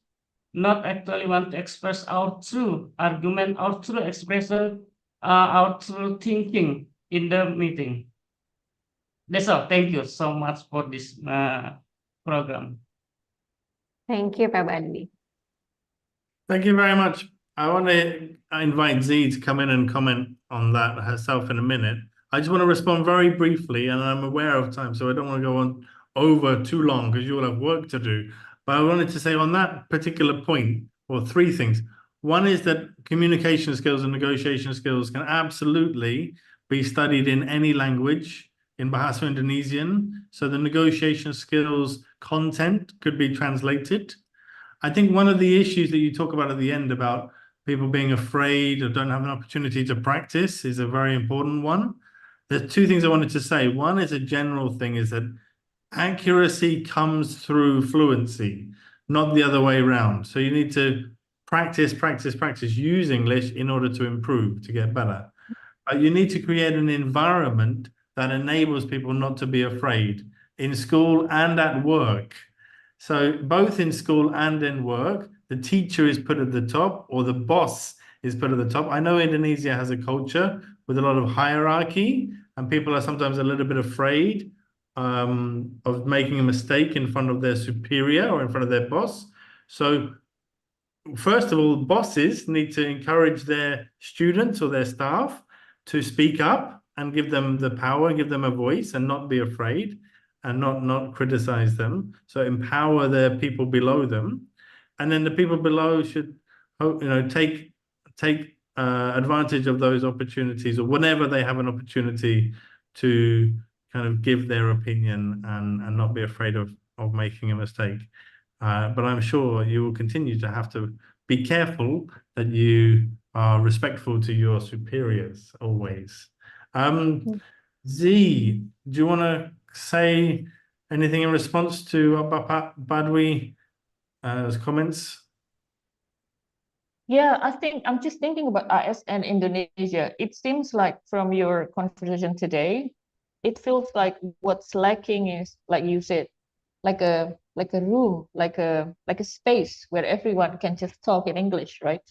not actually want to express our true argument, our true expression, our true thinking in the meeting. That's all. Thank you so much for this program. Thank you, Pak Bandi. Thank you very much. I want to invite Z to come in and comment on that herself in a minute. I just want to respond very briefly, and I'm aware of time, so I don't want to go on over too long because you will have work to do. But I wanted to say on that particular point, or three things. One is that communication skills and negotiation skills can absolutely be studied in any language, in Bahasa Indonesian. So the negotiation skills content could be translated. I think one of the issues that you talk about at the end about people being afraid or don't have an opportunity to practice is a very important one. There's two things I wanted to say. One is a general thing, is that accuracy comes through fluency, not the other way around. So you need to practice, use English in order to improve, to get better. But you need to create an environment that enables people not to be afraid in school and at work. So both in school and in work, the teacher is put at the top, or the boss is put at the top. I know Indonesia has a culture with a lot of hierarchy, and people are sometimes a little bit afraid of making a mistake in front of their superior or in front of their boss. So first of all, bosses need to encourage their students or their staff to speak up and give them the power, give them a voice, and not be afraid and not criticize them. So empower their people below them. And then the people below should, take advantage of those opportunities, or whenever they have an opportunity, to kind of give their opinion and not be afraid of making a mistake. But I'm sure you will continue to have to be careful that you are respectful to your superiors always. Z, do you want to say anything in response to Bapak Badwi's comments? Yeah, I think I'm just thinking about ASN Indonesia. It seems like from your conversation today, it feels like what's lacking is, like you said, like a room, like a space where everyone can just talk in English, right?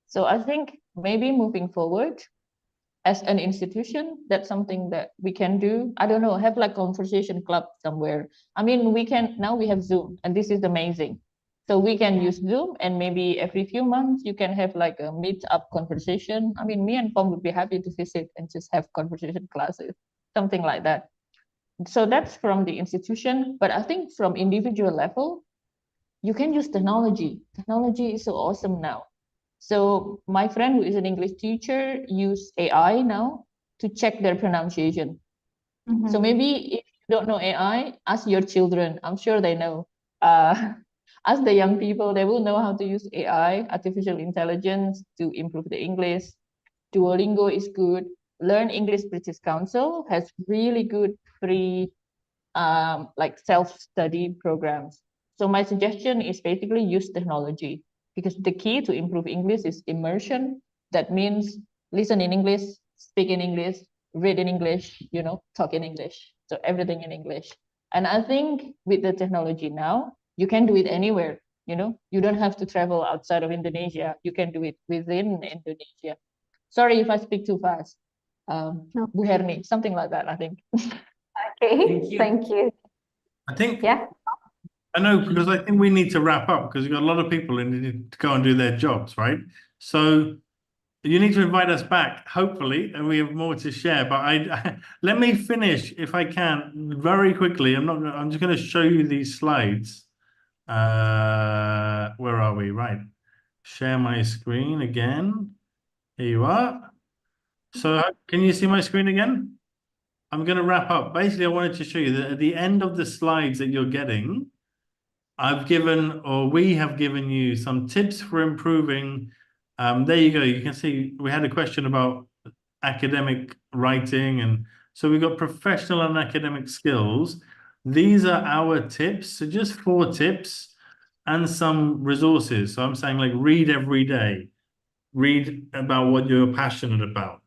So I think maybe moving forward, as an institution, that's something that we can do. I don't know, have like conversation club somewhere. I mean, we have Zoom, and this is amazing. So we can use Zoom, and maybe every few months you can have like a meet-up conversation. I mean, me and Pom would be happy to visit and just have conversation classes, something like that. So that's from the institution, but I think from individual level, you can use technology. Technology is so awesome now. So my friend who is an English teacher use AI now to check their pronunciation. Mm-hmm. So maybe if you don't know AI, ask your children. I'm sure they know. Ask the young people, they will know how to use AI, artificial intelligence, to improve the English, Duolingo is good. Learn English British Council has really good free like self-study programs. So my suggestion is basically use technology, because the key to improve English is immersion. That means listen in English, speak in English, read in English, talk in English. So everything in English. And I think with the technology now, you can do it anywhere. You don't have to travel outside of Indonesia. You can do it within Indonesia. Sorry if I speak too fast. No. Bu Herni, something like that, I think. Okay, thank you. I think, Yeah. I know, because I think we need to wrap up because we've got a lot of people who need to go and do their jobs, right? So you need to invite us back, hopefully, and we have more to share. But let me finish, if I can, very quickly. I'm just going to show you these slides. Where are we? Right. Share my screen again. Here you are. So can you see my screen again? I'm going to wrap up. Basically, I wanted to show you that at the end of the slides that you're getting, we have given you some tips for improving. There you go. You can see we had a question about academic writing. And so we've got professional and academic skills. These are our tips. So just 4 tips and some resources. So I'm saying, like, read every day. Read about what you're passionate about.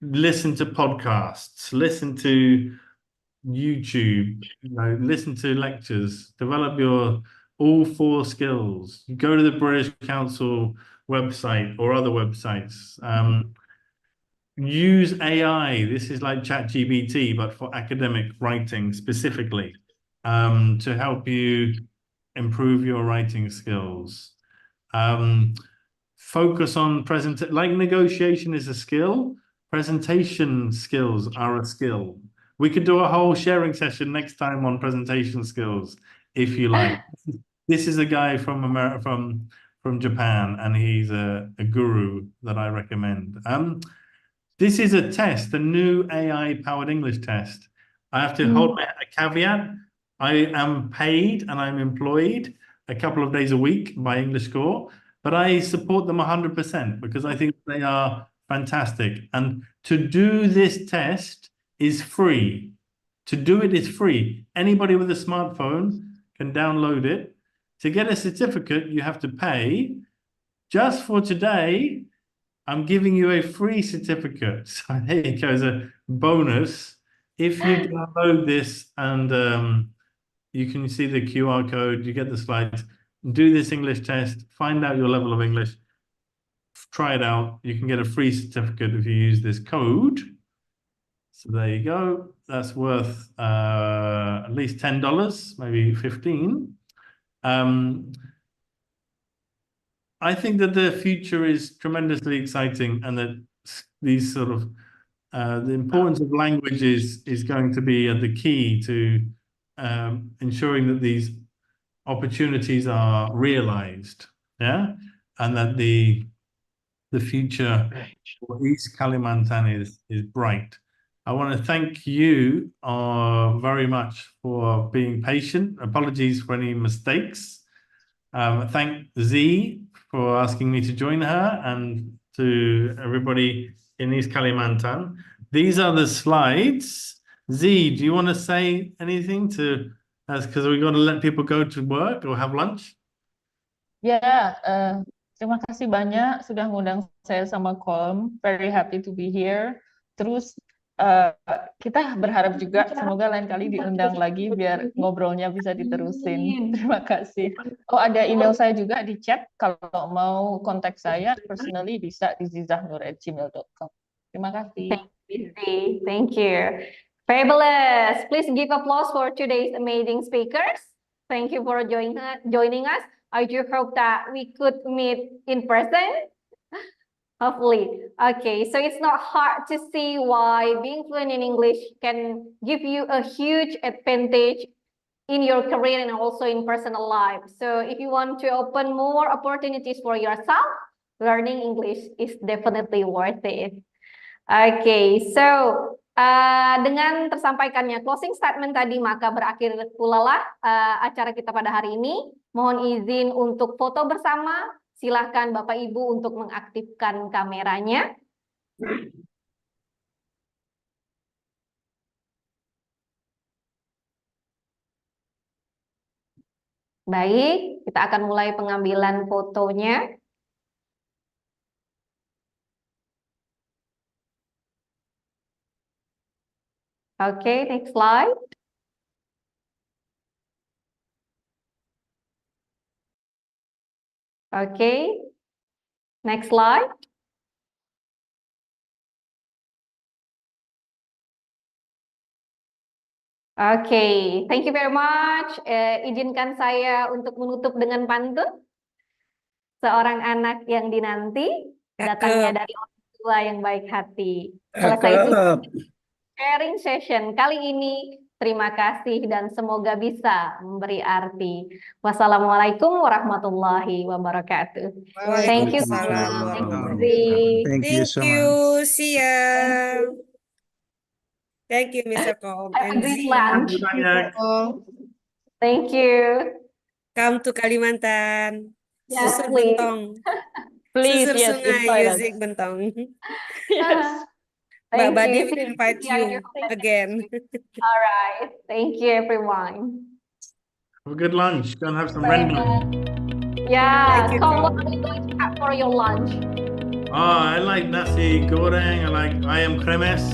Listen to podcasts, listen to YouTube, listen to lectures, develop your all 4 skills. Go to the British Council website or other websites. Use AI. This is like ChatGPT, but for academic writing specifically, to help you improve your writing skills. Focus on like negotiation is a skill. Presentation skills are a skill. We could do a whole sharing session next time on presentation skills, if you like. This is a guy from America, from Japan, and he's a guru that I recommend. This is a test, a new AI-powered English test. I have to hold a caveat. I am paid and I'm employed a couple of days a week by English Score, but I support them 100% because I think they are fantastic. And to do this test is free. To do it is free. Anybody with a smartphone can download it. To get a certificate, you have to pay. Just for today, I'm giving you a free certificate. So here you go, as a bonus. If you download this and you can see the QR code, you get the slides, do this English test, find out your level of English, try it out. You can get a free certificate if you use this code. So there you go. That's worth at least $10, maybe 15. I think that the future is tremendously exciting, and that these sort of the importance of language is going to be the key to ensuring that these opportunities are realized, and that the future for East Kalimantan is bright. I want to thank you very much for being patient. Apologies for any mistakes. Thank Z for asking me to join her, and to everybody in East Kalimantan. These are the slides. Z, do you want to say anything to us? Because we've got to let people go to work or have lunch. Ya, terima kasih banyak sudah ngundang saya sama Kolm. Very happy to be here. Terus kita berharap juga semoga lain kali diundang lagi biar ngobrolnya bisa diterusin. Terima kasih. Oh, ada email saya juga di chat. Kalau mau kontak saya personally bisa di zizahnur@gmail.com. Terima kasih. Thank you. Fabulous. Please give applause for today's amazing speakers. Thank you for joining us. I do hope that we could meet in person. Hopefully. Okay, so it's not hard to see why being fluent in English can give you a huge advantage in your career and also in personal life. So if you want to open more opportunities for yourself, learning English is definitely worth it. Okay, so dengan tersampaikannya closing statement tadi, maka berakhir pula lah acara kita pada hari ini. Mohon izin untuk foto bersama, Silakan Bapak Ibu untuk mengaktifkan kameranya. Baik, kita akan mulai pengambilan fotonya. Oke, next slide. Oke, next slide. Oke, thank you very much. Izinkan saya untuk menutup dengan pantun. Seorang anak yang dinanti, datangnya dari orang tua yang baik hati. Selesai itu sharing session kali ini. Terima kasih dan semoga bisa memberi arti. Wassalamualaikum warahmatullahi wabarakatuh. Thank you. Thank you so much. See ya. Thank you, Mr. Kom. Have a great lunch. Thank you. Come to Kalimantan. Yes, Susur please. Bentong. Please, Susur yes, sungai, invite us. music Bentong. Yes. Mbak Thank Badi you. will invite you again. All right. Thank you, everyone. Have a good lunch. Go and have some rendang. Yeah. Thank you, Come, what Kom. are you going to have for your lunch? Oh, I like nasi goreng. I like ayam kremes.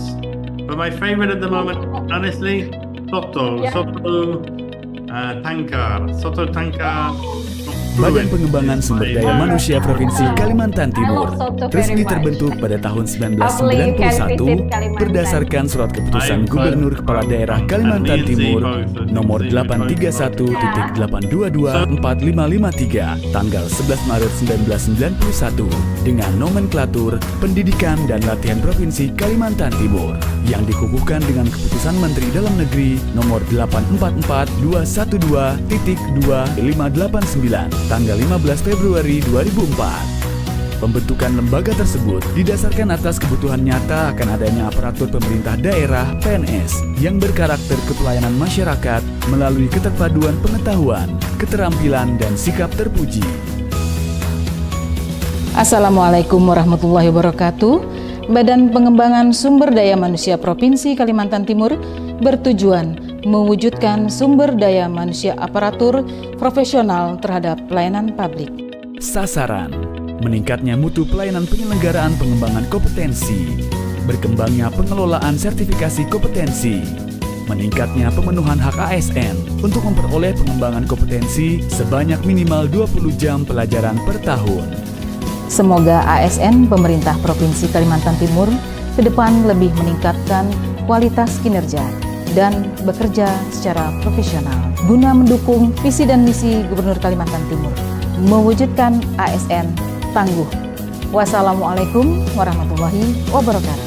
But my favorite at the moment, honestly, soto. Yeah. Soto tangkar. Soto tangkar. Badan Pengembangan Sumber Daya Manusia Provinsi Kalimantan Timur resmi terbentuk pada tahun 1991 berdasarkan surat keputusan Gubernur Kepala Daerah Kalimantan Timur nomor 831-822-4553 tanggal 11 Maret 1991 dengan nomenklatur Pendidikan dan Latihan Provinsi Kalimantan Timur yang dikukuhkan dengan keputusan Menteri Dalam Negeri nomor 844-212.2589 tanggal 15 Februari 2004. Pembentukan lembaga tersebut didasarkan atas kebutuhan nyata akan adanya aparatur pemerintah daerah (PNS) yang berkarakter kepelayanan masyarakat melalui keterpaduan pengetahuan, keterampilan, dan sikap terpuji. Assalamualaikum warahmatullahi wabarakatuh. Badan Pengembangan Sumber Daya Manusia Provinsi Kalimantan Timur bertujuan mewujudkan sumber daya manusia aparatur profesional terhadap pelayanan publik. Sasaran: meningkatnya mutu pelayanan penyelenggaraan pengembangan kompetensi, berkembangnya pengelolaan sertifikasi kompetensi, meningkatnya pemenuhan hak ASN untuk memperoleh pengembangan kompetensi sebanyak minimal 20 jam pelajaran per tahun. Semoga ASN pemerintah Provinsi Kalimantan Timur ke depan lebih meningkatkan kualitas kinerja dan bekerja secara profesional guna mendukung visi dan misi Gubernur Kalimantan Timur mewujudkan ASN tangguh. Wassalamualaikum warahmatullahi wabarakatuh.